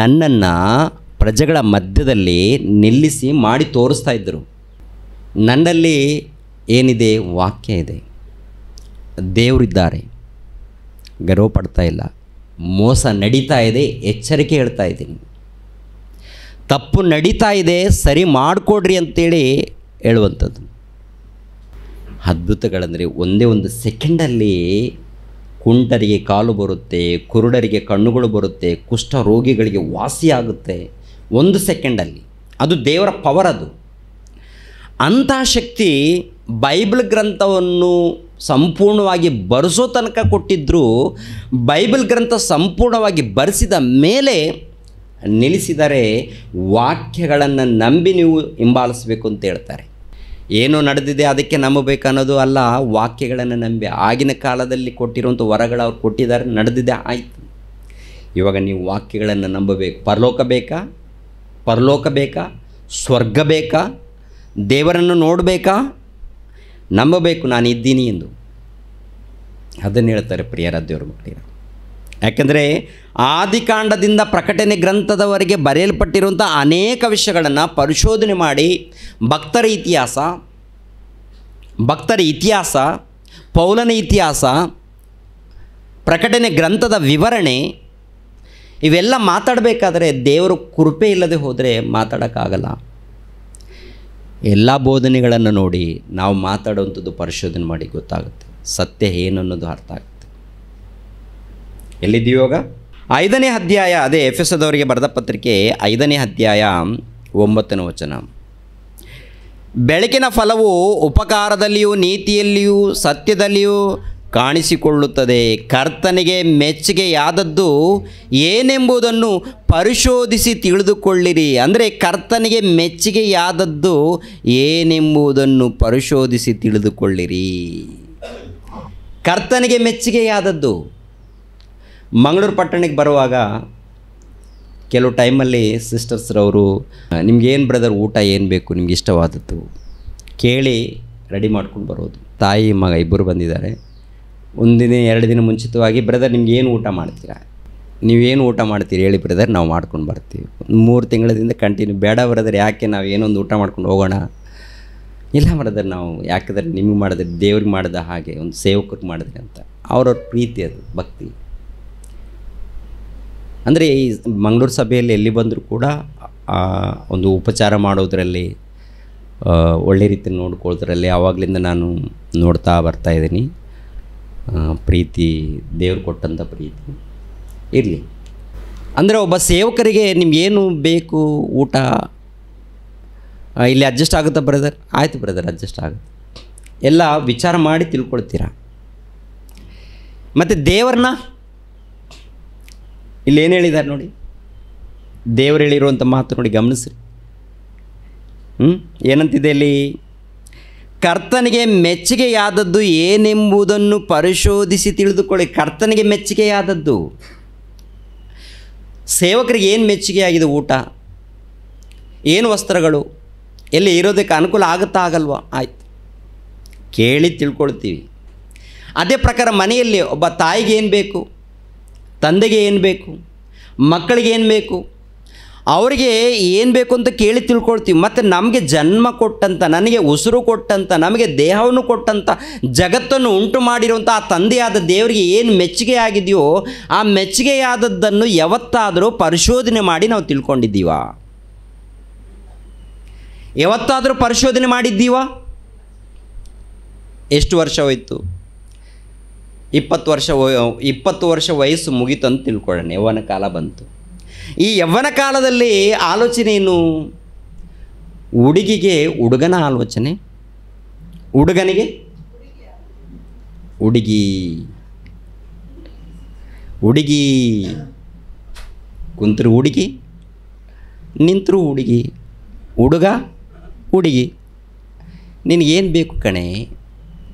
Speaker 1: ನನ್ನನ್ನು ಪ್ರಜೆಗಳ ಮಧ್ಯದಲ್ಲಿ ನಿಲ್ಲಿಸಿ ಮಾಡಿ ತೋರಿಸ್ತಾ ಇದ್ದರು. ನನ್ನಲ್ಲಿ ಏನಿದೆ? ವಾಕ್ಯ ಇದೆ, ದೇವರಿದ್ದಾರೆ, ಗರ್ವ ಪಡ್ತಾ ಇಲ್ಲ, ಮೋಸ ನಡೀತಾ ಇದೆ, ಎಚ್ಚರಿಕೆ ಹೇಳ್ತಾ ಇದ್ದೀನಿ, ತಪ್ಪು ನಡೀತಾ ಇದೆ, ಸರಿ ಮಾಡಿಕೊಡ್ರಿ ಅಂತೇಳಿ ಹೇಳುವಂಥದ್ದು. ಅದ್ಭುತಗಳಂದರೆ ಒಂದೇ ಒಂದು ಸೆಕೆಂಡಲ್ಲಿ ಕುಂಟರಿಗೆ ಕಾಲು ಬರುತ್ತೆ, ಕುರುಡರಿಗೆ ಕಣ್ಣುಗಳು ಬರುತ್ತೆ, ಕುಷ್ಠ ರೋಗಿಗಳಿಗೆ ವಾಸಿಯಾಗುತ್ತೆ 1 ಸೆಕೆಂಡಲ್ಲಿ. ಅದು ದೇವರ ಪವರ್. ಅದು ಅಂಥ ಶಕ್ತಿ ಬೈಬಲ್ ಗ್ರಂಥವನ್ನು ಸಂಪೂರ್ಣವಾಗಿ ಬರೆಸೋ ತನಕ ಕೊಟ್ಟಿದ್ದರೂ ಬೈಬಲ್ ಗ್ರಂಥ ಸಂಪೂರ್ಣವಾಗಿ ಬರೆಸಿದ ಮೇಲೆ ನಿಲ್ಲಿಸಿದರೆ ವಾಕ್ಯಗಳನ್ನು ನಂಬಿ ನೀವು ಹಿಂಬಾಲಿಸಬೇಕು ಅಂತ ಹೇಳ್ತಾರೆ. ಏನು ನಡೆದಿದೆ ಅದಕ್ಕೆ ನಂಬಬೇಕು ಅನ್ನೋದು ಅಲ್ಲ, ವಾಕ್ಯಗಳನ್ನು ನಂಬಿ. ಆಗಿನ ಕಾಲದಲ್ಲಿ ಕೊಟ್ಟಿರುವಂಥ ವರಗಳು ಅವ್ರು ಕೊಟ್ಟಿದ್ದಾರೆ, ನಡೆದಿದೆ, ಆಯಿತು. ಇವಾಗ ನೀವು ವಾಕ್ಯಗಳನ್ನು ನಂಬಬೇಕು. ಪರಲೋಕ ಬೇಕಾ, ಸ್ವರ್ಗ ಬೇಕಾ, ದೇವರನ್ನು ನೋಡಬೇಕಾ, ನಂಬಬೇಕು ನಾನು ಇದ್ದೀನಿ ಎಂದು. ಅದನ್ನು ಹೇಳ್ತಾರೆ ಪ್ರಿಯರ ದೇವರ ಮಕ್ಕಳಿಗೆ. ಯಾಕೆಂದರೆ ಆದಿಕಾಂಡದಿಂದ ಪ್ರಕಟಣೆ ಗ್ರಂಥದವರೆಗೆ ಬರೆಯಲ್ಪಟ್ಟಿರುವಂಥ ಅನೇಕ ವಿಷಯಗಳನ್ನು ಪರಿಶೋಧನೆ ಮಾಡಿ ಭಕ್ತರ ಇತಿಹಾಸ, ಪೌಲನ ಇತಿಹಾಸ, ಪ್ರಕಟಣೆ ಗ್ರಂಥದ ವಿವರಣೆ ಇವೆಲ್ಲ ಮಾತಾಡಬೇಕಾದ್ರೆ ದೇವರು ಕೃಪೆ ಇಲ್ಲದೆ ಹೋದರೆ ಮಾತಾಡೋಕ್ಕಾಗಲ್ಲ. ಎಲ್ಲ ಬೋಧನೆಗಳನ್ನು ನೋಡಿ ನಾವು ಮಾತಾಡುವಂಥದ್ದು ಪರಿಶೋಧನೆ ಮಾಡಿ ಗೊತ್ತಾಗುತ್ತೆ, ಸತ್ಯ ಏನು ಅನ್ನೋದು ಅರ್ಥ ಆಗುತ್ತೆ. ಎಲ್ಲಿದ್ದೀವಿ ಇವಾಗ? 5ನೇ ಅಧ್ಯಾಯ, ಅದೇ ಎಫೆಸದವರಿಗೆ ಬರೆದ ಪತ್ರಿಕೆ 5ನೇ ಅಧ್ಯಾಯ 9ನೇ ವಚನ. ಬೆಳಕಿನ ಫಲವು ಉಪಕಾರದಲ್ಲಿಯೂ ನೀತಿಯಲ್ಲಿಯೂ ಸತ್ಯದಲ್ಲಿಯೂ ಕಾಣಿಸಿಕೊಳ್ಳುತ್ತದೆ. ಕರ್ತನಿಗೆ ಮೆಚ್ಚುಗೆಯಾದದ್ದು ಏನೆಂಬುದನ್ನು ಪರಿಶೋಧಿಸಿ ತಿಳಿದುಕೊಳ್ಳಿರಿ. ಅಂದರೆ ಕರ್ತನಿಗೆ ಮೆಚ್ಚುಗೆಯಾದದ್ದು ಏನೆಂಬುದನ್ನು ಪರಿಶೋಧಿಸಿ ತಿಳಿದುಕೊಳ್ಳಿರಿ. ಕರ್ತನಿಗೆ ಮೆಚ್ಚುಗೆಯಾದದ್ದು. ಮಂಗಳೂರು ಪಟ್ಟಣಕ್ಕೆ ಬರುವಾಗ ಕೆಲವು ಟೈಮಲ್ಲಿ ಸಿಸ್ಟರ್ಸ್ರವರು ನಿಮ್ಗೇನು ಬ್ರದರ್ ಊಟ ಏನು ಬೇಕು ನಿಮ್ಗೆ ಇಷ್ಟವಾದದ್ದು ಕೇಳಿ ರೆಡಿ ಮಾಡ್ಕೊಂಡು ಬರೋದು. ತಾಯಿ ಮಗ ಇಬ್ಬರು ಬಂದಿದ್ದಾರೆ. 1 ದಿನ 2 ದಿನ ಮುಂಚಿತವಾಗಿ ಬ್ರದರ್ ನಿಮ್ಗೆ ಏನು ಊಟ ಮಾಡ್ತೀರಾ, ನೀವೇನು ಊಟ ಮಾಡ್ತೀರಿ ಹೇಳಿ ಬ್ರದರ್, ನಾವು ಮಾಡ್ಕೊಂಡು ಬರ್ತೀವಿ. 3 ತಿಂಗಳಿಂದ ಕಂಟಿನ್ಯೂ. ಬೇಡ ಬ್ರದರ್, ಯಾಕೆ ನಾವು ಏನೊಂದು ಊಟ ಮಾಡ್ಕೊಂಡು ಹೋಗೋಣ. ಇಲ್ಲ ಬ್ರದರ್, ನಾವು ಯಾಕಂದರೆ ನಿಮಗೆ ಮಾಡಿದ್ರೆ ದೇವ್ರಿಗೆ ಮಾಡಿದ ಹಾಗೆ ಒಂದು ಸೇವಕರಿಗೆ ಮಾಡಿದ್ರೆ ಅಂತ. ಅವ್ರವ್ರ ಪ್ರೀತಿ, ಅದು ಭಕ್ತಿ. ಅಂದರೆ ಈ ಮಂಗಳೂರು ಸಭೆಯಲ್ಲಿ ಎಲ್ಲಿ ಬಂದರೂ ಕೂಡ ಒಂದು ಉಪಚಾರ ಮಾಡೋದರಲ್ಲಿ, ಒಳ್ಳೆ ರೀತಿ ನೋಡ್ಕೊಳ್ಳೋದ್ರಲ್ಲಿ ಆವಾಗಲಿಂದ ನಾನು ನೋಡ್ತಾ ಬರ್ತಾಯಿದ್ದೀನಿ. ಪ್ರೀತಿ, ದೇವ್ರು ಕೊಟ್ಟಂಥ ಪ್ರೀತಿ ಇರಲಿ. ಅಂದರೆ ಒಬ್ಬ ಸೇವಕರಿಗೆ ನಿಮಗೇನು ಬೇಕು ಊಟ ಇಲ್ಲಿ ಅಡ್ಜಸ್ಟ್ ಆಗುತ್ತಾ ಬ್ರದರ್? ಆಯಿತು ಬ್ರದರ್, ಅಡ್ಜಸ್ಟ್ ಆಗುತ್ತೆ. ಎಲ್ಲ ವಿಚಾರ ಮಾಡಿ ತಿಳ್ಕೊಳ್ತೀರಾ. ಮತ್ತು ದೇವರನ್ನ ಇಲ್ಲೇನು ಹೇಳಿದ್ದಾರೆ ನೋಡಿ, ದೇವರು ಹೇಳಿರುವಂಥ ಮಾತು ನೋಡಿ, ಗಮನಿಸ್ರಿ. ಏನಂತಿದೆ ಇಲ್ಲಿ? ಕರ್ತನಿಗೆ ಮೆಚ್ಚುಗೆಯಾದದ್ದು ಏನೆಂಬುದನ್ನು ಪರಿಶೋಧಿಸಿ ತಿಳಿದುಕೊಳ್ಳಿ. ಕರ್ತನಿಗೆ ಮೆಚ್ಚುಗೆಯಾದದ್ದು. ಸೇವಕರಿಗೆ ಏನು ಮೆಚ್ಚುಗೆಯಾಗಿದೆ? ಊಟ, ಏನು ವಸ್ತ್ರಗಳು, ಎಲ್ಲಿ ಇರೋದಕ್ಕೆ ಅನುಕೂಲ ಆಗುತ್ತಾ ಆಗಲ್ವಾ? ಆಯ್ತು, ಕೇಳಿ ತಿಳ್ಕೊಳ್ತೀವಿ. ಅದೇ ಪ್ರಕಾರ ಮನೆಯಲ್ಲಿ ಒಬ್ಬ ತಾಯಿಗೆ ಏನು ಬೇಕು, ತಂದೆಗೆ ಏನು ಬೇಕು, ಮಕ್ಕಳಿಗೆ ಏನು ಬೇಕು, ಅವರಿಗೆ ಏನು ಬೇಕು ಅಂತ ಕೇಳಿ ತಿಳ್ಕೊಳ್ತೀವಿ. ಮತ್ತು ನಮಗೆ ಜನ್ಮ ಕೊಟ್ಟಂಥ, ನನಗೆ ಉಸಿರು ಕೊಟ್ಟಂಥ, ನಮಗೆ ದೇಹವನ್ನು ಕೊಟ್ಟಂಥ, ಜಗತ್ತನ್ನು ಉಂಟು ಮಾಡಿರುವಂಥ ಆ ತಂದೆಯಾದ ದೇವರಿಗೆ ಏನು ಮೆಚ್ಚುಗೆ ಆಗಿದೆಯೋ ಆ ಮೆಚ್ಚುಗೆಯಾದದ್ದನ್ನು ಯಾವತ್ತಾದರೂ ಪರಿಶೋಧನೆ ಮಾಡಿ ನಾವು ತಿಳ್ಕೊಂಡಿದ್ದೀವ? ಯಾವತ್ತಾದರೂ ಪರಿಶೋಧನೆ ಮಾಡಿದ್ದೀವ? ಎಷ್ಟು ವರ್ಷ ಹೋಯಿತು? 20 ವರ್ಷ ವಯಸ್ಸು ಮುಗೀತು ಅಂತ ತಿಳ್ಕೊಳ್ಳೋಣ. ಯೌವನ ಕಾಲ ಬಂತು. ಈ ಯೌವನ ಕಾಲದಲ್ಲಿ ಆಲೋಚನೆ ಏನು? ಹುಡುಗಿಗೆ ಹುಡುಗನ ಆಲೋಚನೆ, ಹುಡುಗನಿಗೆ ಹುಡುಗಿ, ಕುಂತರು ಹುಡುಗಿ, ನಿಂತರು ಹುಡುಗಿ, ಹುಡುಗ ಹುಡುಗಿ. ನಿನಗೇನು ಬೇಕು ಕಣೆ?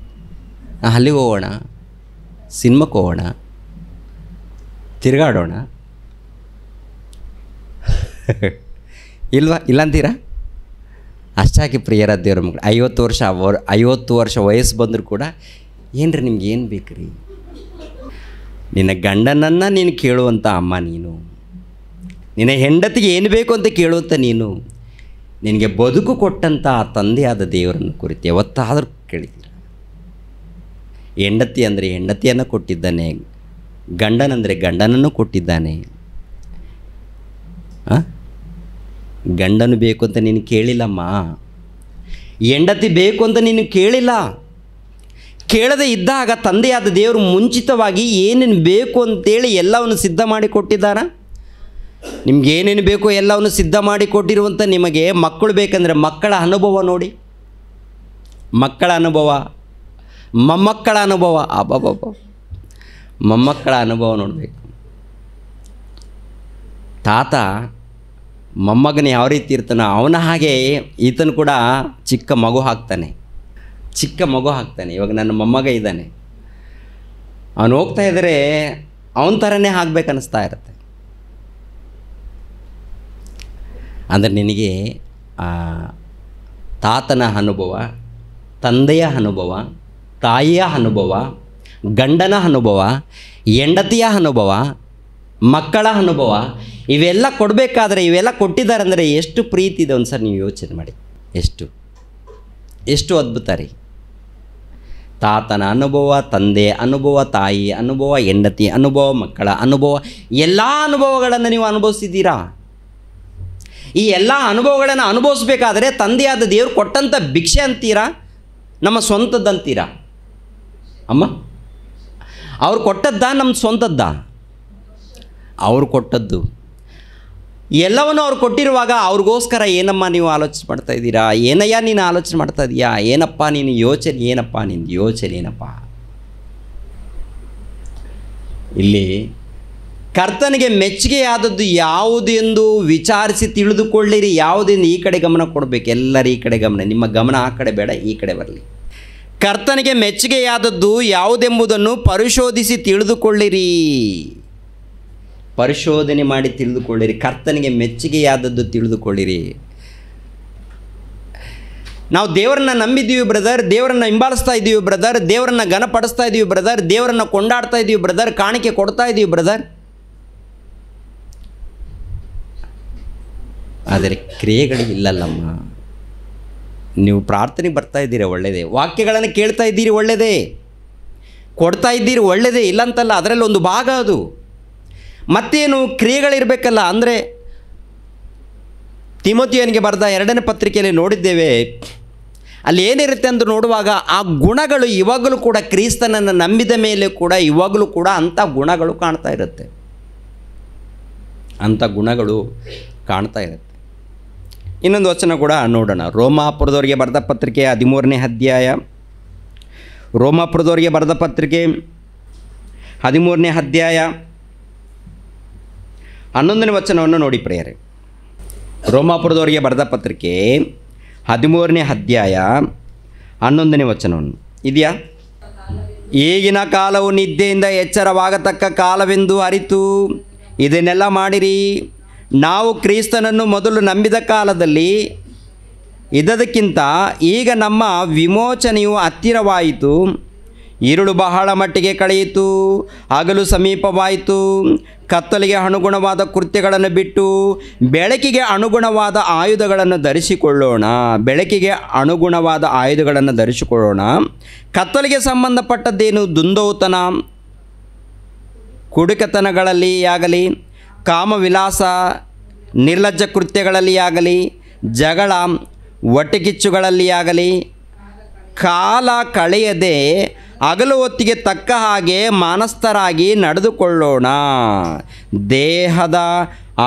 Speaker 1: ಅಲ್ಲಿಗೆ ಹೋಗೋಣ, ಸಿನಿಮಾಕ್ಕೆ ಹೋಗೋಣ, ತಿರುಗಾಡೋಣ, ಇಲ್ಲಂತೀರಾ? ಅಷ್ಟಾಗಿ ಪ್ರಿಯರ ದೇವ್ರ ಮಕ್ಕಳು 50 ವರ್ಷ ವಯಸ್ಸು ಬಂದರೂ ಕೂಡ ಏನ್ರಿ ನಿಮ್ಗೆ ಏನು ಬೇಕು ರೀ? ನಿನ್ನ ಗಂಡನನ್ನು ನೀನು ಕೇಳುವಂಥ ಅಮ್ಮ ನೀನು, ನಿನ್ನ ಹೆಂಡತಿಗೆ ಏನು ಬೇಕು ಅಂತ ಕೇಳುವಂಥ ನೀನು, ನಿನಗೆ ಬದುಕು ಕೊಟ್ಟಂಥ ಆ ತಂದೆಯಾದ ದೇವರನ್ನು ಕುರಿತು ಯಾವತ್ತಾದರೂ ಕೇಳಿದ್ದೀರ? ಹೆಂಡತಿ ಅಂದರೆ ಹೆಂಡತಿಯನ್ನು ಕೊಟ್ಟಿದ್ದಾನೆ, ಗಂಡನಂದರೆ ಗಂಡನನ್ನು ಕೊಟ್ಟಿದ್ದಾನೆ. ಗಂಡನು ಬೇಕು ಅಂತ ನೀನು ಕೇಳಿಲ್ಲಮ್ಮ, ಹೆಂಡತಿ ಬೇಕು ಅಂತ ನೀನು ಕೇಳಿಲ್ಲ. ಕೇಳದೆ ಇದ್ದಾಗ ತಂದೆಯಾದ ದೇವರು ಮುಂಚಿತವಾಗಿ ಏನೇನು ಬೇಕು ಅಂತೇಳಿ ಎಲ್ಲವನ್ನು ಸಿದ್ಧ ಮಾಡಿ ಕೊಟ್ಟಿದ್ದಾರ. ನಿಮಗೇನೇನು ಬೇಕೋ ಎಲ್ಲವನ್ನು ಸಿದ್ಧ ಮಾಡಿ ಕೊಟ್ಟಿರುವಂಥ ನಿಮಗೆ ಮಕ್ಕಳು ಬೇಕಂದರೆ ಮಕ್ಕಳ ಅನುಭವ ನೋಡಿ, ಮಕ್ಕಳ ಅನುಭವ, ಮೊಮ್ಮಕ್ಕಳ ಅನುಭವ, ಅಬ್ಬಬ್ಬ, ಮೊಮ್ಮಕ್ಕಳ ಅನುಭವ ನೋಡಬೇಕು. ತಾತ ಮೊಮ್ಮಗನ ಯಾವ ರೀತಿ ಇರ್ತಾನೋ ಅವನ ಹಾಗೆ ಈತನು ಕೂಡ ಚಿಕ್ಕ ಮಗು ಹಾಕ್ತಾನೆ. ಇವಾಗ ನನ್ನ ಮೊಮ್ಮಗ ಇದ್ದಾನೆ, ಅವನು ಹೋಗ್ತಾ ಇದ್ದರೆ ಅವನ ಥರನೇ ಆಗ್ಬೇಕು ಅನ್ನಿಸ್ತಾ ಇರುತ್ತೆ. ಅಂದರೆ ನಿನಗೆ ತಾತನ ಅನುಭವ, ತಂದೆಯ ಅನುಭವ, ತಾಯಿಯ ಅನುಭವ, ಗಂಡನ ಅನುಭವ, ಹೆಂಡತಿಯ ಅನುಭವ, ಮಕ್ಕಳ ಅನುಭವ, ಇವೆಲ್ಲ ಕೊಡಬೇಕಾದ್ರೆ ಇವೆಲ್ಲ ಕೊಟ್ಟಿದ್ದಾರೆ ಅಂದರೆ ಎಷ್ಟು ಪ್ರೀತಿ ಇದೆ ಒಂದು ಸರಿ ನೀವು ಯೋಚನೆ ಮಾಡಿ. ಎಷ್ಟು ಅದ್ಭುತ ರೀ. ತಾತನ ಅನುಭವ, ತಂದೆ ಅನುಭವ, ತಾಯಿ ಅನುಭವ, ಹೆಂಡತಿ ಅನುಭವ, ಮಕ್ಕಳ ಅನುಭವ, ಎಲ್ಲ ಅನುಭವಗಳನ್ನು ನೀವು ಅನುಭವಿಸಿದ್ದೀರಾ. ಈ ಎಲ್ಲ ಅನುಭವಗಳನ್ನು ಅನುಭವಿಸ್ಬೇಕಾದ್ರೆ ತಂದೆಯಾದ ದೇವರು ಕೊಟ್ಟಂಥ ಭಿಕ್ಷೆ ಅಂತೀರಾ, ನಮ್ಮ ಸ್ವಂತದ್ದಂತೀರಾ? ಅಮ್ಮ, ಅವ್ರು ಕೊಟ್ಟದ್ದ ನಮ್ಮ ಸ್ವಂತದ್ದ? ಅವ್ರು ಕೊಟ್ಟದ್ದು. ಎಲ್ಲವನ್ನು ಅವ್ರು ಕೊಟ್ಟಿರುವಾಗ ಅವ್ರಿಗೋಸ್ಕರ ಏನಮ್ಮ ನೀವು ಆಲೋಚನೆ ಮಾಡ್ತಾ ಇದ್ದೀರಾ? ಏನಯ್ಯ ನೀನು ಆಲೋಚನೆ ಮಾಡ್ತಾ ಇದೀಯಾ? ಏನಪ್ಪ ನೀನು ಯೋಚನೆ, ಏನಪ್ಪ ನಿನ್ನ ಯೋಚನೆ ಏನಪ್ಪ? ಇಲ್ಲಿ ಕರ್ತನಿಗೆ ಮೆಚ್ಚುಗೆಯಾದದ್ದು ಯಾವುದೆಂದು ವಿಚಾರಿಸಿ ತಿಳಿದುಕೊಳ್ಳಿರಿ. ಯಾವುದೆಂದು ಈ ಕಡೆ ಗಮನ ಕೊಡಬೇಕು, ಎಲ್ಲರೂ ಈ ಕಡೆ ಗಮನ, ನಿಮ್ಮ ಗಮನ ಆ ಕಡೆ ಬೇಡ, ಈ ಕಡೆ ಬರಲಿ. ಕರ್ತನಿಗೆ ಮೆಚ್ಚುಗೆಯಾದದ್ದು ಯಾವುದೆಂಬುದನ್ನು ಪರಿಶೋಧಿಸಿ ತಿಳಿದುಕೊಳ್ಳಿರಿ. ಪರಿಶೋಧನೆ ಮಾಡಿ ತಿಳಿದುಕೊಳ್ಳಿರಿ. ಕರ್ತನಿಗೆ ಮೆಚ್ಚುಗೆಯಾದದ್ದು ತಿಳಿದುಕೊಳ್ಳಿರಿ. ನಾವು ದೇವರನ್ನ ನಂಬಿದ್ದೀವಿ ಬ್ರದರ್, ದೇವರನ್ನ ಹಿಂಬಾಲಿಸ್ತಾ ಇದ್ದೀವಿ ಬ್ರದರ್, ದೇವರನ್ನ ಘನಪಡಿಸ್ತಾ ಇದ್ದೀವಿ ಬ್ರದರ್, ದೇವರನ್ನ ಕೊಂಡಾಡ್ತಾ ಇದ್ದೀವಿ ಬ್ರದರ್, ಕಾಣಿಕೆ ಕೊಡ್ತಾ ಇದ್ದೀವಿ ಬ್ರದರ್. ಆದರೆ ಕ್ರಿಯೆಗಳಿಲ್ಲಲ್ಲಮ್ಮ. ನೀವು ಪ್ರಾರ್ಥನೆಗೆ ಬರ್ತಾ ಇದ್ದೀರಿ ಒಳ್ಳೆಯದೇ, ವಾಕ್ಯಗಳನ್ನು ಕೇಳ್ತಾ ಇದ್ದೀರಿ ಒಳ್ಳೆಯದೇ, ಕೊಡ್ತಾ ಇದ್ದೀರಿ ಒಳ್ಳೆಯದೇ, ಇಲ್ಲಂತಲ್ಲ, ಅದರಲ್ಲಿ ಒಂದು ಭಾಗ ಅದು. ಮತ್ತೇನು ಕ್ರಿಯೆಗಳಿರಬೇಕಲ್ಲ. ಅಂದರೆ ತಿಮೋಥಿಯನಿಗೆ ಬರೆದ 2ನೇ ಪತ್ರಿಕೆಯಲ್ಲಿ ನೋಡಿದ್ದೇವೆ, ಅಲ್ಲಿ ಏನಿರುತ್ತೆ ಅಂತ ನೋಡುವಾಗ ಆ ಗುಣಗಳು ಇವಾಗಲೂ ಕೂಡ ಕ್ರಿಸ್ತನನ್ನು ನಂಬಿದ ಮೇಲೆ ಕೂಡ ಇವಾಗಲೂ ಕೂಡ ಅಂಥ ಗುಣಗಳು ಕಾಣ್ತಾ ಇರುತ್ತೆ, ಅಂಥ ಗುಣಗಳು ಕಾಣ್ತಾ ಇರುತ್ತೆ. ಇನ್ನೊಂದು ವಚನ ಕೂಡ ನೋಡೋಣ. ರೋಮಾಪುರದವರಿಗೆ ಬರೆದ ಪತ್ರಿಕೆ 13ನೇ ಅಧ್ಯಾಯ, ರೋಮಾಪುರದವರಿಗೆ ಬರೆದ ಪತ್ರಿಕೆ 13ನೇ ಅಧ್ಯಾಯ 11ನೇ ವಚನವನ್ನು ನೋಡಿ ಪ್ರಿಯರೇ. ರೋಮಾಪುರದವರಿಗೆ ಬರೆದ ಪತ್ರಿಕೆ 13ನೇ ಅಧ್ಯಾಯ 11ನೇ ವಚನವನ್ನು ಇದೆಯಾ? ಈಗಿನ ಕಾಲವು ನಿದ್ದೆಯಿಂದ ಎಚ್ಚರವಾಗತಕ್ಕ ಕಾಲವೆಂದು ಅರಿತು ಇದನ್ನೆಲ್ಲ ಮಾಡಿರಿ. ನಾವು ಕ್ರಿಸ್ತನನ್ನು ಮೊದಲು ನಂಬಿದ ಕಾಲದಲ್ಲಿ ಇದ್ದದಕ್ಕಿಂತ ಈಗ ನಮ್ಮ ವಿಮೋಚನೆಯು ಹತ್ತಿರವಾಯಿತು. ഇരുಳು ಬಹಳ ಮಟ್ಟಿಗೆ ಕಳೆಯಿತು, ಹಗಲು ಸಮೀಪವಾಯಿತು. ಕತ್ತಲಿಗೆ ಅನುಗುಣವಾದ ಕೃತ್ಯಗಳನ್ನು ಬಿಟ್ಟು ಬೆಳಕಿಗೆ ಅನುಗುಣವಾದ ಆಯುಧಗಳನ್ನು ಧರಿಸಿಕೊಳ್ಳೋಣ. ಬೆಳಕಿಗೆ ಅನುಗುಣವಾದ ಆಯುಧಗಳನ್ನು ಧರಿಸಿಕೊಳ್ಳೋಣ. ಕತ್ತಲಿಗೆ ಸಂಬಂಧಪಟ್ಟದ್ದೇನು? ದುಂದೌತನ, ಕುಡುಕತನಗಳಲ್ಲಿ ಆಗಲಿ, ಕಾಮವಿಲಾಸ, ನಿರ್ಲಜ್ಜ ಕೃತ್ಯಗಳಲ್ಲಿ ಆಗಲಿ, ಜಗಳ, ಹೊಟ್ಟೆಕಿಚ್ಚುಗಳಲ್ಲಿ ಆಗಲಿ ಕಾಲ ಕಳೆಯದೆ ಹಗಲು ಹೊತ್ತಿಗೆ ತಕ್ಕ ಹಾಗೆ ಮಾನಸ್ಥರಾಗಿ ನಡೆದುಕೊಳ್ಳೋಣ. ದೇಹದ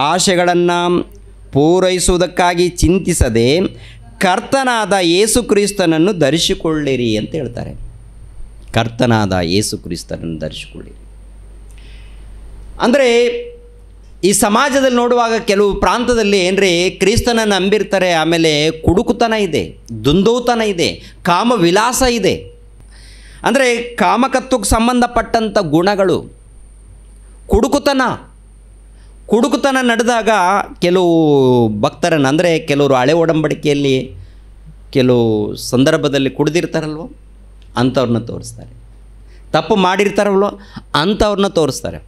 Speaker 1: ಆಶೆಗಳನ್ನು ಪೂರೈಸುವುದಕ್ಕಾಗಿ ಚಿಂತಿಸದೆ ಕರ್ತನಾದ ಯೇಸು ಕ್ರಿಸ್ತನನ್ನು ಧರಿಸಿಕೊಳ್ಳಿರಿ ಅಂತ ಹೇಳ್ತಾರೆ. ಕರ್ತನಾದ ಯೇಸು ಕ್ರಿಸ್ತನನ್ನು ಧರಿಸಿಕೊಳ್ಳಿರಿ ಅಂದರೆ ಈ ಸಮಾಜದಲ್ಲಿ ನೋಡುವಾಗ ಕೆಲವು ಪ್ರಾಂತದಲ್ಲಿ ಏನ್ರಿ ಕ್ರಿಸ್ತನನ್ನು ನಂಬಿರ್ತಾರೆ, ಆಮೇಲೆ ಕುಡುಕುತನ ಇದೆ, ದುಂದೌತನ ಇದೆ, ಕಾಮವಿಲಾಸ ಇದೆ. ಅಂದರೆ ಕಾಮಕತ್ವಕ್ಕೆ ಸಂಬಂಧಪಟ್ಟಂಥ ಗುಣಗಳು, ಕುಡುಕುತನ ನಡೆದಾಗ ಕೆಲವು ಭಕ್ತರನ್ನು, ಅಂದರೆ ಕೆಲವರು ಹಳೆ ಒಡಂಬಡಿಕೆಯಲ್ಲಿ ಕೆಲವು ಸಂದರ್ಭದಲ್ಲಿ ಕುಡಿದಿರ್ತಾರಲ್ವ ಅಂಥವ್ರನ್ನ ತೋರಿಸ್ತಾರೆ, ತಪ್ಪು ಮಾಡಿರ್ತಾರಲ್ವ ಅಂಥವ್ರನ್ನ ತೋರಿಸ್ತಾರೆ.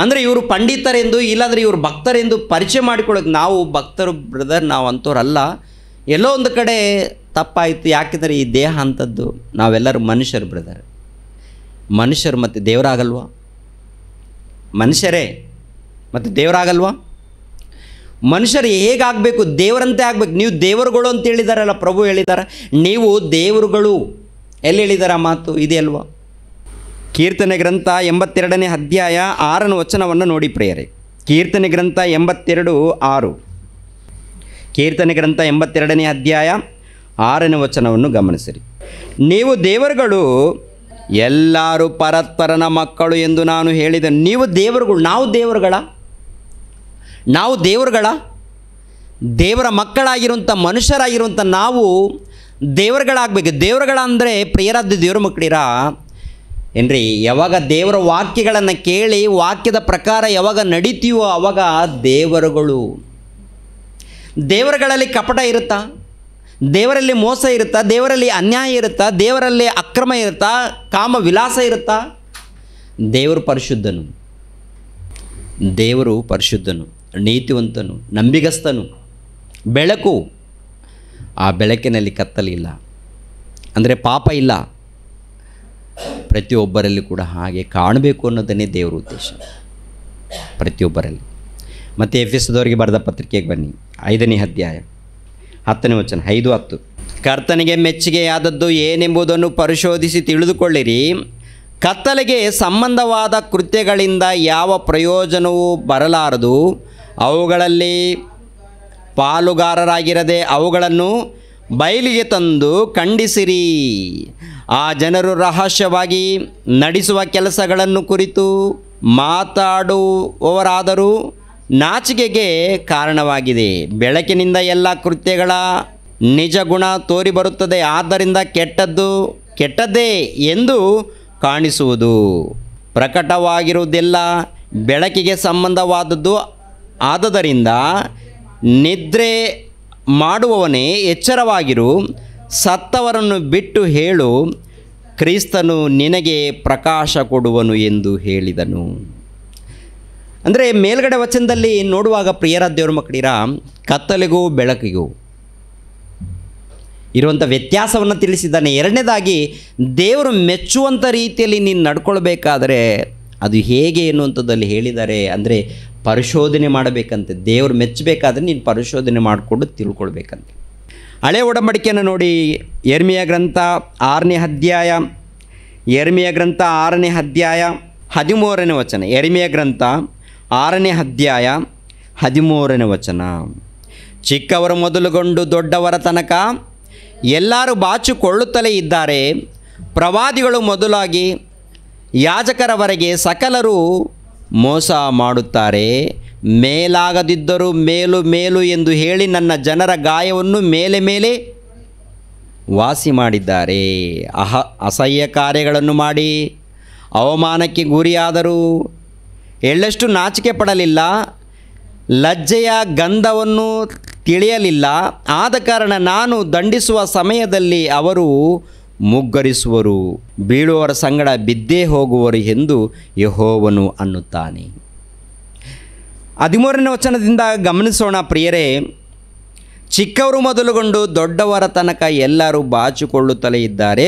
Speaker 1: ಅಂದರೆ ಇವರು ಪಂಡಿತರೆಂದು, ಇಲ್ಲಾಂದರೆ ಇವರು ಭಕ್ತರೆಂದು ಪರಿಚಯ ಮಾಡಿಕೊಳ್ಳೋಕೆ, ನಾವು ಭಕ್ತರು ಬ್ರದರ್, ನಾವು ಅಂಥವ್ರಲ್ಲ, ಎಲ್ಲೋ ಒಂದು ಕಡೆ ತಪ್ಪಾಯಿತು. ಯಾಕೆಂದರೆ ಈ ದೇಹ ಅಂಥದ್ದು, ನಾವೆಲ್ಲರೂ ಮನುಷ್ಯರು ಬ್ರದರ್, ಮನುಷ್ಯರು ಮತ್ತು ದೇವರಾಗಲ್ವ? ಮನುಷ್ಯರೇ ಮತ್ತು ದೇವರಾಗಲ್ವ? ಮನುಷ್ಯರು ಹೇಗಾಗಬೇಕು? ದೇವರಂತೆ ಆಗಬೇಕು. ನೀವು ದೇವರುಗಳು ಅಂತ ಹೇಳಿದಾರಲ್ಲ, ಪ್ರಭು ಹೇಳಿದ್ದಾರೆ, ನೀವು ದೇವರುಗಳು. ಎಲ್ಲಿ ಹೇಳಿದ್ದಾರೆ ಆ ಮಾತು? ಇದೆ ಅಲ್ವಾ? ಕೀರ್ತನೆ ಗ್ರಂಥ 82ನೇ ಅಧ್ಯಾಯ 6ನೇ ವಚನವನ್ನು ನೋಡಿ ಪ್ರಿಯರೇ. ಕೀರ್ತನೆ ಗ್ರಂಥ 82:6. ಕೀರ್ತನೆ ಗ್ರಂಥ 82ನೇ ಅಧ್ಯಾಯ 6ನೇ ವಚನವನ್ನು ಗಮನಿಸಿರಿ. ನೀವು ದೇವರುಗಳು, ಎಲ್ಲರೂ ಪರಸ್ಪರನ ಮಕ್ಕಳು ಎಂದು ನಾನು ಹೇಳಿದೆ. ನೀವು ದೇವರುಗಳು. ನಾವು ದೇವರುಗಳ ದೇವರ ಮಕ್ಕಳಾಗಿರುವಂಥ ಮನುಷ್ಯರಾಗಿರುವಂಥ ನಾವು ದೇವರುಗಳಾಗಬೇಕು. ದೇವರುಗಳ ಅಂದರೆ ಪ್ರಿಯರಾದ ದೇವರ ಮಕ್ಕಳಿರ ಏನ್ರಿ, ಯಾವಾಗ ದೇವರ ವಾಕ್ಯಗಳನ್ನು ಕೇಳಿ ವಾಕ್ಯದ ಪ್ರಕಾರ ಯಾವಾಗ ನಡೀತೀವೋ ಆವಾಗ ದೇವರುಗಳು. ದೇವರುಗಳಲ್ಲಿ ಕಪಟ ಇರುತ್ತಾ? ದೇವರಲ್ಲಿ ಮೋಸ ಇರುತ್ತಾ? ದೇವರಲ್ಲಿ ಅನ್ಯಾಯ ಇರುತ್ತಾ? ದೇವರಲ್ಲಿ ಅಕ್ರಮ ಇರುತ್ತಾ? ಕಾಮ ವಿಲಾಸ ಇರುತ್ತಾ? ದೇವರು ಪರಿಶುದ್ಧನು, ನೀತಿವಂತನು, ನಂಬಿಗಸ್ತನು, ಬೆಳಕು. ಆ ಬೆಳಕಿನಲ್ಲಿ ಕತ್ತಲಿಲ್ಲ, ಅಂದರೆ ಪಾಪ ಇಲ್ಲ. ಪ್ರತಿಯೊಬ್ಬರಲ್ಲಿ ಕೂಡ ಹಾಗೆ ಕಾಣಬೇಕು ಅನ್ನೋದನ್ನೇ ದೇವರ ಉದ್ದೇಶ, ಪ್ರತಿಯೊಬ್ಬರಲ್ಲಿ. ಮತ್ತು ಎಫೆಸದವರಿಗೆ ಬರೆದ ಪತ್ರಿಕೆಗೆ ಬನ್ನಿ, 5ನೇ ಅಧ್ಯಾಯ 10ನೇ ವಚನ, 5:10. ಕರ್ತನಿಗೆ ಮೆಚ್ಚುಗೆಯಾದದ್ದು ಏನೆಂಬುದನ್ನು ಪರಿಶೋಧಿಸಿ ತಿಳಿದುಕೊಳ್ಳಿರಿ. ಕತ್ತಲೆಗೆ ಸಂಬಂಧವಾದ ಕೃತ್ಯಗಳಿಂದ ಯಾವ ಪ್ರಯೋಜನವೂ ಬರಲಾರದು. ಅವುಗಳಲ್ಲಿ ಪಾಲುಗಾರರಾಗಿರದೆ ಅವುಗಳನ್ನು ಬಯಲಿಗೆ ತಂದು ಖಂಡಿಸಿರಿ. ಆ ಜನರು ರಹಸ್ಯವಾಗಿ ನಡೆಸುವ ಕೆಲಸಗಳನ್ನು ಕುರಿತು ಮಾತಾಡುವವರಾದರೂ ನಾಚಿಕೆಗೆ ಕಾರಣವಾಗಿದೆ. ಬೆಳಕಿನಿಂದ ಎಲ್ಲ ಕೃತ್ಯಗಳ ನಿಜ ಗುಣ ತೋರಿಬರುತ್ತದೆ. ಆದ್ದರಿಂದ ಕೆಟ್ಟದ್ದೇ ಎಂದು ಕಾಣಿಸುವುದು. ಪ್ರಕಟವಾಗಿರುವುದೆಲ್ಲ ಬೆಳಕಿಗೆ ಸಂಬಂಧವಾದದ್ದು. ಆದುದರಿಂದ ನಿದ್ರೆ ಮಾಡುವವನೇ ಎಚ್ಚರವಾಗಿರು, ಸತ್ತವರನ್ನು ಬಿಟ್ಟು ಹೇಳು, ಕ್ರಿಸ್ತನು ನಿನಗೆ ಪ್ರಕಾಶ ಕೊಡುವನು ಎಂದು ಹೇಳಿದನು. ಅಂದರೆ ಮೇಲ್ಗಡೆ ವಚನದಲ್ಲಿ ನೋಡುವಾಗ ಪ್ರಿಯರಾದ ದೇವರ ಮಕ್ಕಳಿರ, ಕತ್ತಲೆಗೂ ಬೆಳಕಿಗೂ ಇರುವಂಥ ವ್ಯತ್ಯಾಸವನ್ನು ತಿಳಿಸಿದ್ದಾನೆ. ಎರಡನೇದಾಗಿ, ದೇವರು ಮೆಚ್ಚುವಂಥ ರೀತಿಯಲ್ಲಿ ನೀನು ನಡ್ಕೊಳ್ಬೇಕಾದರೆ ಅದು ಹೇಗೆ ಎನ್ನುವಂಥದ್ದಲ್ಲಿ ಹೇಳಿದ್ದಾರೆ. ಅಂದರೆ ಪರಿಶೋಧನೆ ಮಾಡಬೇಕಂತೆ. ದೇವರು ಮೆಚ್ಚಬೇಕಾದ್ರೆ ನೀನು ಪರಿಶೋಧನೆ ಮಾಡಿಕೊಂಡು ತಿಳ್ಕೊಳ್ಬೇಕಂತೆ. ಹಳೆ ಒಡಂಬಡಿಕೆಯನ್ನು ನೋಡಿ, ಯೆರೆಮೀಯ ಗ್ರಂಥ 6ನೇ ಅಧ್ಯಾಯ 13ನೇ ವಚನ. ಯೆರೆಮೀಯ ಗ್ರಂಥ 6ನೇ ಅಧ್ಯಾಯ 13ನೇ ವಚನ. ಚಿಕ್ಕವರು ಮೊದಲುಗೊಂಡು ದೊಡ್ಡವರ ತನಕ ಎಲ್ಲರೂ ಬಾಚಿಕೊಳ್ಳುತ್ತಲೇ ಇದ್ದಾರೆ. ಪ್ರವಾದಿಗಳು ಮೊದಲಾಗಿ ಯಾಜಕರವರೆಗೆ ಸಕಲರು ಮೋಸ ಮಾಡುತ್ತಾರೆ. ಮೇಲಾಗದಿದ್ದರೂ ಮೇಲು ಎಂದು ಹೇಳಿ ನನ್ನ ಜನರ ಗಾಯವನ್ನು ಮೇಲೆ ವಾಸಿ ಮಾಡಿದ್ದಾರೆ. ಅಸಹ್ಯ ಕಾರ್ಯಗಳನ್ನು ಮಾಡಿ ಅವಮಾನಕ್ಕೆ ಗುರಿಯಾದರೂ ಎಳ್ಳಷ್ಟು ನಾಚಿಕೆ ಪಡಲಿಲ್ಲ. ಲಜ್ಜೆಯ ಗಂಧವನ್ನು ತಿಳಿಯಲಿಲ್ಲ. ಆದ ಕಾರಣ ನಾನು ದಂಡಿಸುವ ಸಮಯದಲ್ಲಿ ಅವರು ಮುಗ್ಗರಿಸುವರು, ಬೀಳುವವರ ಸಂಗಡ ಬಿದ್ದೇ ಹೋಗುವರು ಎಂದು ಯೆಹೋವನು ಅನ್ನುತ್ತಾನೆ. 13ನೇ ವಚನದಿಂದ ಗಮನಿಸೋಣ ಪ್ರಿಯರೇ. ಚಿಕ್ಕವರು ಮೊದಲುಗೊಂಡು ದೊಡ್ಡವರ ತನಕ ಎಲ್ಲರೂ ಬಾಚಿಕೊಳ್ಳುತ್ತಲೇ ಇದ್ದಾರೆ.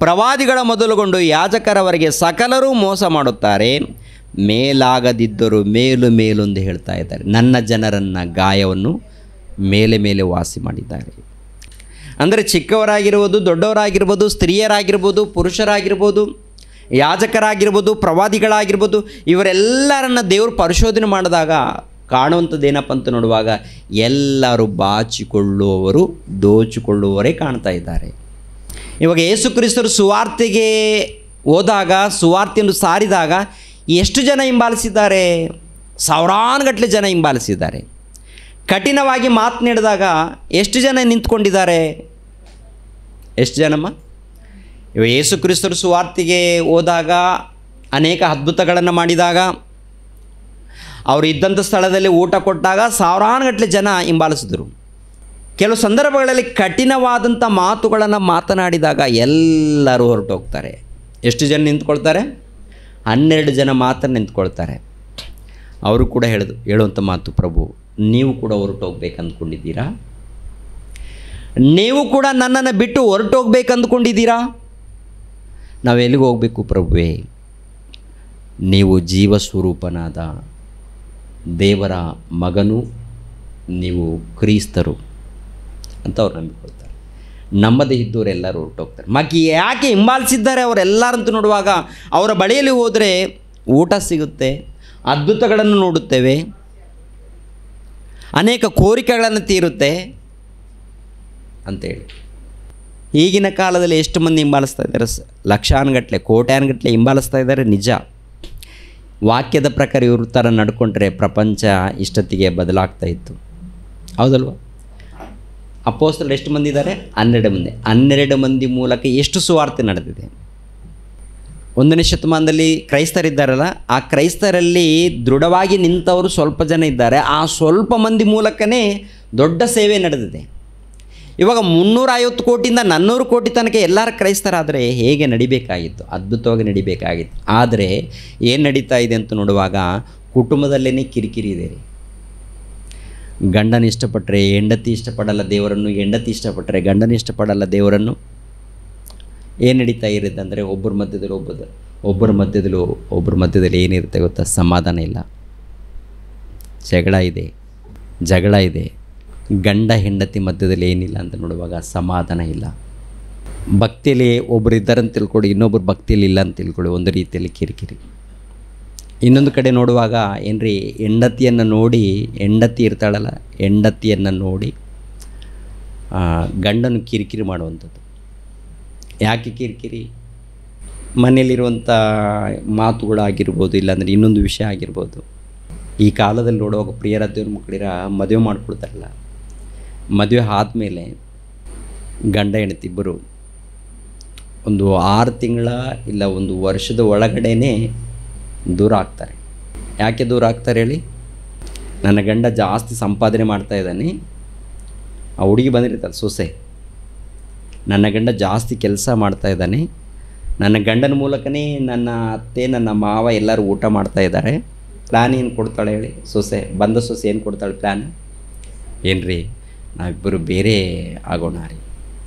Speaker 1: ಪ್ರವಾದಿಗಳ ಮೊದಲುಗೊಂಡು ಯಾಜಕರವರೆಗೆ ಸಕಲರೂ ಮೋಸ ಮಾಡುತ್ತಾರೆ. ಮೇಲಾಗದಿದ್ದರೂ ಮೇಲು ಎಂದು ಹೇಳ್ತಾ ಇದ್ದಾರೆ. ನನ್ನ ಜನರನ್ನು ಗಾಯವನ್ನು ಮೇಲೆ ವಾಸಿ ಮಾಡಿದ್ದಾರೆ. ಅಂದರೆ ಚಿಕ್ಕವರಾಗಿರ್ಬೋದು, ದೊಡ್ಡವರಾಗಿರ್ಬೋದು, ಸ್ತ್ರೀಯರಾಗಿರ್ಬೋದು, ಪುರುಷರಾಗಿರ್ಬೋದು, ಯಾಜಕರಾಗಿರ್ಬೋದು, ಪ್ರವಾದಿಗಳಾಗಿರ್ಬೋದು, ಇವರೆಲ್ಲರನ್ನ ದೇವರು ಪರಿಶೋಧನೆ ಮಾಡಿದಾಗ ಕಾಣುವಂಥದ್ದು ಏನಪ್ಪ ಅಂತ ನೋಡುವಾಗ ಎಲ್ಲರೂ ಬಾಚಿಕೊಳ್ಳುವವರು, ದೋಚಿಕೊಳ್ಳುವವರೇ ಕಾಣ್ತಾ ಇದ್ದಾರೆ. ಇವಾಗ ಯೇಸು ಕ್ರಿಸ್ತರು ಸುವಾರ್ತೆಗೆ ಹೋದಾಗ, ಸುವಾರ್ತೆಯನ್ನು ಸಾರಿದಾಗ ಎಷ್ಟು ಜನ ಹಿಂಬಾಲಿಸಿದ್ದಾರೆ? ಸಾವಿರಾನುಗಟ್ಟಲೆ ಜನ ಹಿಂಬಾಲಿಸಿದ್ದಾರೆ. ಕಠಿಣವಾಗಿ ಮಾತನಾಡಿದಾಗ ಎಷ್ಟು ಜನ ನಿಂತ್ಕೊಂಡಿದ್ದಾರೆ? ಎಷ್ಟು ಜನಮ್ಮ? ಇವಾಗ ಯೇಸು ಕ್ರಿಸ್ತರು ಸುವಾರ್ತೆಗೆ ಹೋದಾಗ, ಅನೇಕ ಅದ್ಭುತಗಳನ್ನು ಮಾಡಿದಾಗ, ಅವರು ಇದ್ದಂಥ ಸ್ಥಳದಲ್ಲಿ ಊಟ ಕೊಟ್ಟಾಗ ಸಾವಿರಾನುಗಟ್ಟಲೆ ಜನ ಹಿಂಬಾಲಿಸಿದರು. ಕೆಲವು ಸಂದರ್ಭಗಳಲ್ಲಿ ಕಠಿಣವಾದಂಥ ಮಾತುಗಳನ್ನು ಮಾತನಾಡಿದಾಗ ಎಲ್ಲರೂ ಹೊರಟೋಗ್ತಾರೆ. ಎಷ್ಟು ಜನ ನಿಂತ್ಕೊಳ್ತಾರೆ? 12 ಜನ ಮಾತ್ರ ನಿಂತ್ಕೊಳ್ತಾರೆ. ಅವರು ಕೂಡ ಹೇಳುವಂಥ ಮಾತು, ಪ್ರಭು ನೀವು ಕೂಡ ಹೊರಟೋಗ್ಬೇಕು ಅಂದ್ಕೊಂಡಿದ್ದೀರಾ? ನೀವು ಕೂಡ ನನ್ನನ್ನು ಬಿಟ್ಟು ಹೊರಟೋಗ್ಬೇಕು ಅಂದ್ಕೊಂಡಿದ್ದೀರಾ? ನಾವು ಎಲ್ಲಿಗೆ ಹೋಗಬೇಕು ಪ್ರಭುವೇ? ನೀವು ಜೀವಸ್ವರೂಪನಾದ ದೇವರ ಮಗನು, ನೀವು ಕ್ರಿಸ್ತರು ಅಂತ ಅವ್ರು ನಂಬಿಕೊಳ್ತಾರೆ. ನಂಬದೇ ಇದ್ದವರು ಎಲ್ಲರೂ ಹೊರಟೋಗ್ತಾರೆ. ಮಕ್ಕಿ ಯಾಕೆ ಹಿಂಬಾಲಿಸಿದ್ದಾರೆ ಅವರೆಲ್ಲರಂತೂ ನೋಡುವಾಗ ಅವರ ಬಳಿಯಲ್ಲಿ ಹೋದರೆ ಊಟ ಸಿಗುತ್ತೆ, ಅದ್ಭುತಗಳನ್ನು ನೋಡುತ್ತೇವೆ, ಅನೇಕ ಕೋರಿಕೆಗಳನ್ನು ತೀರುತ್ತೆ ಅಂತೇಳಿ. ಈಗಿನ ಕಾಲದಲ್ಲಿ ಎಷ್ಟು ಮಂದಿ ಹಿಂಬಾಲಿಸ್ತಾ ಇದ್ದಾರೆ? ಲಕ್ಷಾನುಗಟ್ಟಲೆ ಕೋಟ್ಯಾನುಗಟ್ಟಲೆ ಹಿಂಬಾಲಿಸ್ತಾ ಇದ್ದಾರೆ, ನಿಜ. ವಾಕ್ಯದ ಪ್ರಕಾರ ಇವ್ರ ಥರ ನಡ್ಕೊಂಡ್ರೆ ಪ್ರಪಂಚ ಇಷ್ಟೊತ್ತಿಗೆ ಬದಲಾಗ್ತಾ ಇತ್ತು, ಹೌದಲ್ವ? ಅಪೊಸ್ತಲರು ಎಷ್ಟು ಮಂದಿ ಇದ್ದಾರೆ? 12 ಮಂದಿ. 12 ಮಂದಿ ಮೂಲಕ ಎಷ್ಟು ಸುವಾರ್ತೆ ನಡೆದಿದೆ. 1ನೇ ಶತಮಾನದಲ್ಲಿ ಕ್ರೈಸ್ತರಿದ್ದಾರಲ್ಲ, ಆ ಕ್ರೈಸ್ತರಲ್ಲಿ ದೃಢವಾಗಿ ನಿಂತವರು ಸ್ವಲ್ಪ ಜನ ಇದ್ದಾರೆ. ಆ ಸ್ವಲ್ಪ ಮಂದಿ ಮೂಲಕನೇ ದೊಡ್ಡ ಸೇವೆ ನಡೆದಿದೆ. ಇವಾಗ 350 ಕೋಟಿಯಿಂದ 400 ಕೋಟಿ ತನಕ ಎಲ್ಲರ ಕ್ರೈಸ್ತರಾದರೆ ಹೇಗೆ ನಡಿಬೇಕಾಗಿತ್ತು? ಅದ್ಭುತವಾಗಿ ನಡಿಬೇಕಾಗಿತ್ತು. ಆದರೆ ಏನು ನಡೀತಾ ಇದೆ ಅಂತ ನೋಡುವಾಗ ಕುಟುಂಬದಲ್ಲೇ ಕಿರಿಕಿರಿ ಇದೆ ರೀ. ಗಂಡನ ಇಷ್ಟಪಟ್ಟರೆ ಹೆಂಡತಿ ಇಷ್ಟಪಡಲ್ಲ ದೇವರನ್ನು, ಹೆಂಡತಿ ಇಷ್ಟಪಟ್ಟರೆ ಗಂಡನ ಇಷ್ಟಪಡಲ್ಲ ದೇವರನ್ನು. ಏನು ನಡೀತಾ ಇರುತ್ತೆ ಅಂದರೆ ಒಬ್ಬರ ಮಧ್ಯದಲ್ಲಿ ಏನಿರುತ್ತೆ ಗೊತ್ತಾ? ಸಮಾಧಾನ ಇಲ್ಲ, ಜಗಳ ಇದೆ. ಗಂಡ ಹೆಂಡತಿ ಮಧ್ಯದಲ್ಲಿ ಏನಿಲ್ಲ ಅಂತ ನೋಡುವಾಗ ಸಮಾಧಾನ ಇಲ್ಲ. ಭಕ್ತಿಯಲ್ಲಿ ಒಬ್ಬರು ಇದ್ದಾರಂತ ತಿಳ್ಕೊಳ್ಳಿ, ಇನ್ನೊಬ್ಬರು ಭಕ್ತಿಯಲ್ಲಿ ಇಲ್ಲ ಅಂತ ತಿಳ್ಕೊಳ್ಳಿ, ಒಂದು ರೀತಿಯಲ್ಲಿ ಕಿರಿಕಿರಿ. ಇನ್ನೊಂದು ಕಡೆ ನೋಡುವಾಗ ಏನ್ರಿ, ಹೆಂಡತಿ ಇರ್ತಾಳಲ್ಲ, ಹೆಂಡತಿಯನ್ನು ನೋಡಿ ಗಂಡನು ಕಿರಿಕಿರಿ ಮಾಡುವಂಥದ್ದು. ಯಾಕೆ ಕಿರಿಕಿರಿ? ಮನೆಯಲ್ಲಿರುವಂಥ ಮಾತುಗಳಾಗಿರ್ಬೋದು, ಇಲ್ಲಾಂದರೆ ಇನ್ನೊಂದು ವಿಷಯ ಆಗಿರ್ಬೋದು. ಈ ಕಾಲದಲ್ಲಿ ನೋಡುವಾಗ ಪ್ರಿಯರ ದೇವ್ರ ಮಕ್ಕಳಿರ ಮದುವೆ ಮಾಡ್ಕೊಳ್ತಾರಲ್ಲ, ಮದುವೆ ಆದಮೇಲೆ ಗಂಡ ಹೆಂಡತಿ ಇಬ್ಬರು ಒಂದು 6 ತಿಂಗಳ ಇಲ್ಲ 1 ವರ್ಷದ ಒಳಗಡೆನೇ ದೂರ ಆಗ್ತಾರೆ. ಯಾಕೆ ದೂರ ಆಗ್ತಾರೆ ಹೇಳಿ? ನನ್ನ ಗಂಡ ಜಾಸ್ತಿ ಸಂಪಾದನೆ ಮಾಡ್ತಾ ಇದ್ದಾನೆ. ಆ ಹುಡುಗಿ ಬಂದಿರ್ತಾರೆ ಸೊಸೆ, ನನ್ನ ಗಂಡ ಜಾಸ್ತಿ ಕೆಲಸ ಮಾಡ್ತಾ ಇದ್ದಾನೆ, ನನ್ನ ಗಂಡನ ಮೂಲಕನೇ ನನ್ನ ಅತ್ತೆ ನನ್ನ ಮಾವ ಎಲ್ಲರೂ ಊಟ ಮಾಡ್ತಾ ಇದ್ದಾರೆ. ಪ್ಲ್ಯಾನ್ ಏನು ಕೊಡ್ತಾಳೆ ಹೇಳಿ? ಸೊಸೆ ಏನು ಕೊಡ್ತಾಳೆ ಪ್ಲ್ಯಾನ್? ಏನು ರೀ, ನಾವಿಬ್ಬರು ಬೇರೆ ಆಗೋಣ ರೀ,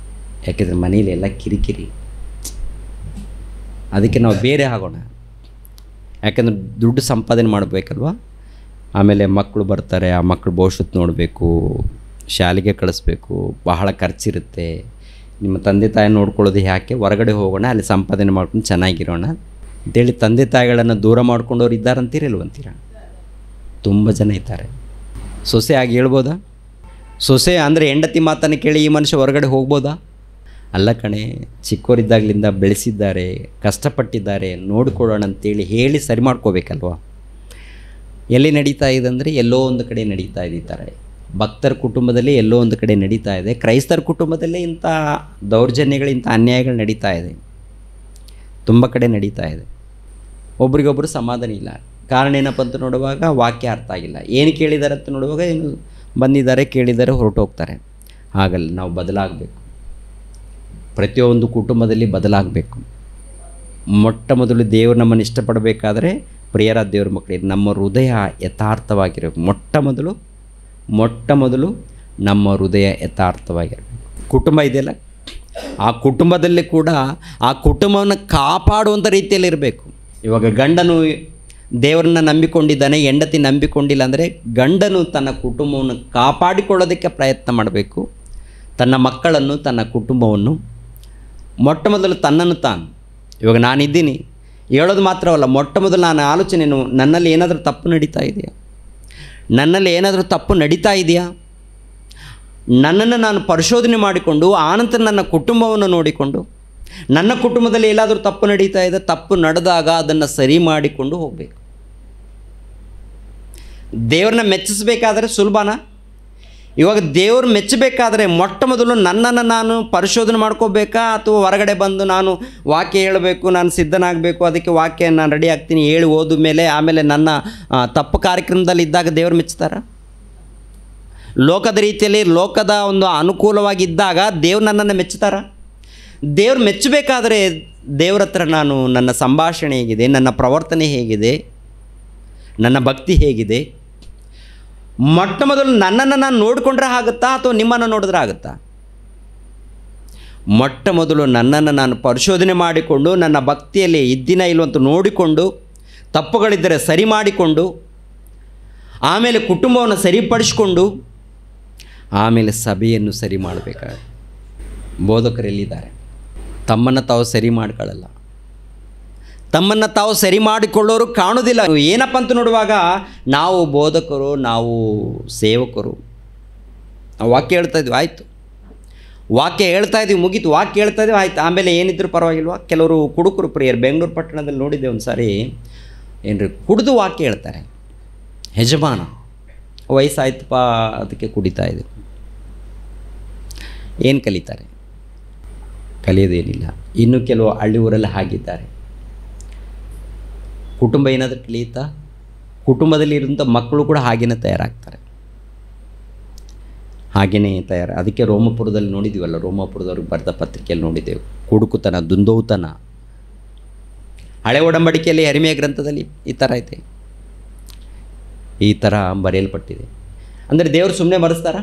Speaker 1: ಯಾಕೆಂದರೆ ಮನೇಲಿ ಎಲ್ಲ ಕಿರಿಕಿರಿ, ಅದಕ್ಕೆ ನಾವು ಬೇರೆ ಆಗೋಣ. ಯಾಕೆಂದ್ರೆ ದುಡ್ಡು ಸಂಪಾದನೆ ಮಾಡಬೇಕಲ್ವ. ಆಮೇಲೆ ಮಕ್ಕಳು ಬರ್ತಾರೆ, ಆ ಮಕ್ಕಳು ಭವಿಷ್ಯತ್ ನೋಡಬೇಕು, ಶಾಲೆಗೆ ಕಳಿಸ್ಬೇಕು, ಬಹಳ ಖರ್ಚಿರುತ್ತೆ. ನಿಮ್ಮ ತಂದೆ ತಾಯಿ ನೋಡ್ಕೊಳ್ಳೋದು ಯಾಕೆ? ಹೊರಗಡೆ ಹೋಗೋಣ, ಅಲ್ಲಿ ಸಂಪಾದನೆ ಮಾಡ್ಕೊಂಡು ಚೆನ್ನಾಗಿರೋಣ ಅಂತೇಳಿ ತಂದೆ ತಾಯಿಗಳನ್ನು ದೂರ ಮಾಡ್ಕೊಂಡವ್ರು ಇದ್ದಾರಂತೀರಲ್ವಂತೀರ? ತುಂಬ ಜನ ಇದ್ದಾರೆ. ಸೊಸೆ ಆಗಿ ಹೇಳ್ಬೋದಾ? ಸೊಸೆ ಅಂದರೆ ಹೆಂಡತಿ ಮಾತನ್ನು ಕೇಳಿ ಈ ಮನುಷ್ಯ ಹೊರಗಡೆ ಹೋಗ್ಬೋದಾ? ಅಲ್ಲ ಕಣೆ, ಚಿಕ್ಕವರಿದ್ದಾಗಲಿಂದ ಬೆಳೆಸಿದ್ದಾರೆ, ಕಷ್ಟಪಟ್ಟಿದ್ದಾರೆ, ನೋಡಿಕೊಳ್ಳೋಣ ಅಂತೇಳಿ ಹೇಳಿ ಸರಿ ಮಾಡ್ಕೋಬೇಕಲ್ವ. ಎಲ್ಲಿ ನಡೀತಾ ಇದೆ ಅಂದರೆ ಎಲ್ಲೋ ಒಂದು ಕಡೆ ನಡೀತಾ ಇದ್ದಾರೆ. ಭಕ್ತರ ಕುಟುಂಬದಲ್ಲಿ ಎಲ್ಲೋ ಒಂದು ಕಡೆ ನಡೀತಾ ಇದೆ. ಕ್ರೈಸ್ತರ ಕುಟುಂಬದಲ್ಲೇ ಇಂಥ ದೌರ್ಜನ್ಯಗಳು, ಇಂಥ ಅನ್ಯಾಯಗಳು ನಡೀತಾ ಇದೆ, ತುಂಬ ಕಡೆ ನಡೀತಾ ಇದೆ. ಒಬ್ರಿಗೊಬ್ಬರು ಸಮಾಧಾನ ಇಲ್ಲ. ಕಾರಣ ಏನಪ್ಪ ಅಂತ ನೋಡುವಾಗ ವಾಕ್ಯ ಅರ್ಥ ಆಗಿಲ್ಲ. ಏನು ಕೇಳಿದ್ದಾರೆ ಅಂತ ನೋಡುವಾಗ ಏನು ಬಂದಿದ್ದಾರೆ, ಕೇಳಿದ್ದಾರೆ, ಹೊರಟೋಗ್ತಾರೆ. ಹಾಗಲ್ಲ, ನಾವು ಬದಲಾಗಬೇಕು. ಪ್ರತಿಯೊಂದು ಕುಟುಂಬದಲ್ಲಿ ಬದಲಾಗಬೇಕು. ಮೊಟ್ಟ ಮೊದಲು ದೇವರು ನಮ್ಮನ್ನು ಇಷ್ಟಪಡಬೇಕಾದ್ರೆ ಪ್ರಿಯರ ದೇವ್ರ ಮಕ್ಕಳಿಗೆ ನಮ್ಮ ಹೃದಯ ಯಥಾರ್ಥವಾಗಿರಬೇಕು. ಮೊಟ್ಟ ಮೊದಲು ನಮ್ಮ ಹೃದಯ ಯಥಾರ್ಥವಾಗಿರಬೇಕು. ಕುಟುಂಬ ಇದೆಯಲ್ಲ, ಆ ಕುಟುಂಬದಲ್ಲಿ ಕೂಡ ಆ ಕುಟುಂಬವನ್ನು ಕಾಪಾಡುವಂಥ ರೀತಿಯಲ್ಲಿ ಇರಬೇಕು. ಇವಾಗ ಗಂಡನು ದೇವರನ್ನ ನಂಬಿಕೊಂಡಿದ್ದಾನೆ, ಹೆಂಡತಿ ನಂಬಿಕೊಂಡಿಲ್ಲ ಅಂದರೆ ಗಂಡನು ತನ್ನ ಕುಟುಂಬವನ್ನು ಕಾಪಾಡಿಕೊಳ್ಳೋದಕ್ಕೆ ಪ್ರಯತ್ನ ಮಾಡಬೇಕು. ತನ್ನ ಮಕ್ಕಳನ್ನು, ತನ್ನ ಕುಟುಂಬವನ್ನು, ಮೊಟ್ಟ ಮೊದಲು ತನ್ನನ್ನು ತಾನು. ಇವಾಗ ನಾನಿದ್ದೀನಿ ಹೇಳೋದು ಮಾತ್ರವಲ್ಲ, ಮೊಟ್ಟ ಮೊದಲು ನಾನು ಆಲೋಚನೆಯನ್ನು, ನನ್ನಲ್ಲಿ ಏನಾದರೂ ತಪ್ಪು ನಡೀತಾ ಇದೆಯಾ, ನನ್ನನ್ನು ನಾನು ಪರಿಶೋಧನೆ ಮಾಡಿಕೊಂಡು ಆನಂತರ ನನ್ನ ಕುಟುಂಬವನ್ನು ನೋಡಿಕೊಂಡು, ನನ್ನ ಕುಟುಂಬದಲ್ಲಿ ಎಲ್ಲಾದರೂ ತಪ್ಪು ನಡೀತಾ ಇದೆ, ತಪ್ಪು ನಡೆದಾಗ ಅದನ್ನು ಸರಿ ಮಾಡಿಕೊಂಡು ಹೋಗಬೇಕು. ದೇವ್ರನ್ನ ಮೆಚ್ಚಿಸಬೇಕಾದ್ರೆ ಸುಲಭನಾ? ಇವಾಗ ದೇವ್ರು ಮೆಚ್ಚಬೇಕಾದ್ರೆ ಮೊಟ್ಟ ಮೊದಲು ನನ್ನನ್ನು ನಾನು ಪರಿಶೋಧನೆ ಮಾಡ್ಕೋಬೇಕಾ, ಅಥವಾ ಹೊರಗಡೆ ಬಂದು ನಾನು ವಾಕ್ಯ ಹೇಳಬೇಕು, ನಾನು ಸಿದ್ಧನಾಗಬೇಕು, ಅದಕ್ಕೆ ವಾಕ್ಯ ನಾನು ರೆಡಿ ಆಗ್ತೀನಿ ಹೇಳಿ ಓದ ಮೇಲೆ ಆಮೇಲೆ ನನ್ನ ತಪ್ಪು ಕಾರ್ಯಕ್ರಮದಲ್ಲಿ ಇದ್ದಾಗ ದೇವ್ರು ಮೆಚ್ಚುತ್ತಾರ? ಲೋಕದ ರೀತಿಯಲ್ಲಿ, ಲೋಕದ ಒಂದು ಅನುಕೂಲವಾಗಿದ್ದಾಗ ದೇವ್ರು ನನ್ನನ್ನು ಮೆಚ್ಚುತ್ತಾರ? ದೇವ್ರು ಮೆಚ್ಚಬೇಕಾದ್ರೆ ದೇವ್ರ ಹತ್ರ ನಾನು, ನನ್ನ ಸಂಭಾಷಣೆ ಹೇಗಿದೆ, ನನ್ನ ಪ್ರವರ್ತನೆ ಹೇಗಿದೆ, ನನ್ನ ಭಕ್ತಿ ಹೇಗಿದೆ, ಮೊಟ್ಟ ಮೊದಲು ನನ್ನನ್ನು ನಾನು ನೋಡಿಕೊಂಡ್ರೆ ಆಗುತ್ತಾ ಅಥವಾ ನಿಮ್ಮನ್ನು ನೋಡಿದ್ರೆ ಆಗುತ್ತಾ? ಮೊಟ್ಟ ಮೊದಲು ನನ್ನನ್ನು ನಾನು ಪರಿಶೋಧನೆ ಮಾಡಿಕೊಂಡು, ನನ್ನ ಭಕ್ತಿಯಲ್ಲಿ ಇದ್ದಿನ ಇಲ್ಲವಂತ ನೋಡಿಕೊಂಡು, ತಪ್ಪುಗಳಿದ್ದರೆ ಸರಿ ಮಾಡಿಕೊಂಡು, ಆಮೇಲೆ ಕುಟುಂಬವನ್ನು ಸರಿಪಡಿಸಿಕೊಂಡು, ಆಮೇಲೆ ಸಭೆಯನ್ನು ಸರಿ ಮಾಡಬೇಕಾಗುತ್ತೆ. ಬೋಧಕರೆಲ್ಲಿದ್ದಾರೆ? ತಮ್ಮನ್ನು ತಾವು ಸರಿ ಮಾಡ್ಕೊಳ್ಳಲ್ಲ, ತಮ್ಮನ್ನು ತಾವು ಸರಿ ಮಾಡಿಕೊಳ್ಳೋರು ಕಾಣೋದಿಲ್ಲ. ಏನಪ್ಪ ಅಂತ ನೋಡುವಾಗ ನಾವು ಬೋಧಕರು, ನಾವು ಸೇವಕರು, ನಾವು ವಾಕ್ಯ ಹೇಳ್ತಾ ಇದ್ವಿ, ಆಯಿತು, ವಾಕ್ಯ ಹೇಳ್ತಾ ಇದ್ವಿ, ಮುಗೀತು, ವಾಕ್ಯ ಹೇಳ್ತಾ ಇದ್ವಿ, ಆಯ್ತು, ಆಮೇಲೆ ಏನಿದ್ರು ಪರವಾಗಿಲ್ವ? ಕೆಲವರು ಕುಡುಕರು ಪ್ರಿಯರು, ಬೆಂಗಳೂರು ಪಟ್ಟಣದಲ್ಲಿ ನೋಡಿದ್ದೆ ಒಂದು ಸಾರಿ, ಏನ್ರಿ ಕುಡಿದು ವಾಕ್ಯ ಹೇಳ್ತಾರೆ. ಯಜಮಾನ ವಯಸ್ಸಾಯ್ತಪ್ಪ ಅದಕ್ಕೆ ಕುಡಿತಾ ಇದೆ. ಏನು ಕಲಿತಾರೆ? ಕಲಿಯೋದೇನಿಲ್ಲ. ಇನ್ನು ಕೆಲವು ಹಳ್ಳಿ ಊರಲ್ಲಿ ಹಾಗಿದ್ದಾರೆ. ಕುಟುಂಬ ಏನಾದರೂ ಕಲಿಯುತ್ತಾ? ಕುಟುಂಬದಲ್ಲಿ ಇರುವಂಥ ಮಕ್ಕಳು ಕೂಡ ಹಾಗೇನೆ ತಯಾರಾಗ್ತಾರೆ, ಹಾಗೆಯೇ ಅದಕ್ಕೆ ರೋಮಪುರದಲ್ಲಿ ನೋಡಿದ್ದೀವಲ್ಲ, ರೋಮಪುರದವ್ರಿಗೆ ಬರೆದ ಪತ್ರಿಕೆಯಲ್ಲಿ ನೋಡಿದ್ದೇವೆ. ಕುಡುಕುತನ, ದುಂದೌತನ. ಹಳೆ ಒಡಂಬಡಿಕೆಯಲ್ಲಿ ಯೆರೆಮೀಯ ಗ್ರಂಥದಲ್ಲಿ ಈ ಥರ ಐತೆ, ಈ ಥರ ಬರೆಯಲ್ಪಟ್ಟಿದೆ. ಅಂದರೆ ದೇವರು ಸುಮ್ಮನೆ ಬರೆಸ್ತಾರ?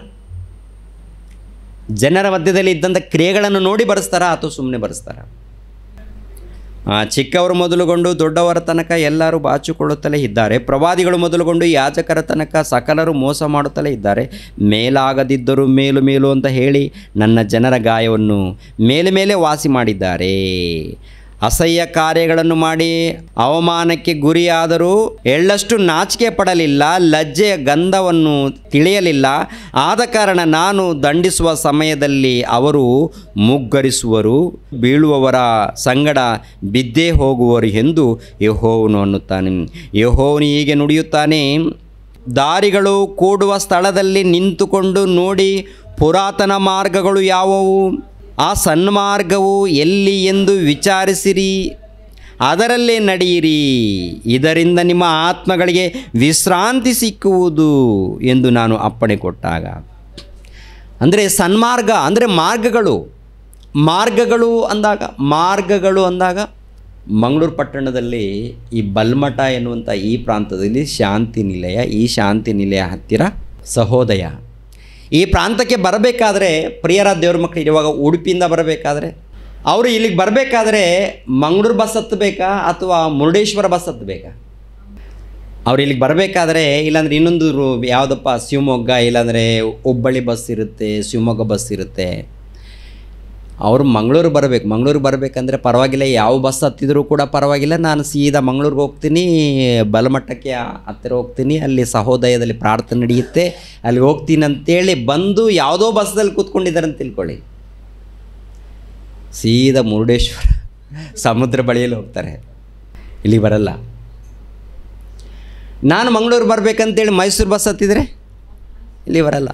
Speaker 1: ಜನರ ಮಧ್ಯದಲ್ಲಿ ಇದ್ದಂಥ ಕ್ರಿಯೆಗಳನ್ನು ನೋಡಿ ಬರೆಸ್ತಾರಾ ಅಥವಾ ಸುಮ್ಮನೆ ಬರೆಸ್ತಾರ? ಚಿಕ್ಕವರು ಮೊದಲುಗೊಂಡು ದೊಡ್ಡವರ ತನಕ ಎಲ್ಲರೂ ಬಾಚಿಕೊಳ್ಳುತ್ತಲೇ ಇದ್ದಾರೆ. ಪ್ರವಾದಿಗಳು ಮೊದಲುಗೊಂಡು ಯಾಜಕರ ತನಕ ಸಕಲರು ಮೋಸ ಮಾಡುತ್ತಲೇ ಇದ್ದಾರೆ. ಮೇಲಾಗದಿದ್ದರೂ ಮೇಲು ಮೇಲು ಅಂತ ಹೇಳಿ ನನ್ನ ಜನರ ಗಾಯವನ್ನು ಮೇಲೆ ಮೇಲೆ ವಾಸಿ ಮಾಡಿದ್ದಾರೆ. ಅಸಹ್ಯ ಕಾರ್ಯಗಳನ್ನು ಮಾಡಿ ಅವಮಾನಕ್ಕೆ ಗುರಿಯಾದರೂ ಎಳ್ಳಷ್ಟು ನಾಚಿಕೆ ಪಡಲಿಲ್ಲ, ಲಜ್ಜೆಯ ಗಂಧವನ್ನು ತಿಳಿಯಲಿಲ್ಲ. ಆದ ಕಾರಣ ನಾನು ದಂಡಿಸುವ ಸಮಯದಲ್ಲಿ ಅವರು ಮುಗ್ಗರಿಸುವರು, ಬೀಳುವವರ ಸಂಗಡ ಬಿದ್ದೇ ಹೋಗುವರು ಎಂದು ಯೆಹೋವನು ಅನ್ನುತ್ತಾನೆ. ಯೆಹೋವನು ಹೀಗೆ ನುಡಿಯುತ್ತಾನೆ, ದಾರಿಗಳು ಕೂಡುವ ಸ್ಥಳದಲ್ಲಿ ನಿಂತುಕೊಂಡು ನೋಡಿ, ಪುರಾತನ ಮಾರ್ಗಗಳು ಯಾವುವು, ಆ ಸನ್ಮಾರ್ಗವು ಎಲ್ಲಿ ಎಂದು ವಿಚಾರಿಸಿರಿ, ಅದರಲ್ಲೇ ನಡೆಯಿರಿ, ಇದರಿಂದ ನಿಮ್ಮ ಆತ್ಮಗಳಿಗೆ ವಿಶ್ರಾಂತಿ ಸಿಕ್ಕುವುದು ಎಂದು ನಾನು ಅಪ್ಪಣೆ ಕೊಟ್ಟಾಗ. ಅಂದರೆ ಸನ್ಮಾರ್ಗ ಅಂದರೆ ಮಾರ್ಗಗಳು ಅಂದಾಗ ಮಂಗಳೂರು ಪಟ್ಟಣದಲ್ಲಿ ಈ ಬಲ್ಮಠ ಎನ್ನುವಂಥ ಈ ಪ್ರಾಂತದಲ್ಲಿ ಶಾಂತಿ ನಿಲಯ, ಈ ಶಾಂತಿ ನಿಲಯ ಹತ್ತಿರ ಸಹೋದಯ. ಈ ಪ್ರಾಂತಕ್ಕೆ ಬರಬೇಕಾದ್ರೆ ಪ್ರಿಯರ ದೇವ್ರ ಮಕ್ಕಳು ಇರುವಾಗ ಉಡುಪಿಯಿಂದ ಬರಬೇಕಾದ್ರೆ, ಅವರು ಇಲ್ಲಿಗೆ ಬರಬೇಕಾದ್ರೆ ಮಂಗಳೂರು ಬಸ್ ಹತ್ತಬೇಕಾ ಅಥವಾ ಮುರುಡೇಶ್ವರ ಬಸ್ ಹತ್ತಬೇಕಾ? ಅವ್ರು ಇಲ್ಲಿಗೆ ಬರಬೇಕಾದ್ರೆ, ಇಲ್ಲಾಂದರೆ ಇನ್ನೊಂದು ಯಾವುದಪ್ಪ ಶಿವಮೊಗ್ಗ, ಇಲ್ಲಾಂದರೆ ಹುಬ್ಬಳ್ಳಿ ಬಸ್ ಇರುತ್ತೆ, ಶಿವಮೊಗ್ಗ ಬಸ್ ಇರುತ್ತೆ. ಅವರು ಮಂಗಳೂರಿಗೆ ಬರಬೇಕಂದ್ರೆ ಪರವಾಗಿಲ್ಲ, ಯಾವ ಬಸ್ ಹತ್ತಿದರೂ ಕೂಡ ಪರವಾಗಿಲ್ಲ, ನಾನು ಸೀದಾ ಮಂಗಳೂರಿಗೆ ಹೋಗ್ತೀನಿ, ಬಲಮಟ್ಟಕ್ಕೆ ಹತ್ತಿರ ಹೋಗ್ತೀನಿ, ಅಲ್ಲಿ ಸಹೋದಯದಲ್ಲಿ ಪ್ರಾರ್ಥನೆ ನಡೆಯುತ್ತೆ, ಅಲ್ಲಿ ಹೋಗ್ತೀನಿ ಅಂತೇಳಿ ಬಂದು ಯಾವುದೋ ಬಸ್ಸಲ್ಲಿ ಕೂತ್ಕೊಂಡಿದ್ದಾರೆ ಅಂತ ತಿಳ್ಕೊಳ್ಳಿ, ಸೀದಾ ಮುರುಡೇಶ್ವರ ಸಮುದ್ರ ಬಳಿಯಲ್ಲಿ ಹೋಗ್ತಾರೆ, ಇಲ್ಲಿ ಬರಲ್ಲ. ನಾನು ಮಂಗಳೂರು ಬರಬೇಕಂತೇಳಿ ಮೈಸೂರು ಬಸ್ ಹತ್ತಿದರೆ ಇಲ್ಲಿ ಬರಲ್ಲ.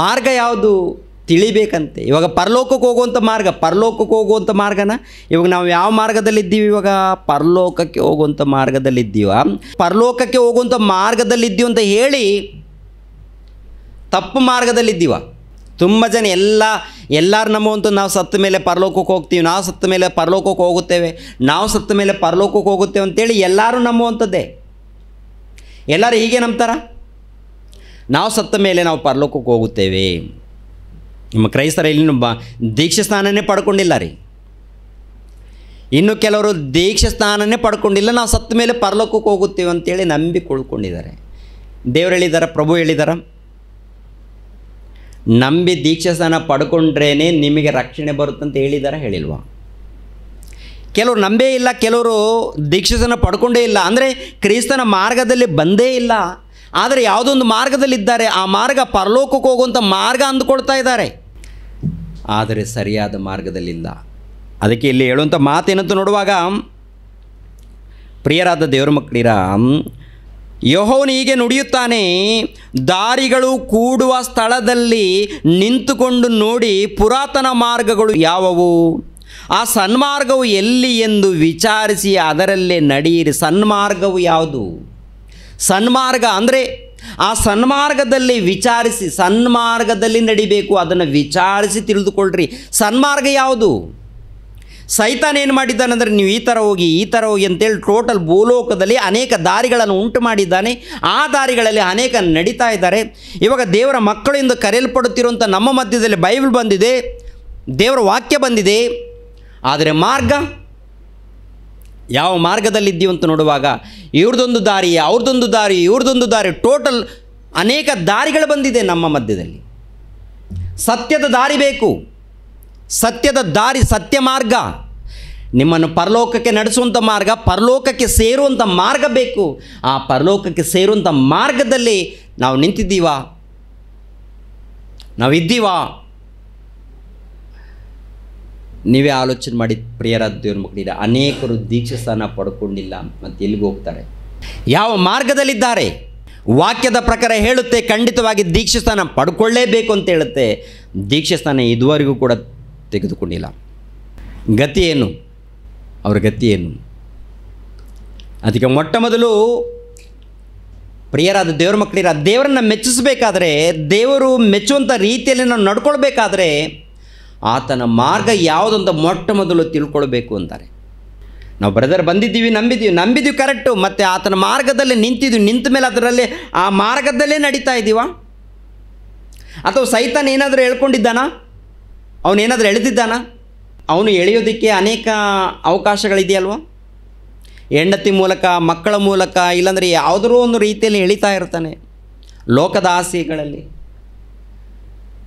Speaker 1: ಮಾರ್ಗ ಯಾವುದು ತಿಳಿಬೇಕಂತೆ. ಇವಾಗ ಪರಲೋಕಕ್ಕೆ ಹೋಗುವಂಥ ಮಾರ್ಗನ ಇವಾಗ ನಾವು ಯಾವ ಮಾರ್ಗದಲ್ಲಿದ್ದೀವಿ? ಇವಾಗ ಪರಲೋಕಕ್ಕೆ ಹೋಗುವಂಥ ಮಾರ್ಗದಲ್ಲಿದ್ದೀವ, ಪರಲೋಕಕ್ಕೆ ಹೋಗುವಂಥ ಮಾರ್ಗದಲ್ಲಿದ್ದೀವಿ ಅಂತ ಹೇಳಿ ತಪ್ಪು ಮಾರ್ಗದಲ್ಲಿದ್ದೀವ. ತುಂಬ ಜನ ಎಲ್ಲರೂ ನಂಬುವಂಥ ನಾವು ಸತ್ತ ಮೇಲೆ ಪರಲೋಕಕ್ಕೆ ಹೋಗ್ತೀವಿ, ನಾವು ಸತ್ತ ಮೇಲೆ ಪರಲೋಕಕ್ಕೆ ಹೋಗುತ್ತೇವೆ, ನಾವು ಸತ್ತ ಮೇಲೆ ಪರಲೋಕಕ್ಕೆ ಹೋಗುತ್ತೇವೆ ಅಂತೇಳಿ ಎಲ್ಲರೂ ನಂಬುವಂಥದ್ದೇ. ಎಲ್ಲರೂ ಹೀಗೆ ನಂಬ್ತಾರ, ನಾವು ಸತ್ತ ಮೇಲೆ ನಾವು ಪರಲೋಕಕ್ಕೆ ಹೋಗುತ್ತೇವೆ. ನಿಮ್ಮ ಕ್ರೈಸ್ತರ ಇಲ್ಲಿ ದೀಕ್ಷೆ ಸ್ನಾನನೇ ಪಡ್ಕೊಂಡಿಲ್ಲ ರೀ, ಇನ್ನು ಕೆಲವರು ದೀಕ್ಷೆ ಸ್ನಾನನೇ ಪಡ್ಕೊಂಡಿಲ್ಲ, ನಾವು ಸತ್ತ ಮೇಲೆ ಪರಲೋಕಕ್ಕೆ ಹೋಗುತ್ತೇವೆ ಅಂತೇಳಿ ನಂಬಿಕೊಳ್ಕೊಂಡಿದ್ದಾರೆ. ದೇವರು ಹೇಳಿದಾರ, ಪ್ರಭು ಹೇಳಿದಾರ, ನಂಬಿ ದೀಕ್ಷಾ ಸ್ನಾನ ಪಡ್ಕೊಂಡ್ರೇ ನಿಮಗೆ ರಕ್ಷಣೆ ಬರುತ್ತಂತ ಹೇಳಿದಾರ, ಹೇಳಿಲ್ವಾ? ಕೆಲವರು ನಂಬೇ ಇಲ್ಲ, ಕೆಲವರು ದೀಕ್ಷಾ ಸ್ನಾನ ಪಡ್ಕೊಂಡೇ ಇಲ್ಲ, ಅಂದರೆ ಕ್ರಿಸ್ತನ ಮಾರ್ಗದಲ್ಲಿ ಬಂದೇ ಇಲ್ಲ. ಆದರೆ ಯಾವುದೊಂದು ಮಾರ್ಗದಲ್ಲಿದ್ದಾರೆ, ಆ ಮಾರ್ಗ ಪರಲೋಕಕ್ಕೆ ಹೋಗುವಂಥ ಮಾರ್ಗ ಅಂದುಕೊಳ್ತಾ ಇದ್ದಾರೆ, ಆದರೆ ಸರಿಯಾದ ಮಾರ್ಗದಲ್ಲಿಲ್ಲ. ಅದಕ್ಕೆ ಇಲ್ಲಿ ಹೇಳುವಂಥ ಮಾತೇನಂತ ನೋಡುವಾಗ, ಪ್ರಿಯರಾದ ದೇವರ ಮಕ್ಕಳಿರ, ಯೆಹೋವನು ಹೀಗೆ ನುಡಿಯುತ್ತಾನೆ, ದಾರಿಗಳು ಕೂಡುವ ಸ್ಥಳದಲ್ಲಿ ನಿಂತುಕೊಂಡು ನೋಡಿ, ಪುರಾತನ ಮಾರ್ಗಗಳು ಯಾವುವು, ಆ ಸನ್ಮಾರ್ಗವು ಎಲ್ಲಿ ಎಂದು ವಿಚಾರಿಸಿ ಅದರಲ್ಲೇ ನಡೆಯಿರಿ. ಸನ್ಮಾರ್ಗವು ಯಾವುದು? ಸನ್ಮಾರ್ಗ ಅಂದರೆ ಆ ಸನ್ಮಾರ್ಗದಲ್ಲಿ ವಿಚಾರಿಸಿ, ಸನ್ಮಾರ್ಗದಲ್ಲಿ ನಡಿಬೇಕು, ಅದನ್ನು ವಿಚಾರಿಸಿ ತಿಳಿದುಕೊಳ್ಳ್ರಿ. ಸನ್ಮಾರ್ಗ ಯಾವುದು? ಸೈತಾನ ಏನು ಮಾಡಿದ್ದಾನೆಂದರೆ, ನೀವು ಈ ಥರ ಹೋಗಿ ಅಂತೇಳಿ ಟೋಟಲ್ ಭೂಲೋಕದಲ್ಲಿ ಅನೇಕ ದಾರಿಗಳನ್ನು ಉಂಟು ಮಾಡಿದ್ದಾನೆ. ಆ ದಾರಿಗಳಲ್ಲಿ ಅನೇಕ ನಡೀತಾ ಇದ್ದಾರೆ. ಇವಾಗ ದೇವರ ಮಕ್ಕಳಿಂದ ಕರೆಯಲ್ಪಡುತ್ತಿರುವಂಥ ನಮ್ಮ ಮಧ್ಯದಲ್ಲಿ ಬೈಬಲ್ ಬಂದಿದೆ, ದೇವರ ವಾಕ್ಯ ಬಂದಿದೆ, ಆದರೆ ಮಾರ್ಗ ಯಾವ ಮಾರ್ಗದಲ್ಲಿದ್ದೀವಿ ಅಂತ ನೋಡುವಾಗ ಇವ್ರದೊಂದು ದಾರಿ, ಅವ್ರದ್ದೊಂದು ದಾರಿ, ಟೋಟಲ್ ಅನೇಕ ದಾರಿಗಳು ಬಂದಿದೆ ನಮ್ಮ ಮಧ್ಯದಲ್ಲಿ. ಸತ್ಯದ ದಾರಿ ಬೇಕು. ಸತ್ಯದ ದಾರಿ, ಸತ್ಯ ಮಾರ್ಗ, ನಿಮ್ಮನ್ನು ಪರಲೋಕಕ್ಕೆ ನಡೆಸುವಂಥ ಮಾರ್ಗ, ಪರಲೋಕಕ್ಕೆ ಸೇರುವಂಥ ಮಾರ್ಗ ಬೇಕು. ಆ ಪರಲೋಕಕ್ಕೆ ಸೇರುವಂಥ ಮಾರ್ಗದಲ್ಲಿ ನಾವು ನಿಂತಿದ್ದೀವಾ? ನಾವಿದ್ದೀವಾ? ನೀವೇ ಆಲೋಚನೆ ಮಾಡಿ ಪ್ರಿಯರಾದ ದೇವ್ರ ಮಕ್ಕಳಿಗೆ. ಅನೇಕರು ದೀಕ್ಷಾ ಸ್ಥಾನ ಪಡ್ಕೊಂಡಿಲ್ಲ, ಮತ್ತು ಎಲ್ಲಿಗೆ ಹೋಗ್ತಾರೆ? ಯಾವ ಮಾರ್ಗದಲ್ಲಿದ್ದಾರೆ? ವಾಕ್ಯದ ಪ್ರಕಾರ ಹೇಳುತ್ತೆ ಖಂಡಿತವಾಗಿ ದೀಕ್ಷಾ ಸ್ಥಾನ ಪಡ್ಕೊಳ್ಳೇಬೇಕು ಅಂತ ಹೇಳುತ್ತೆ. ದೀಕ್ಷಾ ಸ್ಥಾನ ಇದುವರೆಗೂ ಕೂಡ ತೆಗೆದುಕೊಂಡಿಲ್ಲ. ಗತಿ ಏನು? ಅವರ ಗತಿ ಏನು? ಅದಕ್ಕೆ ಮೊಟ್ಟ ಮೊದಲು ಪ್ರಿಯರಾದ ದೇವ್ರ ಮಕ್ಕಳಿರ, ದೇವರನ್ನು ಮೆಚ್ಚಿಸಬೇಕಾದ್ರೆ, ದೇವರು ಮೆಚ್ಚುವಂಥ ರೀತಿಯಲ್ಲಿ ನಾವು ನಡ್ಕೊಳ್ಬೇಕಾದ್ರೆ ಆತನ ಮಾರ್ಗ ಯಾವುದಂತ ಮೊಟ್ಟ ಮೊದಲು ತಿಳ್ಕೊಳ್ಬೇಕು ಅಂತಾರೆ. ನಾವು ಬ್ರದರ್ ಬಂದಿದ್ದೀವಿ, ನಂಬಿದ್ದೀವಿ ಕರೆಕ್ಟು, ಮತ್ತು ಆತನ ಮಾರ್ಗದಲ್ಲಿ ನಿಂತಿದ್ದೀವಿ. ನಿಂತ ಮೇಲೆ ಅದರಲ್ಲಿ ಆ ಮಾರ್ಗದಲ್ಲೇ ನಡೀತಾ ಇದ್ದೀವಾ? ಅಥವಾ ಸೈತಾನ್ ಏನಾದರೂ ಹೇಳ್ಕೊಂಡಿದ್ದಾನ? ಅವನೇನಾದರೂ ಎಳೆದಿದ್ದಾನ? ಅವನು ಎಳೆಯೋದಕ್ಕೆ ಅನೇಕ ಅವಕಾಶಗಳಿದೆಯಲ್ವ? ಹೆಂಡತಿ ಮೂಲಕ, ಮಕ್ಕಳ ಮೂಲಕ, ಇಲ್ಲಾಂದರೆ ಯಾವುದೋ ಒಂದು ರೀತಿಯಲ್ಲಿ ಎಳಿತಾ ಇರ್ತಾನೆ ಲೋಕದ ಆಸೆಗಳಲ್ಲಿ.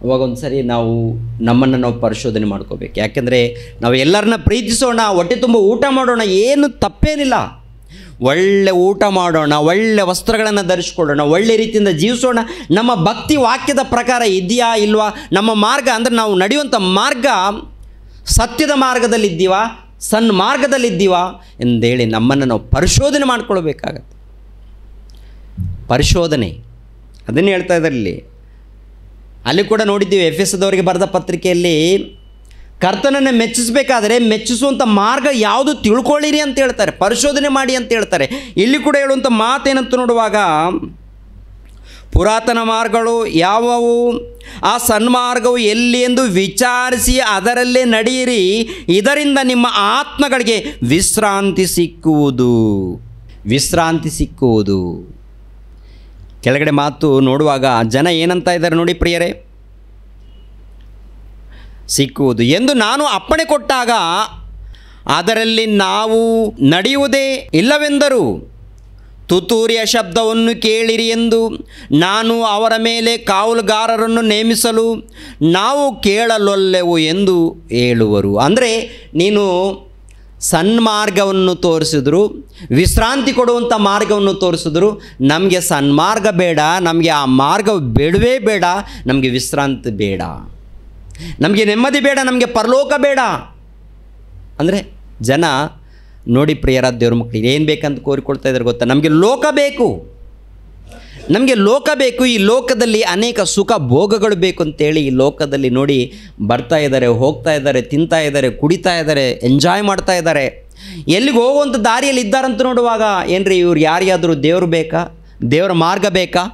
Speaker 1: ಅವಾಗ ಒಂದು ಸರಿ ನಮ್ಮನ್ನು ನಾವು ಪರಿಶೋಧನೆ ಮಾಡ್ಕೋಬೇಕು. ಯಾಕೆಂದರೆ ನಾವು ಎಲ್ಲರನ್ನ ಪ್ರೀತಿಸೋಣ, ಹೊಟ್ಟೆ ತುಂಬ ಊಟ ಮಾಡೋಣ, ಏನು ತಪ್ಪೇನಿಲ್ಲ. ಒಳ್ಳೆ ಊಟ ಮಾಡೋಣ, ಒಳ್ಳೆ ವಸ್ತ್ರಗಳನ್ನು ಧರಿಸ್ಕೊಳ್ಳೋಣ, ಒಳ್ಳೆ ರೀತಿಯಿಂದ ಜೀವಿಸೋಣ. ನಮ್ಮ ಭಕ್ತಿ ವಾಕ್ಯದ ಪ್ರಕಾರ ಇದೆಯಾ ಇಲ್ವಾ? ನಮ್ಮ ಮಾರ್ಗ ಅಂದರೆ ನಾವು ನಡೆಯುವಂಥ ಮಾರ್ಗ ಸತ್ಯದ ಮಾರ್ಗದಲ್ಲಿದ್ದೀವಾ, ಸನ್ಮಾರ್ಗದಲ್ಲಿದ್ದೀವಾ ಎಂದೇಳಿ ನಮ್ಮನ್ನು ನಾವು ಪರಿಶೋಧನೆ ಮಾಡಿಕೊಳ್ಬೇಕಾಗತ್ತೆ. ಪರಿಶೋಧನೆ ಅದನ್ನೇ ಹೇಳ್ತಾ ಇದ್ದಾರೆ ಇಲ್ಲಿ. ಅಲ್ಲಿ ಕೂಡ ನೋಡಿದ್ದೀವಿ, ಎಫೆಸದವರಿಗೆ ಬರೆದ ಪತ್ರಿಕೆಯಲ್ಲಿ ಕರ್ತನನ್ನು ಮೆಚ್ಚಿಸಬೇಕಾದರೆ ಮೆಚ್ಚಿಸುವಂಥ ಮಾರ್ಗ ಯಾವುದು ತಿಳ್ಕೊಳ್ಳಿರಿ ಅಂತ ಹೇಳ್ತಾರೆ, ಪರಿಶೋಧನೆ ಮಾಡಿ ಅಂತ ಹೇಳ್ತಾರೆ. ಇಲ್ಲಿ ಕೂಡ ಹೇಳುವಂಥ ಮಾತೇನಂತ ನೋಡುವಾಗ, ಪುರಾತನ ಮಾರ್ಗಗಳು ಯಾವುವು, ಆ ಸನ್ಮಾರ್ಗವು ಎಲ್ಲಿ ಎಂದು ವಿಚಾರಿಸಿ ಅದರಲ್ಲೇ ನಡೆಯಿರಿ, ಇದರಿಂದ ನಿಮ್ಮ ಆತ್ಮಗಳಿಗೆ ವಿಶ್ರಾಂತಿ ಸಿಕ್ಕುವುದು. ವಿಶ್ರಾಂತಿ ಸಿಕ್ಕುವುದು. ಕೆಳಗಡೆ ಮಾತು ನೋಡುವಾಗ ಜನ ಏನಂತ ಇದ್ದಾರೆ ನೋಡಿ ಪ್ರಿಯರೇ, ಸಿಕ್ಕುವುದು ಎಂದು ನಾನು ಅಪ್ಪಣೆ ಕೊಟ್ಟಾಗ ಅದರಲ್ಲಿ ನಾವು ನಡೆಯುವುದೇ ಇಲ್ಲವೆಂದರು. ತುತ್ತೂರಿಯ ಶಬ್ದವನ್ನು ಕೇಳಿರಿ ಎಂದು ನಾನು ಅವರ ಮೇಲೆ ಕಾವಲುಗಾರರನ್ನು ನೇಮಿಸಲು ನಾವು ಕೇಳಲೊಲ್ಲೆವು ಎಂದು ಹೇಳುವರು. ಅಂದರೆ ನೀನು ಸನ್ಮಾರ್ಗವನ್ನು ತೋರಿಸಿದ್ರು, ವಿಶ್ರಾಂತಿ ಕೊಡುವಂಥ ಮಾರ್ಗವನ್ನು ತೋರಿಸಿದ್ರು. ನಮಗೆ ಸನ್ಮಾರ್ಗ ಬೇಡ, ನಮಗೆ ಆ ಮಾರ್ಗ ಬೇಡವೇ ಬೇಡ, ನಮಗೆ ವಿಶ್ರಾಂತಿ ಬೇಡ, ನಮಗೆ ನೆಮ್ಮದಿ ಬೇಡ, ನಮಗೆ ಪರಲೋಕ ಬೇಡ. ಅಂದರೆ ಜನ ನೋಡಿ ಪ್ರಿಯರಾದ ದೇವ್ರ ಮಕ್ಕಳಿಗೆ ಏನು ಬೇಕಂತ ಕೋರಿಕೊಳ್ತಾ ಇದ್ದಾರೆ ಗೊತ್ತಾ? ನಮಗೆ ಲೋಕ ಬೇಕು, ನಮಗೆ ಲೋಕ ಬೇಕು. ಈ ಲೋಕದಲ್ಲಿ ಅನೇಕ ಸುಖ ಭೋಗಗಳು ಬೇಕು ಅಂತೇಳಿ ಈ ಲೋಕದಲ್ಲಿ ನೋಡಿ ಬರ್ತಾ ಇದ್ದಾರೆ, ಹೋಗ್ತಾ ಇದ್ದಾರೆ, ತಿಂತಾ ಇದ್ದಾರೆ, ಕುಡಿತಾ ಇದ್ದಾರೆ, ಎಂಜಾಯ್ ಮಾಡ್ತಾ ಇದ್ದಾರೆ. ಎಲ್ಲಿಗೆ ಹೋಗುವಂಥ ದಾರಿಯಲ್ಲಿ ಇದ್ದಾರಂತ ನೋಡುವಾಗ ಏನ್ರಿ ಇವ್ರು ಯಾರಿಗಾದರೂ ದೇವರು ಬೇಕಾ? ದೇವರ ಮಾರ್ಗ ಬೇಕಾ?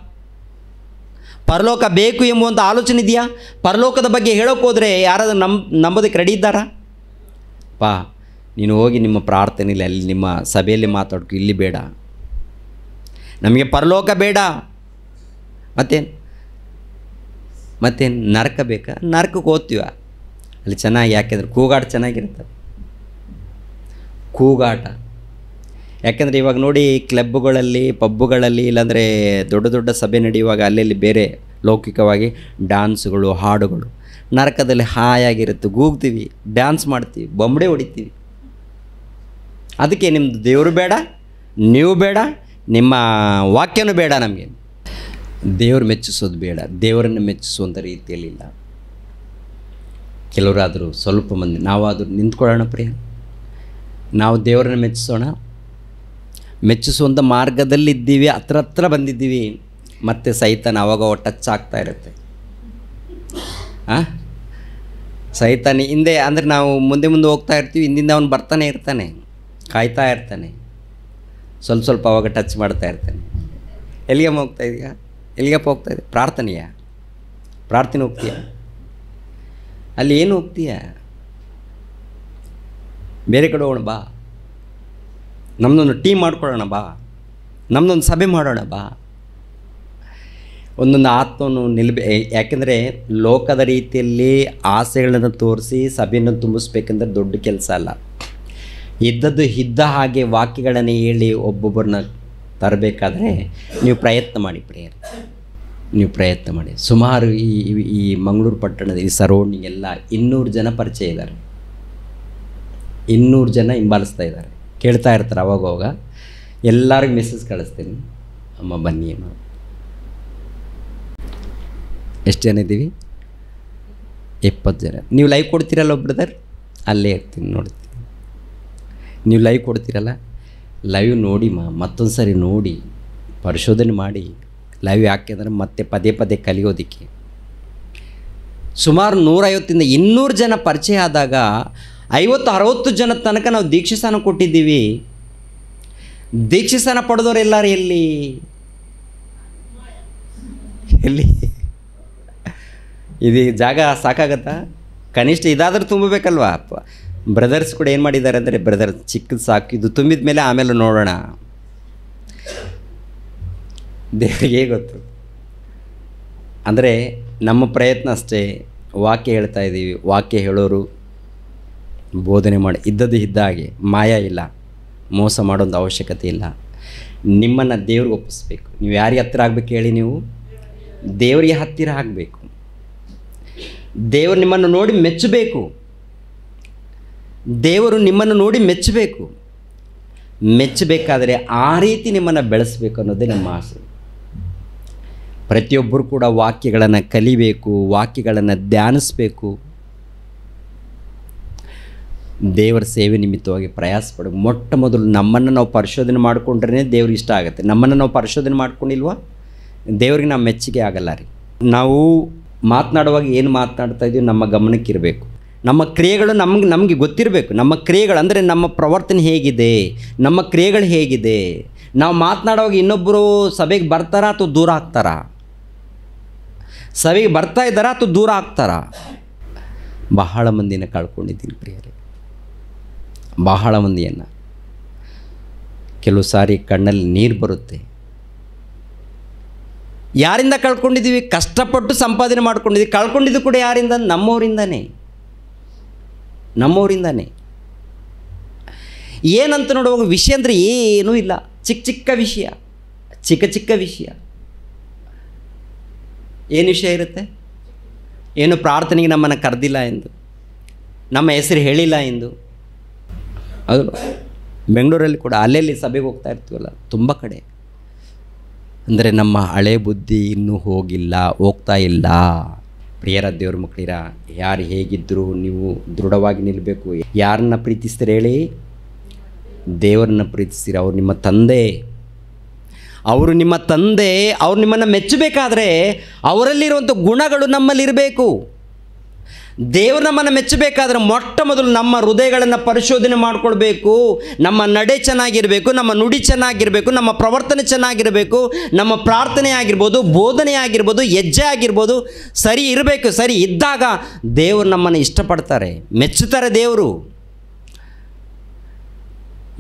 Speaker 1: ಪರಲೋಕ ಬೇಕು ಎಂಬುವಂಥ ಆಲೋಚನೆ ಇದೆಯಾ? ಪರಲೋಕದ ಬಗ್ಗೆ ಹೇಳೋಕೆ ಹೋದರೆ ಯಾರಾದರೂ ನಂಬೋದಕ್ಕೆ ರೆಡಿ ಇದ್ದಾರಾ? ನೀನು ಹೋಗಿ ನಿಮ್ಮ ಪ್ರಾರ್ಥನೆಯಲ್ಲಿ ಅಲ್ಲಿ ನಿಮ್ಮ ಸಭೆಯಲ್ಲಿ ಮಾತಾಡ್ಕೊ, ಇಲ್ಲಿ ಬೇಡ, ನಮಗೆ ಪರಲೋಕ ಬೇಡ. ಮತ್ತೇನು ನರಕ ಬೇಕಾ? ನರಕಕ್ಕೆ ಓದ್ತೀವ, ಅಲ್ಲಿ ಚೆನ್ನಾಗಿ, ಯಾಕೆಂದರೆ ಕೂಗಾಟ ಚೆನ್ನಾಗಿರ್ತದೆ, ಕೂಗಾಟ. ಯಾಕೆಂದರೆ ಇವಾಗ ನೋಡಿ ಕ್ಲಬ್ಗಳಲ್ಲಿ, ಪಬ್ಬುಗಳಲ್ಲಿ, ಇಲ್ಲಾಂದರೆ ದೊಡ್ಡ ದೊಡ್ಡ ಸಭೆ ನಡೆಯುವಾಗ ಅಲ್ಲೆಲ್ಲಿ ಬೇರೆ ಲೌಕಿಕವಾಗಿ ಡ್ಯಾನ್ಸ್ಗಳು, ಹಾಡುಗಳು. ನರಕದಲ್ಲಿ ಹಾಯಾಗಿರುತ್ತೆ, ಕೂಗ್ತೀವಿ, ಡ್ಯಾನ್ಸ್ ಮಾಡ್ತೀವಿ, ಬೊಂಬಡೆ ಹೊಡಿತೀವಿ. ಅದಕ್ಕೆ ನಿಮ್ಮದು ದೇವರು ಬೇಡ, ನೀವು ಬೇಡ, ನಿಮ್ಮ ವಾಕ್ಯನೂ ಬೇಡ. ನಮಗೆ ದೇವರು ಮೆಚ್ಚಿಸೋದು ಬೇಡ, ದೇವರನ್ನು ಮೆಚ್ಚಿಸುವಂಥ ರೀತಿಯಲ್ಲಿಲ್ಲ. ಕೆಲವರಾದರೂ ಸ್ವಲ್ಪ ಮಂದಿ ನಾವಾದರೂ ನಿಂತ್ಕೊಳ್ಳೋಣ ಪ್ರಿಯ, ನಾವು ದೇವರನ್ನು ಮೆಚ್ಚಿಸೋಣ. ಮೆಚ್ಚಿಸುವಂಥ ಮಾರ್ಗದಲ್ಲಿದ್ದೀವಿ, ಹತ್ರ ಬಂದಿದ್ದೀವಿ. ಮತ್ತು ಸೈತಾನ ಅವಾಗ ಟಚ್ ಆಗ್ತಾ ಇರುತ್ತೆ. ಸೈತಾನ ಹಿಂದೆ ಅಂದರೆ ನಾವು ಮುಂದೆ ಹೋಗ್ತಾ ಇರ್ತೀವಿ, ಹಿಂದಿಂದ ಅವನು ಬರ್ತಾನೆ ಇರ್ತಾನೆ, ಕಾಯ್ತಾ ಇರ್ತಾನೆ, ಸ್ವಲ್ಪ ಅವಾಗ ಟಚ್ ಮಾಡ್ತಾ ಇರ್ತಾನೆ. ಎಲ್ಲಿಗೆ ಹೋಗ್ತಾ ಇದೆಯಾ? ಎಲ್ಲಿಗಪ್ಪ ಹೋಗ್ತಾ ಇದೆ? ಪ್ರಾರ್ಥನೆ ಹೋಗ್ತೀಯಾ? ಅಲ್ಲಿ ಏನು ಹೋಗ್ತೀಯ? ಬೇರೆ ಕಡೆ ಹೋಗೋಣ ಬಾ, ನಮ್ಮದೊಂದು ಟೀಮ್ ಮಾಡ್ಕೊಳ್ಳೋಣ ಬಾ, ನಮ್ಮದೊಂದು ಸಭೆ ಮಾಡೋಣ ಬಾ. ಒಂದೊಂದು ಆತ್ಮವನ್ನು ಯಾಕೆಂದರೆ ಲೋಕದ ರೀತಿಯಲ್ಲಿ ಆಸೆಗಳನ್ನು ತೋರಿಸಿ ಸಭೆಯನ್ನು ತುಂಬಿಸ್ಬೇಕಂದ್ರೆ ದೊಡ್ಡ ಕೆಲಸ ಅಲ್ಲ. ಇದ್ದದ್ದು ಇದ್ದ ಹಾಗೆ ವಾಕ್ಯಗಳನ್ನು ಹೇಳಿ ಒಬ್ಬೊಬ್ಬರನ್ನ ತರಬೇಕಾದ್ರೆ ನೀವು ಪ್ರಯತ್ನ ಮಾಡಿ ಪ್ರಿಯರೇ. ನೀವು ಪ್ರಯತ್ನ ಮಾಡಿ. ಸುಮಾರು ಈ ಮಂಗಳೂರು ಪಟ್ಟಣದ ಈ ಸರೌಂಡಿಂಗ್ ಎಲ್ಲ 200 ಜನ ಪರಿಚಯ ಇದ್ದಾರೆ. 200 ಜನ ಹಿಂಬಾಲಿಸ್ತಾ ಇದ್ದಾರೆ, ಕೇಳ್ತಾ ಇರ್ತಾರೆ ಅವಾಗವಾಗ. ಎಲ್ಲರಿಗೂ ಮೆಸೇಜ್ ಕಳಿಸ್ತೀನಿ, ಅಮ್ಮ ಬನ್ನಿ ಅಮ್ಮ. ಎಷ್ಟು ಜನ ಇದ್ದೀವಿ? 70 ಜನ. ನೀವು ಲೈವ್ ಕೊಡ್ತೀರಲ್ಲ ಬ್ರದರ್, ಅಲ್ಲೇ ಇರ್ತೀನಿ ನೋಡ್ತೀನಿ. ನೀವು ಲೈವ್ ಕೊಡ್ತೀರಲ್ಲ, ಲೈವ್ ನೋಡಿ ಮತ್ತೊಂದು ಸರಿ ನೋಡಿ ಪರಿಶೋಧನೆ ಮಾಡಿ. ಲೈವ್ ಯಾಕೆ ಅಂದರೆ ಮತ್ತೆ ಪದೇ ಪದೇ ಕಲಿಯೋದಕ್ಕೆ. ಸುಮಾರು 150ಇಂದ 200 ಜನ ಪರಿಚಯ ಆದಾಗ 50-60 ಜನ ತನಕ ನಾವು ದೀಕ್ಷಾಸ್ನಾನ ಕೊಟ್ಟಿದ್ದೀವಿ. ದೀಕ್ಷಾಸ್ನಾನ ಪಡೆದವರೆಲ್ಲರೂ ಎಲ್ಲಿ? ಇದು ಜಾಗ ಸಾಕಾಗತ್ತಾ? ಕನಿಷ್ಠ ಇದಾದರೂ ತುಂಬಬೇಕಲ್ವಾ? ಬ್ರದರ್ಸ್ ಕೂಡ ಏನು ಮಾಡಿದ್ದಾರೆ ಅಂದರೆ, ಬ್ರದರ್ ಚಿಕ್ಕದು ಸಾಕು, ಇದು ತುಂಬಿದ ಮೇಲೆ ಆಮೇಲೆ ನೋಡೋಣ. ದೇವರಿಗೆ ಗೊತ್ತು. ಅಂದರೆ ನಮ್ಮ ಪ್ರಯತ್ನ ಅಷ್ಟೇ. ವಾಕ್ಯ ಹೇಳ್ತಾ ಇದ್ದೀವಿ, ವಾಕ್ಯ ಹೇಳೋರು ಬೋಧನೆ ಮಾಡಿ ಇದ್ದದ್ದು ಇದ್ದ ಹಾಗೆ, ಮಾಯ ಇಲ್ಲ, ಮೋಸ ಮಾಡೋದು ಅವಶ್ಯಕತೆ ಇಲ್ಲ. ನಿಮ್ಮನ್ನು ದೇವ್ರಿಗೆ ಒಪ್ಪಿಸ್ಬೇಕು. ನೀವು ಯಾರಿಗೆ ಹತ್ತಿರ ಆಗಬೇಕು ಹೇಳಿ? ನೀವು ದೇವರಿಗೆ ಹತ್ತಿರ ಆಗಬೇಕು. ದೇವರು ನಿಮ್ಮನ್ನು ನೋಡಿ ಮೆಚ್ಚಬೇಕು. ದೇವರು ನಿಮ್ಮನ್ನು ನೋಡಿ ಮೆಚ್ಚಬೇಕು. ಮೆಚ್ಚಬೇಕಾದರೆ ಆ ರೀತಿ ನಿಮ್ಮನ್ನು ಬೆಳೆಸಬೇಕು ಅನ್ನೋದೇ ನಮ್ಮ ಆಸೆ. ಪ್ರತಿಯೊಬ್ಬರು ಕೂಡ ವಾಕ್ಯಗಳನ್ನು ಕಲಿಬೇಕು, ವಾಕ್ಯಗಳನ್ನು ಧ್ಯಾನಿಸಬೇಕು. ದೇವರ ಸೇವೆ ನಿಮಿತ್ತವಾಗಿ ಪ್ರಯಾಸ ಪಡಬೇಕು. ಮೊಟ್ಟ ಮೊದಲು ನಮ್ಮನ್ನು ನಾವು ಪರಿಶೋಧನೆ ಮಾಡಿಕೊಂಡ್ರೇ ದೇವ್ರಿಗೆ ಇಷ್ಟ ಆಗುತ್ತೆ. ನಮ್ಮನ್ನು ನಾವು ಪರಿಶೋಧನೆ ಮಾಡ್ಕೊಂಡಿಲ್ವ, ದೇವ್ರಿಗೆ ನಾವು ಮೆಚ್ಚುಗೆ ಆಗಲ್ಲ ರೀ. ನಾವು ಮಾತನಾಡುವಾಗ ಏನು ಮಾತನಾಡ್ತಾ ಇದ್ದೀವಿ ನಮ್ಮ ಗಮನಕ್ಕಿರಬೇಕು. ನಮ್ಮ ಕ್ರಿಯೆಗಳು ನಮಗೆ ಗೊತ್ತಿರಬೇಕು. ನಮ್ಮ ಕ್ರಿಯೆಗಳು ಅಂದರೆ ನಮ್ಮ ಪ್ರವರ್ತನೆ ಹೇಗಿದೆ, ನಮ್ಮ ಕ್ರಿಯೆಗಳು ಹೇಗಿದೆ. ನಾವು ಮಾತನಾಡುವಾಗ ಇನ್ನೊಬ್ಬರು ಸಭೆಗೆ ಬರ್ತಾರಾ ಅಥವಾ ದೂರ ಆಗ್ತಾರಾ? ಸಭೆಗೆ ಬರ್ತಾ ಇದ್ದಾರಾ ಅಥವಾ ದೂರ ಆಗ್ತಾರಾ? ಬಹಳ ಮಂದಿನ ಕಳ್ಕೊಂಡಿದ್ದೀನಿ ಪ್ರಿಯರೇ, ಬಹಳ ಮಂದಿಯನ್ನು. ಕೆಲವು ಸಾರಿ ಕಣ್ಣಲ್ಲಿ ನೀರು ಬರುತ್ತೆ. ಯಾರಿಂದ ಕಳ್ಕೊಂಡಿದ್ದೀವಿ? ಕಷ್ಟಪಟ್ಟು ಸಂಪಾದನೆ ಮಾಡ್ಕೊಂಡಿದ್ದೀವಿ. ಕಳ್ಕೊಂಡಿದ್ದು ಕೂಡ ಯಾರಿಂದ? ನಮ್ಮವರಿಂದಾನೇ. ಏನಂತ ನೋಡುವಾಗ ವಿಷಯ ಅಂದರೆ ಏನೂ ಇಲ್ಲ. ಚಿಕ್ಕ ವಿಷಯ. ಏನು ವಿಷಯ ಇರುತ್ತೆ? ಏನು ಪ್ರಾರ್ಥನೆಗೆ ನಮ್ಮನ್ನು ಕರೆದಿಲ್ಲ ಎಂದು, ನಮ್ಮ ಹೆಸರು ಹೇಳಿಲ್ಲ ಎಂದು. ಅದು ಬೆಂಗಳೂರಲ್ಲಿ ಕೂಡ ಅಲ್ಲೆಲ್ಲಿ ಸಭೆಗೆ ಹೋಗ್ತಾ ಇರ್ತೀವಲ್ಲ, ತುಂಬ ಕಡೆ. ಅಂದರೆ ನಮ್ಮ ಹಳೆ ಬುದ್ಧಿ ಇನ್ನೂ ಹೋಗ್ತಾ ಇಲ್ಲ. ಪ್ರಿಯರ ದೇವ್ರ ಮಕ್ಕಳಿರ, ಯಾರು ಹೇಗಿದ್ದರೂ ನೀವು ದೃಢವಾಗಿ ನಿಲ್ಲಬೇಕು. ಯಾರನ್ನ ಪ್ರೀತಿಸ್ತೀರ ಹೇಳಿ? ದೇವರನ್ನ ಪ್ರೀತಿಸ್ತೀರ. ಅವ್ರು ನಿಮ್ಮ ತಂದೆ. ಅವರು ನಿಮ್ಮನ್ನು ಮೆಚ್ಚಬೇಕಾದ್ರೆ ಅವರಲ್ಲಿರುವಂಥ ಗುಣಗಳು ನಮ್ಮಲ್ಲಿರಬೇಕು. ದೇವರು ನಮ್ಮನ್ನು ಮೆಚ್ಚಬೇಕಾದ್ರೆ ಮೊಟ್ಟ ಮೊದಲು ನಮ್ಮ ಹೃದಯಗಳನ್ನು ಪರಿಶೋಧನೆ ಮಾಡಿಕೊಳ್ಬೇಕು. ನಮ್ಮ ನಡೆ ಚೆನ್ನಾಗಿರಬೇಕು, ನಮ್ಮ ನುಡಿ ಚೆನ್ನಾಗಿರಬೇಕು, ನಮ್ಮ ಪ್ರವರ್ತನೆ ಚೆನ್ನಾಗಿರಬೇಕು, ನಮ್ಮ ಪ್ರಾರ್ಥನೆ ಆಗಿರ್ಬೋದು, ಬೋಧನೆ ಆಗಿರ್ಬೋದು, ಹೆಜ್ಜೆ ಆಗಿರ್ಬೋದು ಸರಿ ಇರಬೇಕು. ಸರಿ ಇದ್ದಾಗ ದೇವರು ನಮ್ಮನ್ನು ಇಷ್ಟಪಡ್ತಾರೆ, ಮೆಚ್ಚುತ್ತಾರೆ. ದೇವರು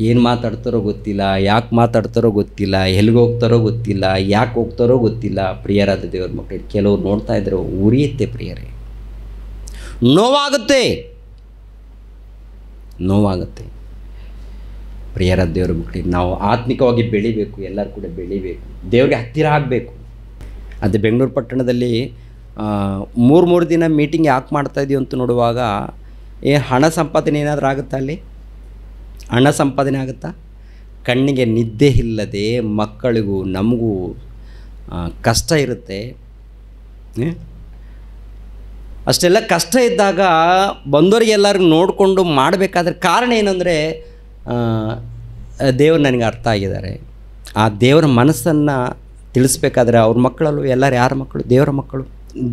Speaker 1: ಏನು ಮಾತಾಡ್ತಾರೋ ಗೊತ್ತಿಲ್ಲ, ಯಾಕೆ ಮಾತಾಡ್ತಾರೋ ಗೊತ್ತಿಲ್ಲ, ಎಲ್ಲಿಗೆ ಹೋಗ್ತಾರೋ ಗೊತ್ತಿಲ್ಲ, ಯಾಕೆ ಹೋಗ್ತಾರೋ ಗೊತ್ತಿಲ್ಲ. ಪ್ರಿಯರಾದ ದೇವ್ರ ಮಕ್ಕಳು ಕೆಲವ್ರು ನೋಡ್ತಾ ಇದ್ರೆ ಉರಿಯುತ್ತೆ ಪ್ರಿಯರೇ, ನೋವಾಗುತ್ತೆ. ಪ್ರಿಯರಾದ ದೇವ್ರ ಮಕ್ಕಳಿಗೆ ನಾವು ಆತ್ಮಿಕವಾಗಿ ಬೆಳಿಬೇಕು. ಎಲ್ಲರೂ ಕೂಡ ಬೆಳಿಬೇಕು, ದೇವ್ರಿಗೆ ಹತ್ತಿರ ಆಗಬೇಕು. ಅದು ಬೆಂಗಳೂರು ಪಟ್ಟಣದಲ್ಲಿ 3 ದಿನ ಮೀಟಿಂಗ್ ಯಾಕೆ ಮಾಡ್ತಾಯಿದ್ದೀವಿ ಅಂತ ನೋಡುವಾಗ, ಹಣ ಸಂಪಾದನೆ ಏನಾದರೂ ಆಗುತ್ತಾ? ಅಲ್ಲಿ ಹಣ ಸಂಪಾದನೆ ಆಗುತ್ತಾ? ಕಣ್ಣಿಗೆ ನಿದ್ದೆ ಇಲ್ಲದೆ ಮಕ್ಕಳಿಗೂ ನಮಗೂ ಕಷ್ಟ ಇರುತ್ತೆ. ಅಷ್ಟೆಲ್ಲ ಕಷ್ಟ ಇದ್ದಾಗ ಬಂದವರಿಗೆ ಎಲ್ಲರಿಗೂ ನೋಡಿಕೊಂಡು ಮಾಡಬೇಕಾದ್ರೆ ಕಾರಣ ಏನಂದರೆ, ದೇವರು ನನಗೆ ಅರ್ಥ ಆಗಿದ್ದಾರೆ. ಆ ದೇವರ ಮನಸ್ಸನ್ನು ತಿಳಿಸ್ಬೇಕಾದ್ರೆ ಅವ್ರ ಮಕ್ಕಳಲ್ಲೂ ಎಲ್ಲರೂ ಯಾರ ಮಕ್ಕಳು? ದೇವರ ಮಕ್ಕಳು.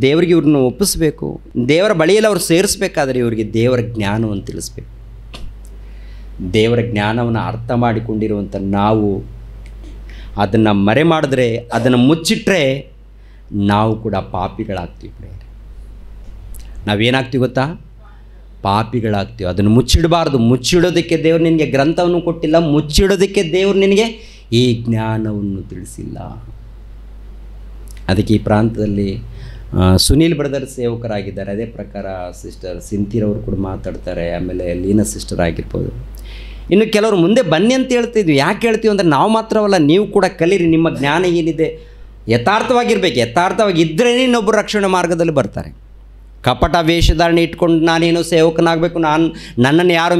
Speaker 1: ದೇವರಿಗೆ ಇವ್ರನ್ನ ಒಪ್ಪಿಸ್ಬೇಕು. ದೇವರ ಬಳಿಯಲ್ಲಿ ಅವ್ರು ಸೇರಿಸ್ಬೇಕಾದ್ರೆ ಇವರಿಗೆ ದೇವರ ಜ್ಞಾನವನ್ನು ತಿಳಿಸ್ಬೇಕು. ದೇವರ ಜ್ಞಾನವನ್ನು ಅರ್ಥ ಮಾಡಿಕೊಂಡಿರುವಂಥ ನಾವು ಅದನ್ನು ಮರೆ ಮಾಡಿದ್ರೆ, ಅದನ್ನು ಮುಚ್ಚಿಟ್ರೆ ನಾವು ಕೂಡ ಪಾಪಿಗಳಾಗ್ತೀವಿ. ನಾವೇನಾಗ್ತೀವಿ ಗೊತ್ತಾ? ಪಾಪಿಗಳಾಗ್ತೀವಿ. ಅದನ್ನು ಮುಚ್ಚಿಡಬಾರ್ದು. ಮುಚ್ಚಿಡೋದಕ್ಕೆ ದೇವರು ನಿನಗೆ ಗ್ರಂಥವನ್ನು ಕೊಟ್ಟಿಲ್ಲ, ಮುಚ್ಚಿಡೋದಕ್ಕೆ ದೇವರು ನಿನಗೆ ಈ ಜ್ಞಾನವನ್ನು ತಿಳಿಸಿಲ್ಲ. ಅದಕ್ಕೆ ಈ ಪ್ರಾಂತದಲ್ಲಿ ಸುನೀಲ್ ಬ್ರದರ್ ಸೇವಕರಾಗಿದ್ದಾರೆ. ಅದೇ ಪ್ರಕಾರ ಸಿಸ್ಟರ್ ಸಿಂತಿರವರು ಕೂಡ ಮಾತಾಡ್ತಾರೆ. ಆಮೇಲೆ ಲೀನಾ ಸಿಸ್ಟರ್ ಆಗಿರ್ಬೋದು. ಇನ್ನು ಕೆಲವರು ಮುಂದೆ ಬನ್ನಿ ಅಂತ ಹೇಳ್ತಿದ್ವಿ. ಯಾಕೆ ಹೇಳ್ತೀವಿ ಅಂದರೆ, ನಾವು ಮಾತ್ರವಲ್ಲ, ನೀವು ಕೂಡ ಕಲೀರಿ. ನಿಮ್ಮ ಜ್ಞಾನ ಏನಿದೆ ಯಥಾರ್ಥವಾಗಿರ್ಬೇಕು. ಯಥಾರ್ಥವಾಗಿದ್ದರೆ ಇನ್ನೊಬ್ಬರು ರಕ್ಷಣೆ ಮಾರ್ಗದಲ್ಲಿ ಬರ್ತಾರೆ. ಕಪಟ ವೇಷಧಾರಣೆ ಇಟ್ಕೊಂಡು ನಾನೇನೋ ಸೇವಕನಾಗಬೇಕು, ನನ್ನನ್ನು ಯಾರು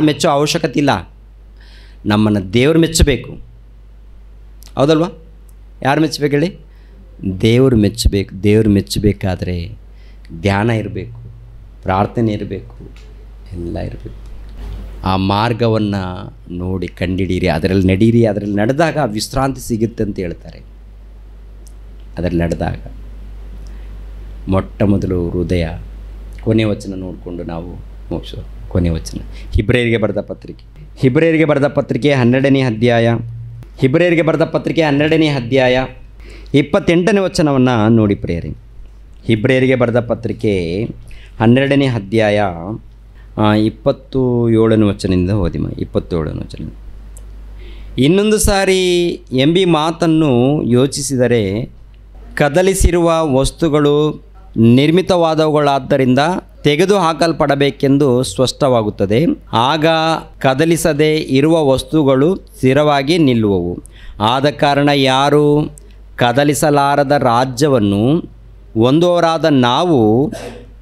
Speaker 1: ಮೆಚ್ಚೋ ಅವಶ್ಯಕತೆ ಇಲ್ಲ. ನಮ್ಮನ್ನು ದೇವರು ಮೆಚ್ಚಬೇಕು. ಹೌದಲ್ವಾ? ಯಾರು ಮೆಚ್ಚಬೇಕು ಹೇಳಿ? ದೇವರು ಮೆಚ್ಚಬೇಕು. ದೇವರು ಮೆಚ್ಚಬೇಕಾದ್ರೆ ಧ್ಯಾನ ಇರಬೇಕು, ಪ್ರಾರ್ಥನೆ ಇರಬೇಕು, ಎಲ್ಲ ಇರಬೇಕು. ಆ ಮಾರ್ಗವನ್ನು ನೋಡಿ ಕಂಡಿಡೀರಿ, ಅದರಲ್ಲಿ ನಡೀರಿ. ಅದರಲ್ಲಿ ನಡೆದಾಗ ವಿಶ್ರಾಂತಿ ಸಿಗುತ್ತೆ ಅಂತ ಹೇಳ್ತಾರೆ. ಅದರಲ್ಲಿ ನಡೆದಾಗ ಮೊಟ್ಟ ಮೊದಲು ಹೃದಯ. ಕೊನೆಯ ವಚನ ನೋಡಿಕೊಂಡು ನಾವು ಮುಗಿಸೋ. ಕೊನೆಯ ವಚನ ಹಿಬ್ರಿಯರಿಗೆ ಬರೆದ ಪತ್ರಿಕೆ 12ನೇ ಅಧ್ಯಾಯ. ಹಿಬ್ರಿಯರಿಗೆ ಬರೆದ ಪತ್ರಿಕೆ 12ನೇ ಅಧ್ಯಾಯ 28ನೇ ವಚನವನ್ನು ನೋಡಿ ಪ್ರಿಯರೇ. ಹಿಬ್ರಿಯರಿಗೆ ಬರೆದ ಪತ್ರಿಕೆ 12ನೇ ಅಧ್ಯಾಯ 27ನೇ ವಚನದಿಂದ ಓದಿ. 27ನೇ ವಚನ. ಇನ್ನೊಂದು ಸಾರಿ ಎಂಬಿ ಮಾತನ್ನು ಯೋಚಿಸಿದರೆ, ಕದಲಿಸಿರುವ ವಸ್ತುಗಳು ನಿರ್ಮಿತವಾದವುಗಳಾದ್ದರಿಂದ ತೆಗೆದು ಹಾಕಲ್ಪಡಬೇಕೆಂದು ಸ್ಪಷ್ಟವಾಗುತ್ತದೆ. ಆಗ ಕದಲಿಸದೆ ಇರುವ ವಸ್ತುಗಳು ಸ್ಥಿರವಾಗಿ ನಿಲ್ಲುವವು. ಆದ ಕಾರಣ ಯಾರು ಕದಲಿಸಲಾರದ ರಾಜ್ಯವನ್ನು ಹೊಂದುವವರಾದ ನಾವು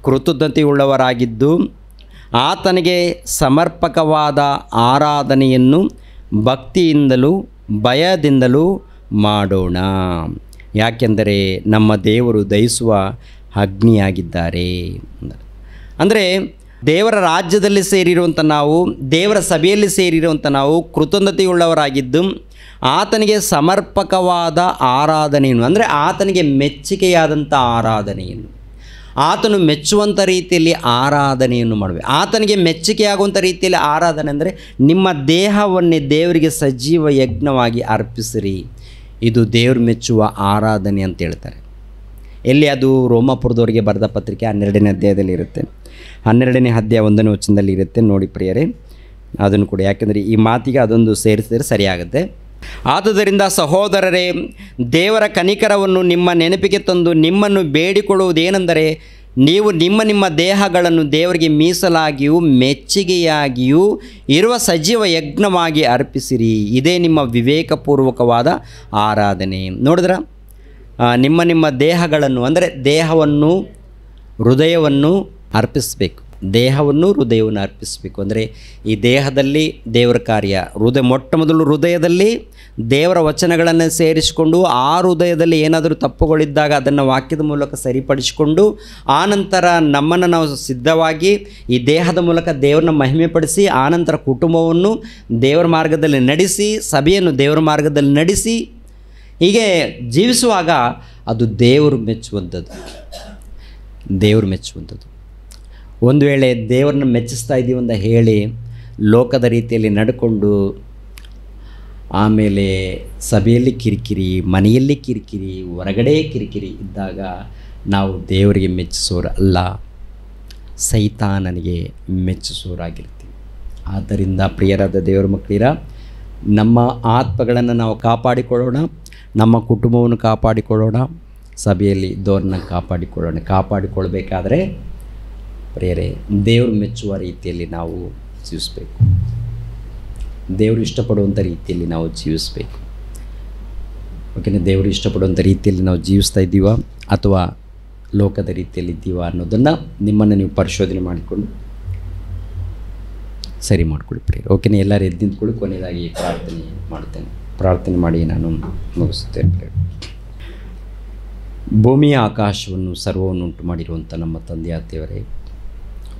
Speaker 1: ಕೃತಜ್ಞತೆಯುಳ್ಳವರಾಗಿದ್ದು ಆತನಿಗೆ ಸಮರ್ಪಕವಾದ ಆರಾಧನೆಯನ್ನು ಭಕ್ತಿಯಿಂದಲೂ ಭಯದಿಂದಲೂ ಮಾಡೋಣ. ಯಾಕೆಂದರೆ ನಮ್ಮ ದೇವರು ದಹಿಸುವ ಅಗ್ನಿಯಾಗಿದ್ದಾರೆ. ಅಂದರೆ ದೇವರ ರಾಜ್ಯದಲ್ಲಿ ಸೇರಿರುವಂಥ ನಾವು, ದೇವರ ಸಭೆಯಲ್ಲಿ ಸೇರಿರುವಂಥ ನಾವು ಕೃತಜ್ಞತೆಯುಳ್ಳವರಾಗಿದ್ದು ಆತನಿಗೆ ಸಮರ್ಪಕವಾದ ಆರಾಧನೆಯನ್ನು, ಅಂದರೆ ಆತನಿಗೆ ಮೆಚ್ಚುಗೆಯಾದಂಥ ಆರಾಧನೆಯನ್ನು, ಆತನು ಮೆಚ್ಚುವಂಥ ರೀತಿಯಲ್ಲಿ ಆರಾಧನೆಯನ್ನು ಮಾಡಬೇಕು. ಆತನಿಗೆ ಮೆಚ್ಚುಗೆಯಾಗುವಂಥ ರೀತಿಯಲ್ಲಿ ಆರಾಧನೆ ಅಂದರೆ ನಿಮ್ಮ ದೇಹವನ್ನೇ ದೇವರಿಗೆ ಸಜೀವ ಯಜ್ಞವಾಗಿ ಅರ್ಪಿಸಿರಿ. ಇದು ದೇವರು ಮೆಚ್ಚುವ ಆರಾಧನೆ ಅಂತ ಹೇಳ್ತಾರೆ. ಎಲ್ಲಿ? ಅದು ರೋಮಾಪುರದವರಿಗೆ ಬರೆದ ಪತ್ರಿಕೆ 12ನೇ ಅಧ್ಯಾಯದಲ್ಲಿ ಇರುತ್ತೆ. 12ನೇ ಅಧ್ಯಾಯ 1ನೇ ವಚನದಲ್ಲಿ ಇರುತ್ತೆ. ನೋಡಿ ಪ್ರಿಯರೇ, ಅದನ್ನು ಕೂಡ, ಯಾಕೆಂದರೆ ಈ ಮಾತಿಗೆ ಅದೊಂದು ಸೇರಿಸಿದರೆ ಸರಿಯಾಗುತ್ತೆ. ಆದುದರಿಂದ ಸಹೋದರರೇ, ದೇವರ ಕನಿಕರವನ್ನು ನಿಮ್ಮ ನೆನಪಿಗೆ ತಂದು ನಿಮ್ಮನ್ನು ಬೇಡಿಕೊಳ್ಳುವುದೇನೆಂದರೆ, ನೀವು ನಿಮ್ಮ ದೇಹಗಳನ್ನು ದೇವರಿಗೆ ಮೀಸಲಾಗಿಯೂ ಮೆಚ್ಚುಗೆಯಾಗಿಯೂ ಇರುವ ಸಜೀವ ಯಜ್ಞವಾಗಿ ಅರ್ಪಿಸಿರಿ. ಇದೇ ನಿಮ್ಮ ವಿವೇಕಪೂರ್ವಕವಾದ ಆರಾಧನೆ. ನೋಡಿದ್ರ? ನಿಮ್ಮ ದೇಹಗಳನ್ನು, ಅಂದರೆ ದೇಹವನ್ನು ಹೃದಯವನ್ನು ಅರ್ಪಿಸಬೇಕು. ದೇಹವನ್ನು ಹೃದಯವನ್ನು ಅರ್ಪಿಸಬೇಕು. ಅಂದರೆ ಈ ದೇಹದಲ್ಲಿ ದೇವರ ಕಾರ್ಯ, ಮೊಟ್ಟ ಮೊದಲು ಹೃದಯದಲ್ಲಿ ದೇವರ ವಚನಗಳನ್ನು ಸೇರಿಸಿಕೊಂಡು ಆ ಹೃದಯದಲ್ಲಿ ಏನಾದರೂ ತಪ್ಪುಗಳಿದ್ದಾಗ ಅದನ್ನು ವಾಕ್ಯದ ಮೂಲಕ ಸರಿಪಡಿಸಿಕೊಂಡು ಆನಂತರ ನಮ್ಮನ್ನು ನಾವು ಸಿದ್ಧವಾಗಿ ಈ ದೇಹದ ಮೂಲಕ ದೇವರನ್ನ ಮಹಿಮೆಪಡಿಸಿ ಆನಂತರ ಕುಟುಂಬವನ್ನು ದೇವರ ಮಾರ್ಗದಲ್ಲಿ ನಡೆಸಿ, ಸಭೆಯನ್ನು ದೇವರ ಮಾರ್ಗದಲ್ಲಿ ನಡೆಸಿ, ಹೀಗೆ ಜೀವಿಸುವಾಗ ಅದು ದೇವರು ಮೆಚ್ಚುವಂಥದ್ದು. ದೇವರು ಮೆಚ್ಚುವಂಥದ್ದು. ಒಂದು ವೇಳೆ ದೇವರನ್ನ ಮೆಚ್ಚಿಸ್ತಾ ಇದ್ದೀವಿ ಅಂತ ಹೇಳಿ ಲೋಕದ ರೀತಿಯಲ್ಲಿ ನಡ್ಕೊಂಡು ಆಮೇಲೆ ಸಭೆಯಲ್ಲಿ ಕಿರಿಕಿರಿ, ಮನೆಯಲ್ಲಿ ಕಿರಿಕಿರಿ, ಹೊರಗಡೆ ಕಿರಿಕಿರಿ ಇದ್ದಾಗ ನಾವು ದೇವರಿಗೆ ಮೆಚ್ಚಿಸೋರಲ್ಲ, ಸೈತಾನನಿಗೆ ಮೆಚ್ಚಿಸೋರಾಗಿರ್ತೀವಿ. ಆದ್ದರಿಂದ ಪ್ರಿಯರಾದ ದೇವರ ಮಕ್ಕಳಿರ, ನಮ್ಮ ಆತ್ಮಗಳನ್ನು ನಾವು ಕಾಪಾಡಿಕೊಳ್ಳೋಣ, ನಮ್ಮ ಕುಟುಂಬವನ್ನು ಕಾಪಾಡಿಕೊಳ್ಳೋಣ, ಸಭೆಯಲ್ಲಿ ಇದ್ದವ್ರನ್ನ ಕಾಪಾಡಿಕೊಳ್ಬೇಕಾದ್ರೆ ಪ್ರಿಯರೇ ದೇವರು ಮೆಚ್ಚುವ ರೀತಿಯಲ್ಲಿ ನಾವು ಜೀವಿಸಬೇಕು. ದೇವರು ಇಷ್ಟಪಡುವಂಥ ರೀತಿಯಲ್ಲಿ ನಾವು ಜೀವಿಸಬೇಕು. ಓಕೆನಾ? ದೇವರು ಇಷ್ಟಪಡುವಂಥ ರೀತಿಯಲ್ಲಿ ನಾವು ಜೀವಿಸ್ತಾ ಇದ್ದೀವ ಅಥವಾ ಲೋಕದ ರೀತಿಯಲ್ಲಿ ಇದ್ದೀವ ಅನ್ನೋದನ್ನು ನಿಮ್ಮನ್ನು ನೀವು ಪರಿಶೋಧನೆ ಮಾಡಿಕೊಂಡು ಸರಿ ಮಾಡಿಕೊಳ್ಳಿ ಪ್ರಿಯರೇ. ಓಕೆನಾ? ಎಲ್ಲರೂ ಎದ್ದು ನಿಂತ್ಕೊಳ್ಳಿ. ಕೊನೆಯದಾಗಿ ಪ್ರಾರ್ಥನೆ ಮಾಡಿ ನಾನು ಮುಗಿಸುತ್ತೇನೆ. ಭೂಮಿಯ ಆಕಾಶವನ್ನು ಸರ್ವವನ್ನು ಉಂಟು ಮಾಡಿರುವಂಥ ನಮ್ಮ ತಂದೆಯ ದೇವರೇ,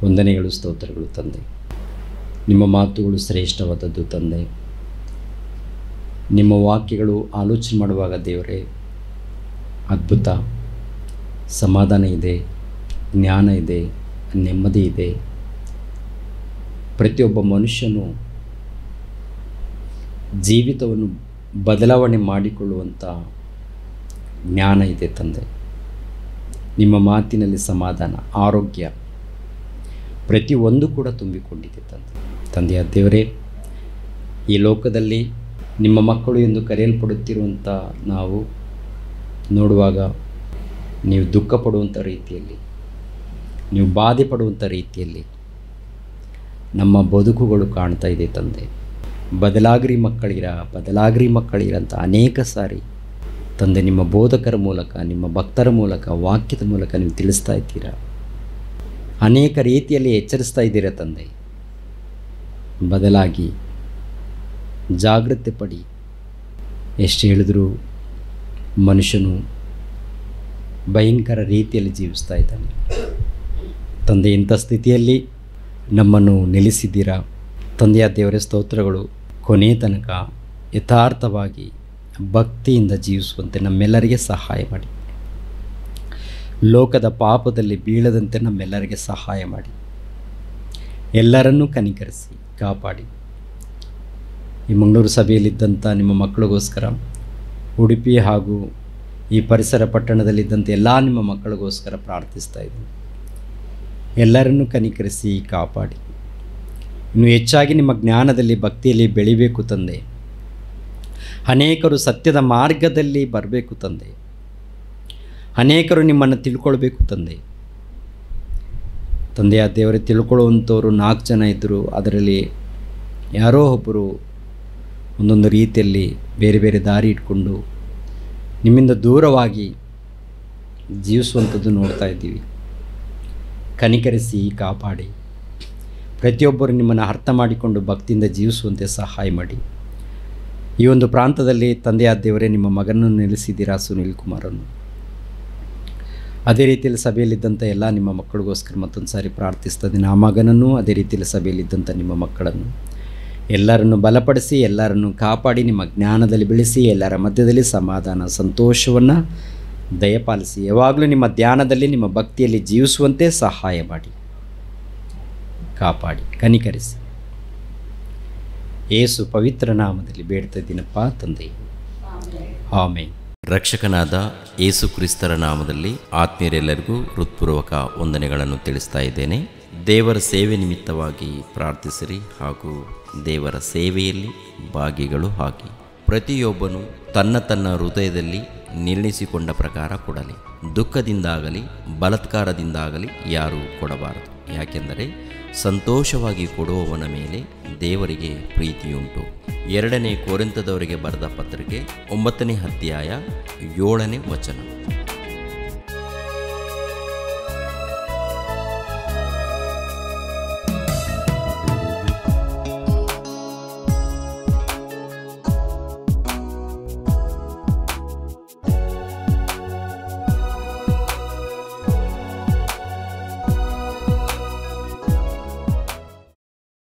Speaker 1: ವಂದನೆಗಳು, ಸ್ತೋತ್ರಗಳು ತಂದೆ. ನಿಮ್ಮ ಮಾತುಗಳು ಶ್ರೇಷ್ಠವಾದದ್ದು ತಂದೆ. ನಿಮ್ಮ ವಾಕ್ಯಗಳು ಆಲೋಚನೆ ಮಾಡುವಾಗ ದೇವರೇ ಅದ್ಭುತ, ಸಮಾಧಾನ ಇದೆ, ಜ್ಞಾನ ಇದೆ, ನೆಮ್ಮದಿ ಇದೆ. ಪ್ರತಿಯೊಬ್ಬ ಮನುಷ್ಯನು ಜೀವಿತವನ್ನು ಬದಲಾವಣೆ ಮಾಡಿಕೊಳ್ಳುವಂಥ ಜ್ಞಾನ ಇದೆ ತಂದೆ. ನಿಮ್ಮ ಮಾತಿನಲ್ಲಿ ಸಮಾಧಾನ, ಆರೋಗ್ಯ ಪ್ರತಿಯೊಂದು ಕೂಡ ತುಂಬಿಕೊಂಡಿದೆ ತಂದೆಯ ದೇವರೇ. ಈ ಲೋಕದಲ್ಲಿ ನಿಮ್ಮ ಮಕ್ಕಳು ಎಂದು ಕರೆಯಲ್ಪಡುತ್ತಿರುವಂಥ ನಾವು ನೋಡುವಾಗ ನೀವು ದುಃಖ ಪಡುವಂಥ ರೀತಿಯಲ್ಲಿ, ನೀವು ಬಾಧೆ ಪಡುವಂಥ ರೀತಿಯಲ್ಲಿ ನಮ್ಮ ಬದುಕುಗಳು ಕಾಣ್ತಾ ಇದೆ ತಂದೆ. ಬದಲಾಗ್ರಿ ಮಕ್ಕಳಿರ ಅಂತ ಅನೇಕ ಸಾರಿ ತಂದೆ, ನಿಮ್ಮ ಬೋಧಕರ ಮೂಲಕ, ನಿಮ್ಮ ಭಕ್ತರ ಮೂಲಕ, ವಾಕ್ಯದ ಮೂಲಕ ನೀವು ತಿಳಿಸ್ತಾ ಇದ್ದೀರಾ. ಅನೇಕ ರೀತಿಯಲ್ಲಿ ಎಚ್ಚರಿಸ್ತಾ ಇದ್ದೀರಾ ತಂದೆ. ಬದಲಾಗಿ ಜಾಗೃತಿ ಪಡಿ. ಎಷ್ಟು ಹೇಳಿದರೂ ಮನುಷ್ಯನು ಭಯಂಕರ ರೀತಿಯಲ್ಲಿ ಜೀವಿಸ್ತಾ ಇದ್ದಾನೆ ತಂದೆ. ಇಂಥ ಸ್ಥಿತಿಯಲ್ಲಿ ನಮ್ಮನ್ನು ನಿಲ್ಲಿಸಿದ್ದೀರಾ ತಂದೆಯ ದೇವರ ಸ್ತೋತ್ರಗಳು. ಕೊನೆ ತನಕ ಯಥಾರ್ಥವಾಗಿ ಭಕ್ತಿಯಿಂದ ಜೀವಿಸುವಂತೆ ನಮ್ಮೆಲ್ಲರಿಗೆ ಸಹಾಯ ಮಾಡಿ. ಲೋಕದ ಪಾಪದಲ್ಲಿ ಬೀಳದಂತೆ ನಮ್ಮೆಲ್ಲರಿಗೆ ಸಹಾಯ ಮಾಡಿ. ಎಲ್ಲರನ್ನೂ ಕನಿಕರಿಸಿ ಕಾಪಾಡಿ. ಈ ಮಂಗಳೂರು ಸಭೆಯಲ್ಲಿದ್ದಂಥ ನಿಮ್ಮ ಮಕ್ಕಳಿಗೋಸ್ಕರ, ಉಡುಪಿ ಹಾಗೂ ಈ ಪರಿಸರ ಪಟ್ಟಣದಲ್ಲಿದ್ದಂಥ ಎಲ್ಲ ನಿಮ್ಮ ಮಕ್ಕಳಿಗೋಸ್ಕರ ಪ್ರಾರ್ಥಿಸ್ತಾ ಇದ್ದೀನಿ. ಎಲ್ಲರನ್ನೂ ಕನಿಕರಿಸಿ ಕಾಪಾಡಿ. ಇನ್ನು ಹೆಚ್ಚಾಗಿ ನಿಮ್ಮ ಜ್ಞಾನದಲ್ಲಿ, ಭಕ್ತಿಯಲ್ಲಿ ಬೆಳಿಬೇಕು ತಂದೆ. ಅನೇಕರು ಸತ್ಯದ ಮಾರ್ಗದಲ್ಲಿ ಬರಬೇಕು ತಂದೆ. ಅನೇಕರು ನಿಮ್ಮನ್ನು ತಿಳ್ಕೊಳ್ಬೇಕು ತಂದೆ. ತಂದೆಯ ದೇವರೇ, ತಿಳ್ಕೊಳ್ಳುವಂಥವ್ರು 4 ಜನ ಇದ್ದರು. ಅದರಲ್ಲಿ ಯಾರೋ ಒಬ್ಬರು ಒಂದೊಂದು ರೀತಿಯಲ್ಲಿ ಬೇರೆ ಬೇರೆ ದಾರಿ ಇಟ್ಕೊಂಡು ನಿಮ್ಮಿಂದ ದೂರವಾಗಿ ಜೀವಿಸುವಂಥದ್ದು ನೋಡ್ತಾ ಇದ್ದೀವಿ. ಕನಿಕರಿಸಿ ಕಾಪಾಡಿ. ಪ್ರತಿಯೊಬ್ಬರು ನಿಮ್ಮನ್ನು ಅರ್ಥ ಮಾಡಿಕೊಂಡು ಭಕ್ತಿಯಿಂದ ಜೀವಿಸುವಂತೆ ಸಹಾಯ ಮಾಡಿ. ಈ ಒಂದು ಪ್ರಾಂತದಲ್ಲಿ ತಂದೆಯ ದೇವರೇ, ನಿಮ್ಮ ಮಗನನ್ನು ನಿಲ್ಲಿಸಿದ್ದೀರಾ, ಸುನೀಲ್ ಕುಮಾರನ್ನು. ಅದೇ ರೀತಿಯಲ್ಲಿ ಸಭೆಯಲ್ಲಿದ್ದಂಥ ಎಲ್ಲ ನಿಮ್ಮ ಮಕ್ಕಳಿಗೋಸ್ಕರ ಮತ್ತೊಂದು ಸಾರಿ ಪ್ರಾರ್ಥಿಸ್ತಾ ಇದ್ದೀನಿ. ಆ ಮಗನನ್ನು, ಅದೇ ರೀತಿಯಲ್ಲಿ ಸಭೆಯಲ್ಲಿದ್ದಂಥ ನಿಮ್ಮ ಮಕ್ಕಳನ್ನು ಎಲ್ಲರನ್ನು ಬಲಪಡಿಸಿ, ಎಲ್ಲರನ್ನು ಕಾಪಾಡಿ, ನಿಮ್ಮ ಜ್ಞಾನದಲ್ಲಿ ಬೆಳೆಸಿ, ಎಲ್ಲರ ಮಧ್ಯದಲ್ಲಿ ಸಮಾಧಾನ, ಸಂತೋಷವನ್ನು ದಯಪಾಲಿಸಿ. ಯಾವಾಗಲೂ ನಿಮ್ಮ ಧ್ಯಾನದಲ್ಲಿ, ನಿಮ್ಮ ಭಕ್ತಿಯಲ್ಲಿ ಜೀವಿಸುವಂತೆ ಸಹಾಯ ಮಾಡಿ, ಕಾಪಾಡಿ, ಕನಿಕರಿಸಿ. ಯೇಸು ಪವಿತ್ರ ನಾಮದಲ್ಲಿ ಬೇಡ್ತಾ ಇದ್ದೀನಪ್ಪ ತಂದೆ, ಆಮೆನ್.
Speaker 2: ರಕ್ಷಕನಾದ ಯೇಸು ಕ್ರಿಸ್ತರ ನಾಮದಲ್ಲಿ ಆತ್ಮೀಯರೆಲ್ಲರಿಗೂ ಹೃತ್ಪೂರ್ವಕ ವಂದನೆಗಳನ್ನು ತಿಳಿಸ್ತಾ ಇದ್ದೇನೆ. ದೇವರ ಸೇವೆ ನಿಮಿತ್ತವಾಗಿ ಪ್ರಾರ್ಥಿಸಿರಿ ಹಾಗೂ ದೇವರ ಸೇವೆಯಲ್ಲಿ ಭಾಗಿಗಳು ಆಗಿ. ಪ್ರತಿಯೊಬ್ಬನು ತನ್ನ ತನ್ನ ಹೃದಯದಲ್ಲಿ ನಿರ್ಣಯಿಸಿಕೊಂಡ ಪ್ರಕಾರ ಕೊಡಲಿ. ದುಃಖದಿಂದಾಗಲಿ ಬಲಾತ್ಕಾರದಿಂದಾಗಲಿ ಯಾರೂ ಕೊಡಬಾರದು. ಯಾಕೆಂದರೆ ಸಂತೋಷವಾಗಿ ಕೊಡುವವನ ಮೇಲೆ ದೇವರಿಗೆ ಪ್ರೀತಿಯುಂಟು. 2 ಕೊರಿಂಥದವರಿಗೆ ಬರೆದ ಪತ್ರಿಕೆ 9ನೇ ಅಧ್ಯಾಯ 7ನೇ ವಚನ.